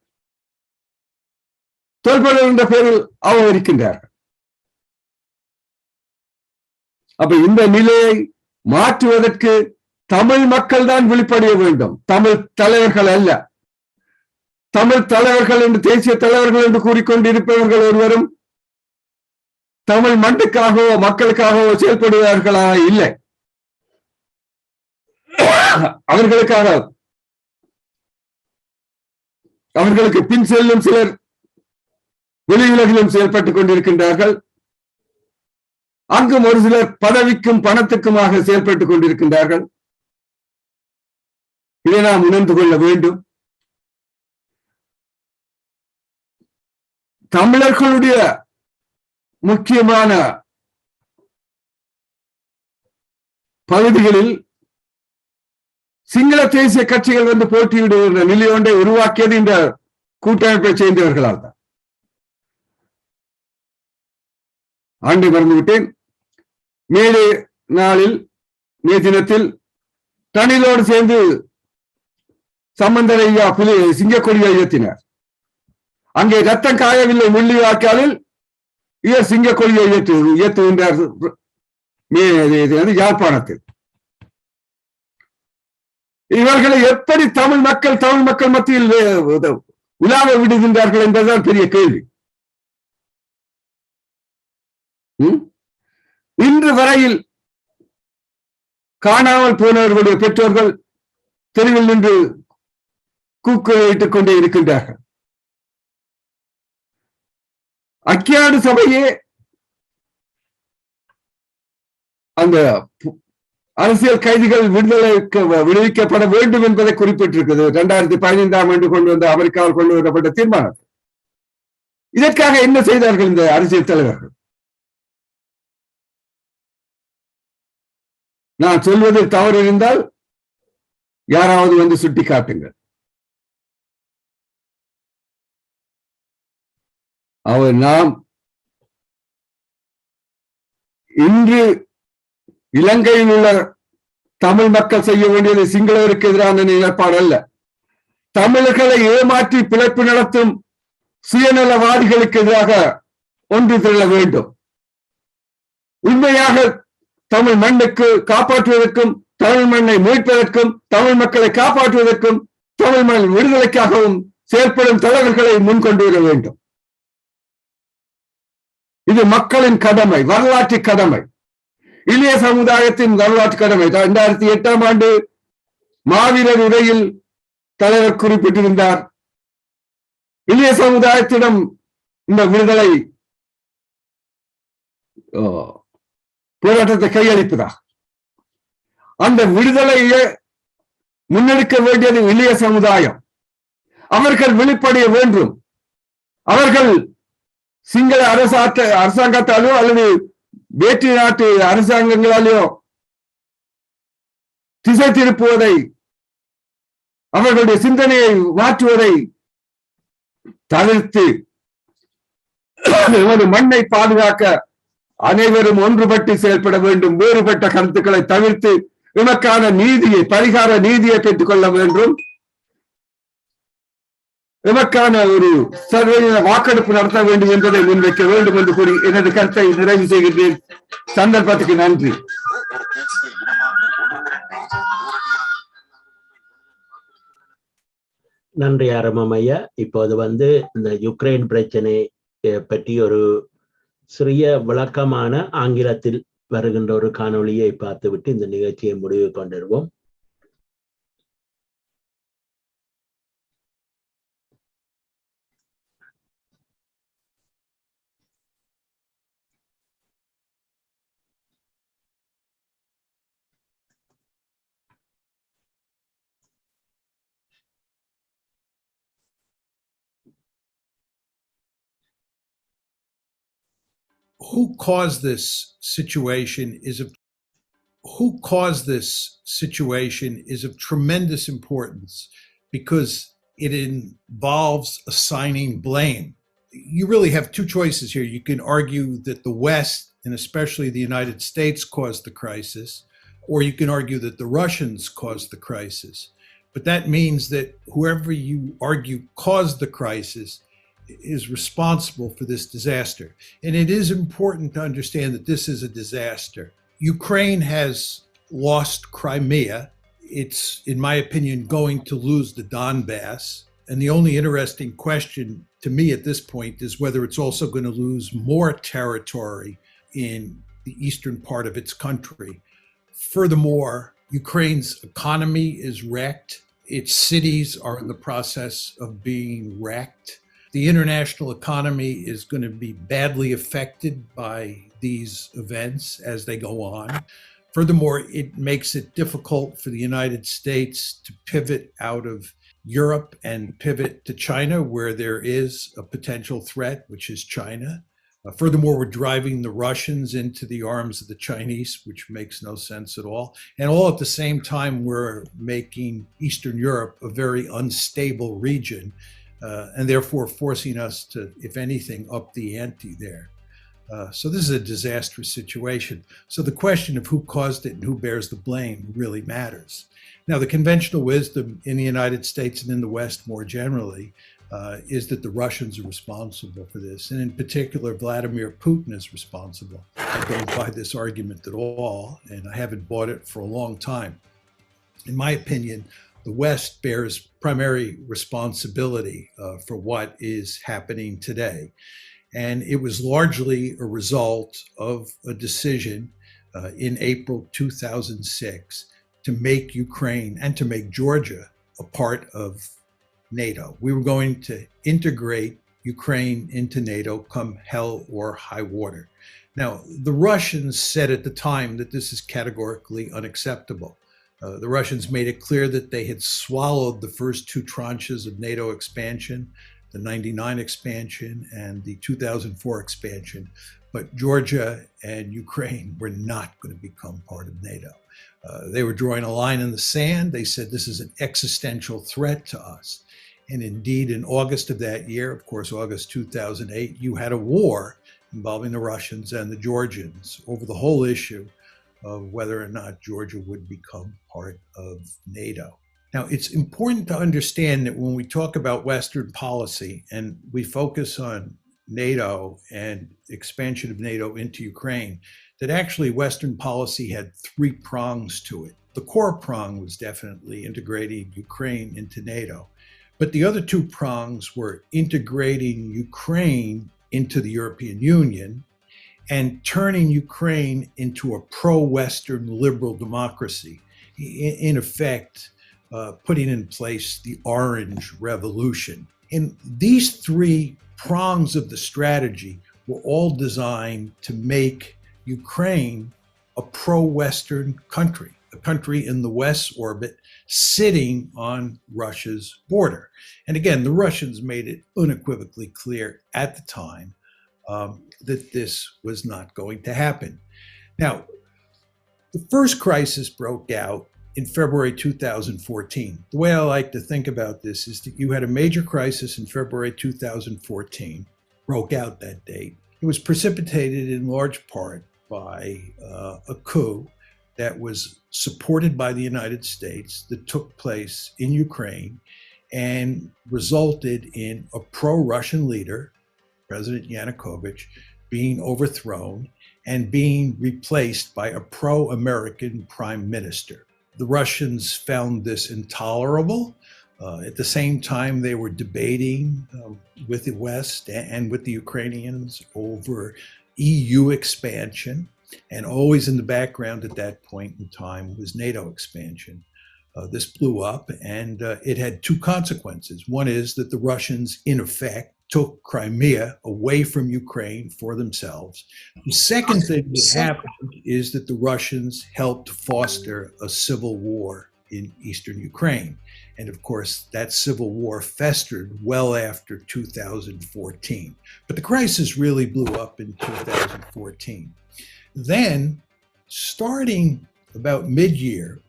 தொல்பொருள் என்ற பெயரில் அபகரிக்கின்றார்கள். அப்ப இந்த நிலையை மாற்றுவதற்கு தமிழ் மக்கள் தான் விழிப்படைய வேண்டும், தமிழ் தலைவர்கள் அல்ல. தமிழ் தலைவர்கள் என்று, தேசிய தலைவர்கள் என்று கூறிக்கொண்டிருப்பவர்கள் ஒருவரும் தமிழ் மண்ணுக்காகவோ மக்களுக்காகவோ செயல்படுவார்களாக இல்லை. அவர்களுக்கு பின் செல்லும் சிலர் வெளியுலகிலும் செயல்பட்டுக் கொண்டிருக்கின்றார்கள். அங்கும் ஒரு சிலர் பதவிக்கும் பணத்துக்குமாக செயல்பட்டுக் கொண்டிருக்கின்றார்கள். இதை நாம் உணர்ந்து கொள்ள வேண்டும். தமிழர்களுடைய முக்கியமான பகுதிகளில் சிங்கள தேசிய கட்சிகள் வந்து போட்டியிடுகின்ற நிலை ஒன்றை உருவாக்கியது இந்த கூட்டமைப்பை சேர்ந்தவர்களால் தான். ஆண்டை மறந்துவிட்டேன். மேலே நாளில் மே தினத்தில் தனிலோடு சேர்ந்து சம்பந்தரையா சிங்கக்கொடியை உயர்த்தினார். அங்கே ரத்தம் காயவில்லை முள்ளிவாய்க்காலில் சிங்கக்கொடியை உயர்த்துகின்றார் யாழ்ப்பாணத்தில். இவர்களை எப்படி தமிழ் மக்கள் மத்தியில் உலாவ விடுகின்றார்கள் என்பதுதான் பெரிய கேள்வி. இன்று வரையில் காணாமல் போனவர்களுடைய பெற்றோர்கள் தெருவில் நின்று கூக்குரலிட்டுக் கொண்டே இருக்கின்றார்கள். ஐக்கிய சபையே அந்த அரசியல் கைதிகள் விடுவிக்கப்பட வேண்டும் என்பதை குறிப்பிட்டிருக்கிறது. 2015ஆம் ஆண்டு கொண்டு வந்த அமெரிக்காவில் கொண்டு வரப்பட்ட தீர்மானம். இதற்காக என்ன செய்தார்கள் இந்த அரசியல் தலைவர்கள்? நான் சொல்வதில் தவறு இருந்தால் யாராவது வந்து சுட்டி காட்டுங்கள். நாம் இன்று இலங்கையில் உள்ள தமிழ் மக்கள் செய்ய வேண்டியது சிங்களவருக்கு எதிரான நிலைப்பாடு அல்ல. தமிழர்களை ஏமாற்றி பிழைப்பு நடத்தும் சுயநலவாதிகளுக்கு எதிராக ஒன்று திரள வேண்டும். உண்மையாக தமிழ் மண்ணுக்கு காப்பாற்றுவதற்கும், தமிழ் மண்ணை மீட்பதற்கும், தமிழ் மக்களை காப்பாற்றுவதற்கும், தமிழ் மண் விடுதலைக்காகவும் செயல்படும் தலைவர்களை முன்கொண்டு வர வேண்டும். இது மக்களின் கடமை, வரலாற்று கடமை, இளைய சமுதாயத்தின் வரலாற்று கடமை. 2008ஆம் ஆண்டு மாவீரர் உரையில் தலைவர் குறிப்பிட்டிருந்தார், இளைய சமுதாயத்திடம் இந்த விடுதலை போராட்டத்தை கையளிப்பதா. அந்த விடுதலையை முன்னெடுக்க வேண்டியது இளைய சமுதாயம். அவர்கள் வெளிப்படைய வேண்டும். அவர்கள் சிங்கள அரசாங்கத்தாலோ அல்லது வேற்று நாட்டு அரசாங்கங்களாலேயோ திசை திருப்புவதை, அவர்களுடைய சிந்தனையை மாற்றுவதை தவிர்த்து நமது மண்ணை பாதுகாக்க அனைவரும் ஒன்றுபட்டு செயல்பட வேண்டும். வேறுபட்ட கருத்துக்களை தவிர்த்து நமக்கான நீதியை, பரிகார நீதியை பெற்றுக் கொள்ள வேண்டும். நமக்கான ஒரு சர்வதேச வாக்கெடுப்பு நடத்த வேண்டும் என்பதை முன்வைக்க வேண்டும் என்று கூறி எனது கருத்தை நிறைவு செய்கின்றேன். சந்தர்ப்பத்துக்கு நன்றி. நன்றி ஆரம்பம் ஐயா. இப்போது இந்த யுக்ரைன் பிரச்சனை பற்றி ஒரு சிறிய விளக்கமான ஆங்கிலத்தில் வருகின்ற ஒரு காணொளியை பார்த்துவிட்டு இந்த நிகழ்ச்சியை முடிவு கொண்டிருவோம். Who caused this situation is of tremendous importance because it involves assigning blame. You really have two choices here. You can argue that the West, and especially the United States, caused the crisis, or you can argue that the Russians caused the crisis. But that means that whoever you argue caused the crisis is responsible for this disaster. And it is important to understand that this is a disaster. Ukraine has lost Crimea. It's, in my opinion, going to lose the Donbass. And the only interesting question to me at this point is whether it's also going to lose more territory in the eastern part of its country. Furthermore, Ukraine's economy is wrecked. Its cities are in the process of being wrecked. The international economy is going to be badly affected by these events as they go on. Furthermore, it makes it difficult for the United States to pivot out of Europe and pivot to China, where there is a potential threat, which is China. Furthermore, we're driving the Russians into the arms of the Chinese, which makes no sense at all. And all at the same time, we're making Eastern Europe a very unstable region. And therefore forcing us to, if anything, up the ante there. So this is a disastrous situation. So the question of who caused it and who bears the blame really matters. Now, the conventional wisdom in the United States and in the West more generally is that the Russians are responsible for this. And in particular, Vladimir Putin is responsible. I don't buy this argument at all, and I haven't bought it for a long time. In my opinion, the West bears primary responsibility for what is happening today. And it was largely a result of a decision in April 2006 to make Ukraine and to make Georgia a part of NATO. We were going to integrate Ukraine into NATO come hell or high water. Now, the Russians said at the time that this is categorically unacceptable. The Russians made it clear that they had swallowed the first two tranches of NATO expansion, the 99 expansion and the 2004 expansion. But Georgia and Ukraine were not going to become part of NATO. They were drawing a line in the sand. They said this is an existential threat to us. And indeed, in August of that year, of course, August 2008, you had a war involving the Russians and the Georgians over the whole issue of whether or not Georgia would become part of NATO. Now, it's important to understand that when we talk about Western policy and we focus on NATO and expansion of NATO into Ukraine, that actually Western policy had three prongs to it. The core prong was definitely integrating Ukraine into NATO. But the other two prongs were integrating Ukraine into the European Union and turning Ukraine into a pro-Western liberal democracy, in effect, putting in place the Orange Revolution. And these three prongs of the strategy were all designed to make Ukraine a pro-Western country, a country in the West's orbit sitting on Russia's border. And again, the Russians made it unequivocally clear at the time that this was not going to happen. Now, the first crisis broke out in February 2014. The way I like to think about this is that you had a major crisis in February 2014, broke out that date. It was precipitated in large part by a coup that was supported by the United States that took place in Ukraine and resulted in a pro-Russian leader, President Yanukovych, being overthrown and being replaced by a pro-American prime minister. The Russians found this intolerable. At the same time, they were debating with the West and with the Ukrainians over EU expansion. And always in the background at that point in time was NATO expansion. This blew up, and it had two consequences. One is that the Russians, in effect, took Crimea away from Ukraine for themselves. The second thing that happened is that the Russians helped foster a civil war in eastern Ukraine. And of course, that civil war festered well after 2014. But the crisis really blew up in 2014. Then, starting about mid-year,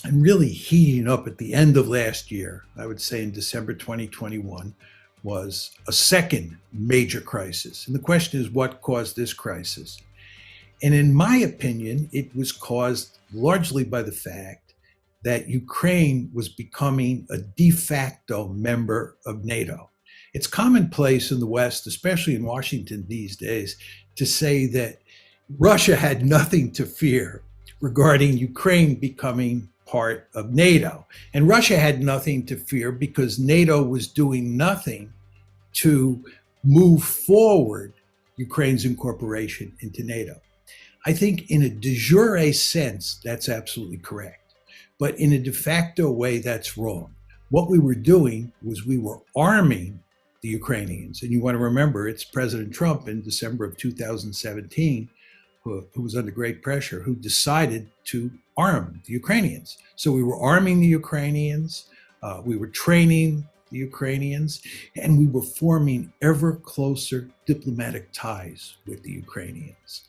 and really heating up at the end of last year, I would say in December 2021, was a second major crisis. And the question is, what caused this crisis? And in my opinion, it was caused largely by the fact that Ukraine was becoming a de facto member of NATO. It's commonplace in the West, especially in Washington these days, to say that Russia had nothing to fear regarding Ukraine becoming part of NATO. And Russia had nothing to fear because NATO was doing nothing to move forward Ukraine's incorporation into NATO. I think in a de jure sense, that's absolutely correct. But in a de facto way, that's wrong. What we were doing was we were arming the Ukrainians. And you want to remember, it's President Trump in December of 2017 who was under great pressure, who decided to arm the Ukrainians. So we were arming the Ukrainians, we were training the Ukrainians, and we were forming ever closer diplomatic ties with the Ukrainians.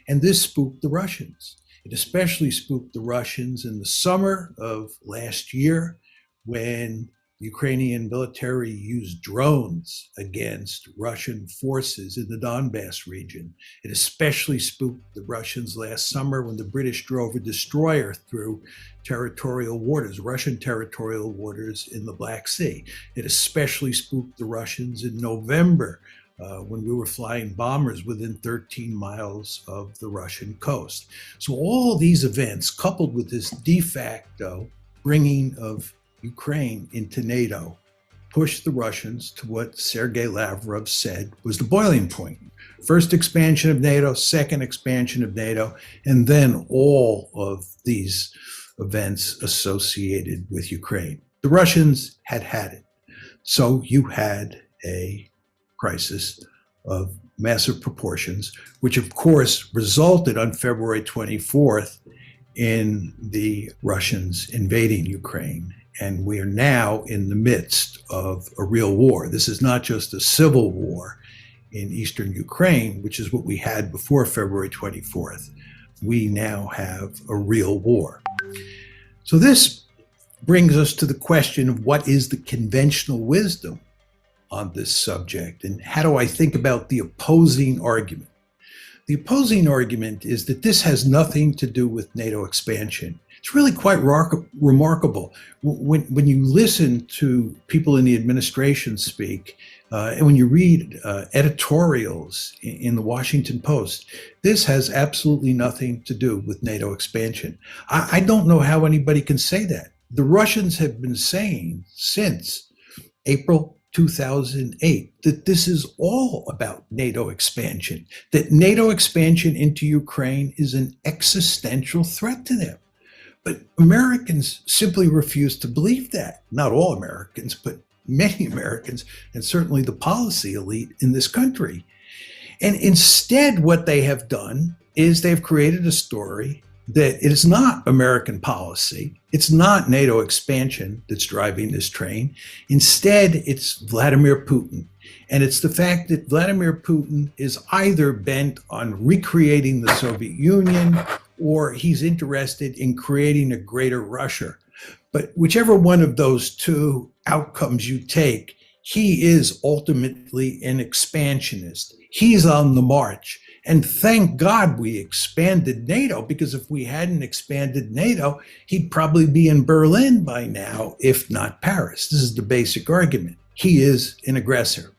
And this spooked the Russians. It especially spooked the Russians in the summer of last year when the Ukrainian military used drones against Russian forces in the Donbass region. It especially spooked the Russians last summer when the British drove a destroyer through territorial waters, Russian territorial waters in the Black Sea. It especially spooked the Russians in November when we were flying bombers within 13 miles of the Russian coast. So all these events, coupled with this de facto bringing of Ukraine into NATO, pushed the Russians to what Sergei Lavrov said was the boiling point. First expansion of NATO, second expansion of NATO, and then all of these events associated with Ukraine. The Russians had it. So you had a crisis of massive proportions, which of course resulted on February 24th in the Russians invading Ukraine. And we are now in the midst of a real war. This is not just a civil war in eastern Ukraine, which is what we had before February 24th. We now have a real war. So this brings us to the question of what is the conventional wisdom on this subject, and how do I think about the opposing argument? The opposing argument is that this has nothing to do with NATO expansion. It's really quite remarkable. When you listen to people in the administration speak, and when you read editorials in the Washington Post, this has absolutely nothing to do with NATO expansion. I don't know how anybody can say that. The Russians have been saying since April 2008 that this is all about NATO expansion, that NATO expansion into Ukraine is an existential threat to them. But Americans simply refuse to believe that. Not all Americans, but many Americans, and certainly the policy elite in this country. And instead, what they have done is they've created a story that it is not American policy. It's not NATO expansion that's driving this train. Instead, it's Vladimir Putin. And it's the fact that Vladimir Putin is either bent on recreating the Soviet Union or he's interested in creating a greater Russia. But whichever one of those two outcomes you take, he is ultimately an expansionist. He's on the march. And thank God we expanded NATO, because if we hadn't expanded NATO, he'd probably be in Berlin by now, if not Paris. This is the basic argument. He is an aggressor.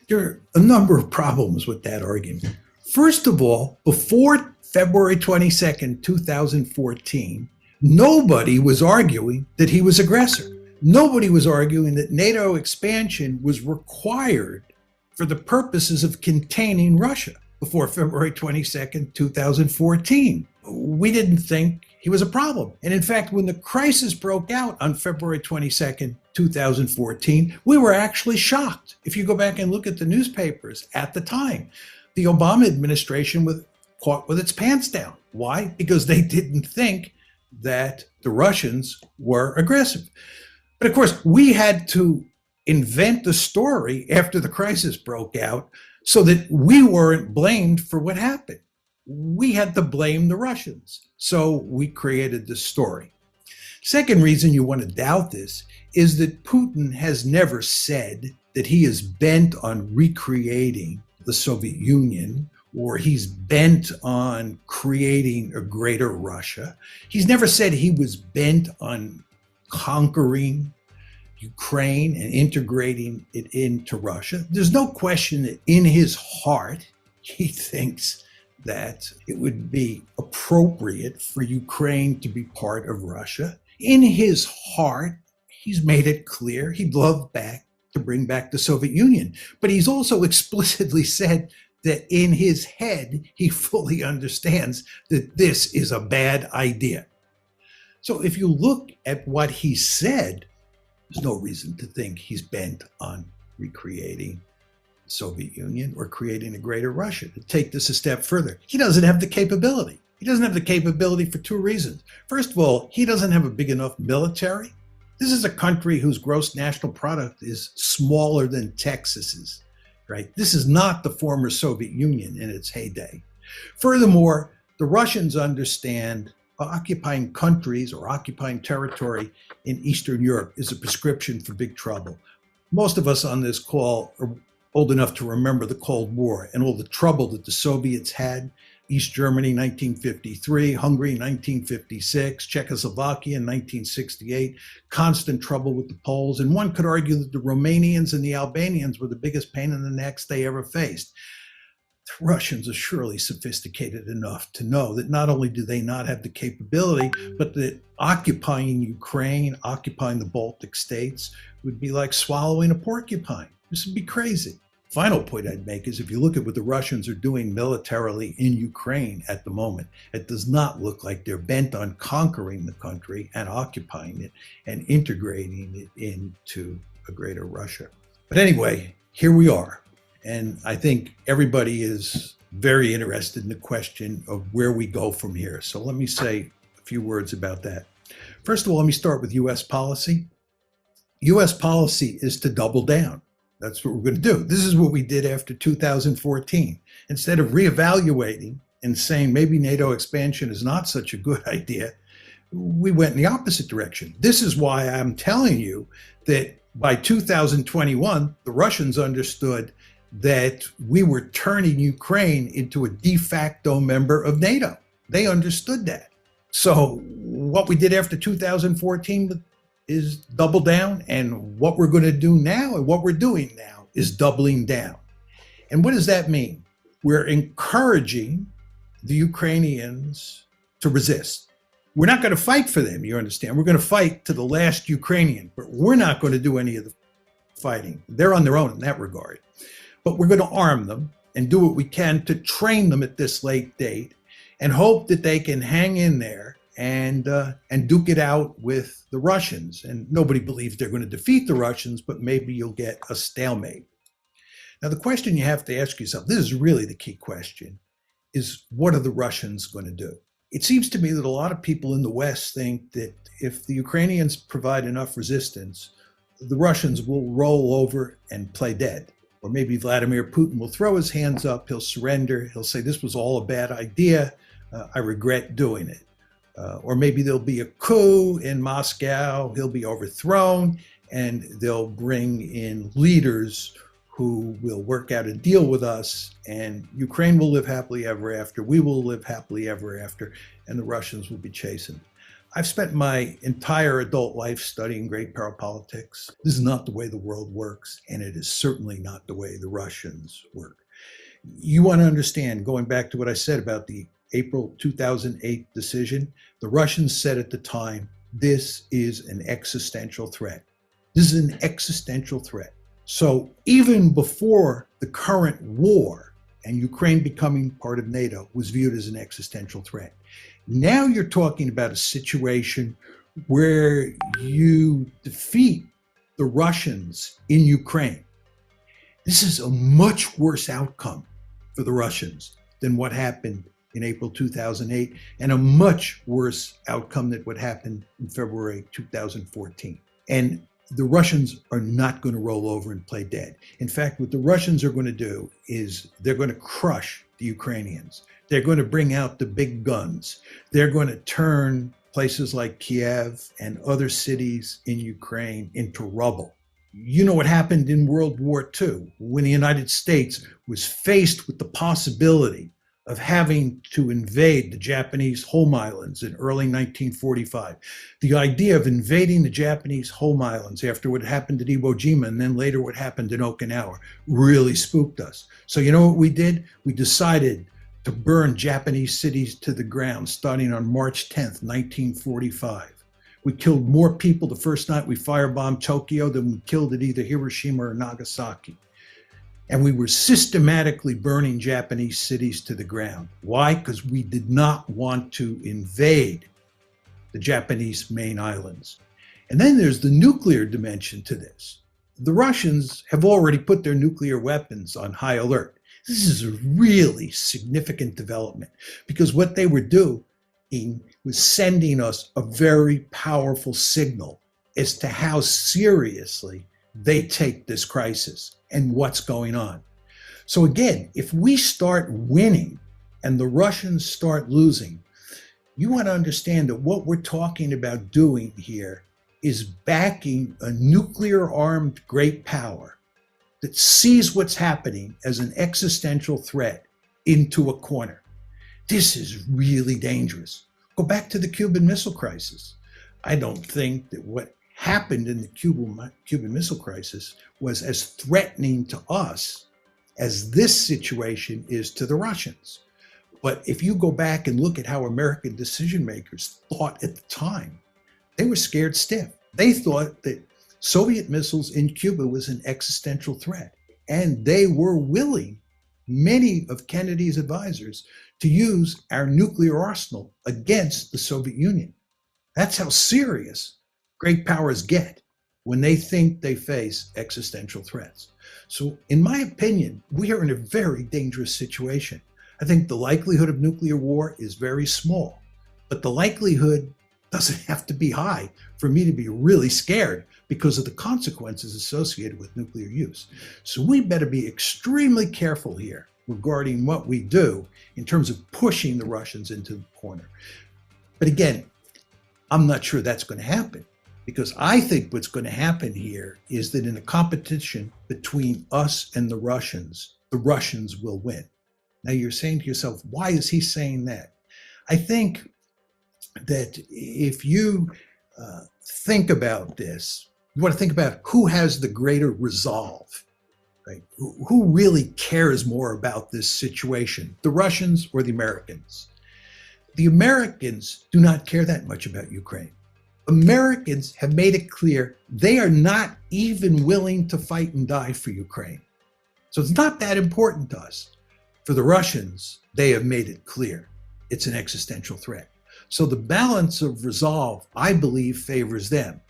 There are a number of problems with that argument. First of all, before February 22nd, 2014, nobody was arguing that he was aggressor. Nobody was arguing that NATO expansion was required for the purposes of containing Russia before February 22nd, 2014. We didn't think he was a problem. And in fact, when the crisis broke out on February 22nd, 2014, we were actually shocked. If you go back and look at the newspapers at the time, the Obama administration was caught with its pants down. Why? Because they didn't think that the Russians were aggressive. But of course, we had to invent the story after the crisis broke out so that we weren't blamed for what happened. We had to blame the Russians. So we created this story. Second reason you want to doubt this is that Putin has never said that he is bent on recreating the Soviet Union, or he's bent on creating a greater Russia. He's never said he was bent on conquering Ukraine and integrating it into Russia. There's no question that in his heart, he thinks that it would be appropriate for Ukraine to be part of Russia. In his heart, he's made it clear he'd love to bring back the Soviet Union. But he's also explicitly said that in his head, he fully understands that this is a bad idea. So if you look at what he said, there's no reason to think he's bent on recreating the Soviet Union or creating a greater Russia. To take this a step further, he doesn't have the capability. He doesn't have the capability for two reasons. First of all, he doesn't have a big enough military. This is a country whose gross national product is smaller than Texas's, right? This is not the former Soviet Union in its heyday. Furthermore, the Russians understand occupying countries or occupying territory in Eastern Europe is a prescription for big trouble. Most of us on this call are old enough to remember the Cold War and all the trouble that the Soviets had. East Germany, 1953, Hungary, 1956, Czechoslovakia in 1968, constant trouble with the Poles. And one could argue that the Romanians and the Albanians were the biggest pain in the necks they ever faced. The Russians are surely sophisticated enough to know that not only do they not have the capability, but that occupying Ukraine, occupying the Baltic states would be like swallowing a porcupine. This would be crazy. Final point I'd make is if you look at what the Russians are doing militarily in Ukraine at the moment, it does not look like they're bent on conquering the country and occupying it and integrating it into a greater Russia. But anyway, here we are. And I think everybody is very interested in the question of where we go from here. So let me say a few words about that. First of all, let me start with US policy. US policy is to double down. That's what we're going to do. This is what we did after 2014. Instead of reevaluating and saying maybe NATO expansion is not such a good idea, we went in the opposite direction. This is why I'm telling you that by 2021, the Russians understood that we were turning Ukraine into a de facto member of NATO. They understood that. So what we did after 2014 is double down, and what we're going to do now and what we're doing now is doubling down. And what does that mean? We're encouraging the Ukrainians to resist. We're not going to fight for them, you understand? We're going to fight to the last Ukrainian, but we're not going to do any of the fighting. They're on their own in that regard. But we're going to arm them and do what we can to train them at this late date and hope that they can hang in there and duke it out with the Russians. And nobody believes they're going to defeat the Russians, but maybe you'll get a stalemate. Now, the question you have to ask yourself, this is really the key question, is what are the Russians going to do? It seems to me that a lot of people in the West think that if the Ukrainians provide enough resistance, the Russians will roll over and play dead. Or maybe Vladimir Putin will throw his hands up, he'll surrender, he'll say this was all a bad idea, I regret doing it. Or maybe there'll be a coup in Moscow, he'll be overthrown, and they'll bring in leaders who will work out a deal with us, and Ukraine will live happily ever after, we will live happily ever after, and the Russians will be chastened. I've spent my entire adult life studying great power politics. This is not the way the world works, and it is certainly not the way the Russians work. You want to understand, going back to what I said about the April 2008 decision, the Russians said at the time, this is an existential threat. This is an existential threat. So even before the current war and Ukraine becoming part of NATO was viewed as an existential threat, now you're talking about a situation where you defeat the Russians in Ukraine. This is a much worse outcome for the Russians than what happened in April 2008, and a much worse outcome than what happened in February 2014. And the Russians are not going to roll over and play dead. In fact, what the Russians are going to do is they're going to crush the Ukrainians. They're going to bring out the big guns. They're going to turn places like Kiev and other cities in Ukraine into rubble. You know what happened in World War II when the United States was faced with the possibility of having to invade the Japanese home islands in early 1945. The idea of invading the Japanese home islands after what happened at Iwo Jima and then later what happened in Okinawa really spooked us. So you know what we did? We decided to burn Japanese cities to the ground starting on March 10th, 1945. We killed more people the first night we firebombed Tokyo than we killed at either Hiroshima or Nagasaki. And we were systematically burning Japanese cities to the ground. Why? Because we did not want to invade the Japanese main islands. And then there's the nuclear dimension to this. The Russians have already put their nuclear weapons on high alert. This is a really significant development because what they were doing was sending us a very powerful signal as to how seriously they take this crisis and what's going on. So again, if we start winning and the Russians start losing, you want to understand that what we're talking about doing here is backing a nuclear-armed great power that sees what's happening as an existential threat into a corner. This is really dangerous. Go back to the Cuban Missile Crisis. I don't think that what happened in the Cuban Missile Crisis was as threatening to us as this situation is to the Russians. But if you go back and look at how American decision makers thought at the time, they were scared stiff. They thought that Soviet missiles in Cuba was an existential threat. And they were willing, many of Kennedy's advisors, to use our nuclear arsenal against the Soviet Union. That's how serious great powers get when they think they face existential threats. So in my opinion, we are in a very dangerous situation. I think the likelihood of nuclear war is very small, but the likelihood doesn't have to be high for me to be really scared because of the consequences associated with nuclear use. So we better be extremely careful here regarding what we do in terms of pushing the Russians into the corner. But again, I'm not sure that's going to happen, because I think what's going to happen here is that in a competition between us and the Russians will win. Now you're saying to yourself, why is he saying that? I think that if you think about this, you want to think about who has the greater resolve, right? Who really cares more about this situation, the Russians or the Americans? The Americans do not care that much about Ukraine. Americans have made it clear they are not even willing to fight and die for Ukraine. So it's not that important to us. For the Russians, they have made it clear it's an existential threat. So the balance of resolve, I believe, favors them.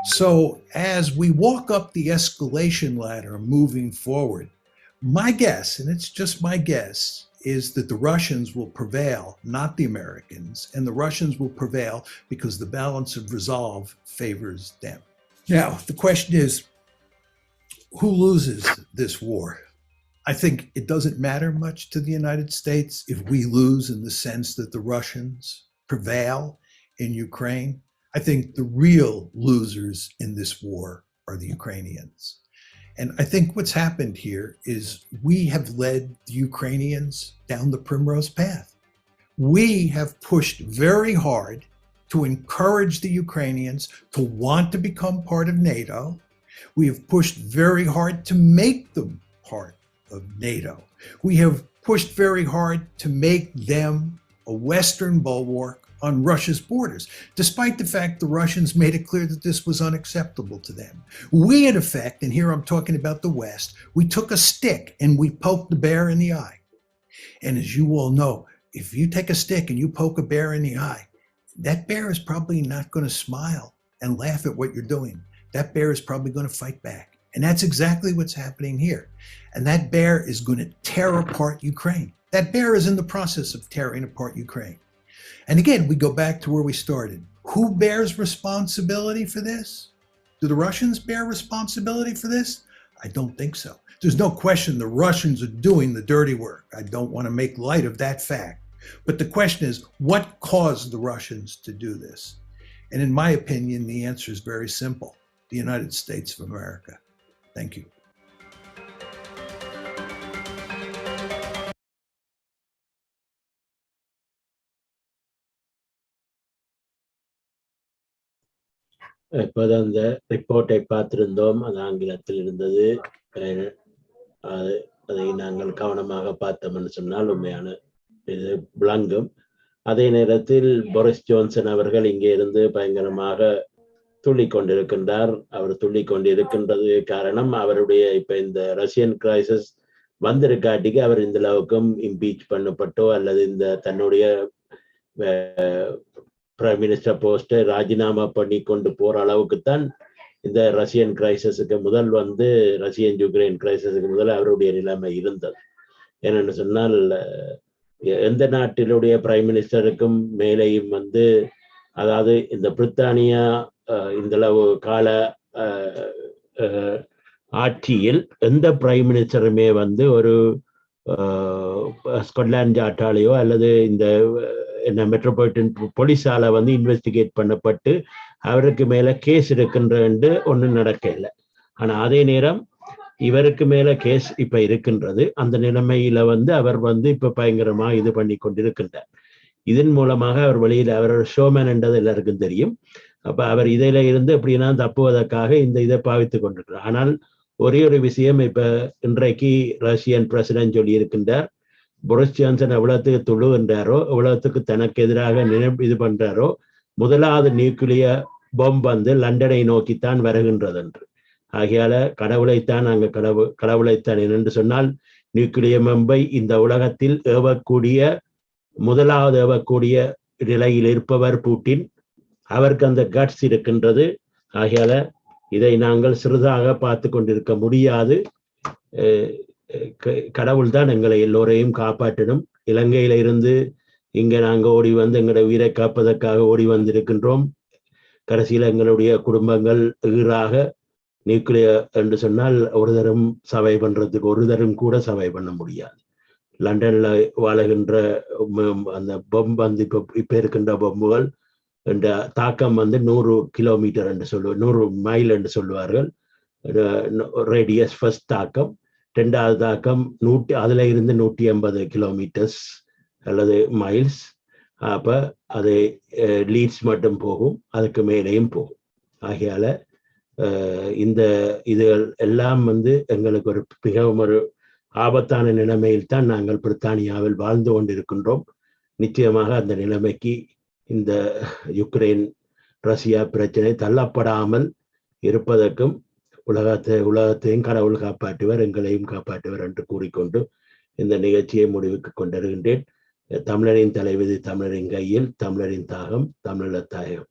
So as we walk up the escalation ladder moving forward, my guess, and it's just my guess, is that the Russians will prevail, not the Americans, and the Russians will prevail because the balance of resolve favors them. Now, the question is, who loses this war? I think it doesn't matter much to the United States if we lose in the sense that the Russians prevail in Ukraine. I think the real losers in this war are the Ukrainians. And I think what's happened here is we have led the Ukrainians down the primrose path. We have pushed very hard to encourage the Ukrainians to want to become part of NATO. We have pushed very hard to make them part of NATO. We have pushed very hard to make them a Western bulwark on Russia's borders, despite the fact the Russians made it clear that this was unacceptable to them. We, in effect, and here I'm talking about the West, we took a stick and we poked the bear in the eye. And as you all know, if you take a stick and you poke a bear in the eye, that bear is probably not going to smile and laugh at what you're doing. That bear is probably going to fight back. And that's exactly what's happening here. And that bear is going to tear apart Ukraine. That bear is in the process of tearing apart Ukraine. And again, we go back to where we started. Who bears responsibility for this? Do the Russians bear responsibility for this? I don't think so. There's no question the Russians are doing the dirty work. I don't want to make light of that fact. But the question is, what caused the Russians to do this? And in my opinion, the answer is very simple. The United States of America. Thank you. இப்போது அந்த ரிப்போர்ட்டை பார்த்திருந்தோம். அது ஆங்கிலத்தில் இருந்தது. அதை நாங்கள் கவனமாக பார்த்தோம்னு சொன்னால் உண்மையான இது விளங்கும். அதே நேரத்தில் போரிஸ் ஜான்சன் அவர்கள் இங்கே இருந்து பயங்கரமாக துள்ளிக் கொண்டிருக்கின்றார். அவர் துள்ளிக் கொண்டிருக்கின்றது காரணம் அவருடைய இப்ப இந்த ரஷ்யன் கிரைசிஸ் வந்திருக்காட்டிக்கு அவர் இந்த அளவுக்கும் இம்பீச் பண்ணப்பட்டோ அல்லது இந்த தன்னுடைய பிரைம் மினிஸ்டர் போஸ்டை ராஜினாமா பண்ணி கொண்டு போற அளவுக்குத்தான் இந்த ரஷ்யன் கிரைசிஸுக்கு முதல் ரஷ்யன் யுக்ரைன் கிரைசிஸுக்கு முதல் அவருடைய நிலைமை இருந்தது. என்னன்னு சொன்னால் எந்த நாட்டினுடைய பிரைம் மினிஸ்டருக்கும் மேலேயும் அதாவது இந்த பிரித்தானியா இந்த அளவு கால ஆட்சியில் எந்த பிரைம் மினிஸ்டருமே ஒரு ஸ்காட்லாந்து யார்டாலேயோ அல்லது இந்த என்ன மெட்ரோபாலிட்டன் போலீஸால இன்வெஸ்டிகேட் பண்ணப்பட்டு அவருக்கு மேல கேஸ் இருக்கின்ற ஒன்றும் நடக்கல. ஆனா அதே நேரம் இவருக்கு மேல கேஸ் இப்ப இருக்கின்றது. அந்த நிலைமையில அவர் இப்ப பயங்கரமா இது பண்ணி கொண்டிருக்கின்றார். இதன் மூலமாக அவர் வெளியில அவர் ஷோமேன் என்றது எல்லாருக்கும் தெரியும். அப்ப அவர் இதில இருந்து எப்படின்னா தப்புவதற்காக இந்த இதை பாவித்துக் கொண்டிருக்கிறார். ஆனால் ஒரே ஒரு விஷயம், இப்ப இன்றைக்கு ரஷ்யன் பிரசிடென்ட் சொல்லி இருக்கின்றார், போரிஸ் ஜான்சன் எவ்வளவுக்கு துள்ளுகின்றாரோ எவ்வளவுக்கு தனக்கு எதிராக இது பண்றாரோ முதலாவது நியூக்ளியர் பாம் லண்டனை நோக்கித்தான் வருகின்றது என்று. ஆகையால கடவுளைத்தான் நாங்க கடவுளைத்தான் என்று சொன்னால் நியூக்ளியர் பம்பை இந்த உலகத்தில் முதலாவது ஏவக்கூடிய நிலையில் இருப்பவர் புட்டின். அவருக்கு அந்த கட்ஸ் இருக்கின்றது. ஆகையால இதை நாங்கள் சிறிதாக பார்த்து கொண்டிருக்க முடியாது. கடவுள் தான் எங்களை எல்லோரையும் காப்பாற்றணும். இலங்கையில இருந்து இங்க நாங்க ஓடி எங்களுடைய உயிரை காப்பதற்காக ஓடி வந்திருக்கின்றோம். கடைசியில் எங்களுடைய குடும்பங்கள் ஈராக நியூக்ளியர் என்று சொன்னால் ஒரு தரம் சர்வை பண்றதுக்கு ஒரு தரம் கூட சர்வை பண்ண முடியாது. லண்டன்ல வாழுகின்ற அந்த பொம்பு இப்ப இருக்கின்ற பொம்புகள் என்ற தாக்கம் 100 கிலோமீட்டர் என்று 100 மைல் என்று சொல்லுவார்கள். ரேடியஸ் ஃபர்ஸ்ட் தாக்கம். 2வது தாக்கம் அதுல இருந்து 180 கிலோமீட்டர்ஸ் அல்லது மைல்ஸ். அப்ப அது லீட்ஸ் மட்டும் போகும், அதுக்கு மேலேயும் போகும். ஆகையால இந்த இதுகள் எல்லாம் எங்களுக்கு ஒரு மிகவும் ஒரு ஆபத்தான நிலைமையில் தான் நாங்கள் பிரித்தானியாவில் வாழ்ந்து கொண்டிருக்கின்றோம். நிச்சயமாக அந்த நிலைமைக்கு இந்த யுக்ரைன் ரஷ்யா பிரச்சனை தள்ளப்படாமல் இருப்பதற்கும் உலகத்தையும் கடவுள் காப்பாற்றுவர், எங்களையும் காப்பாற்றுவர் என்று கூறிக்கொண்டு இந்த நிகழ்ச்சியை முடிவுக்கு கொண்டிருக்கின்றேன். தமிழரின் தலைவிதி தமிழரின் கையில், தமிழரின் தாகம் தமிழர் தாயகம்.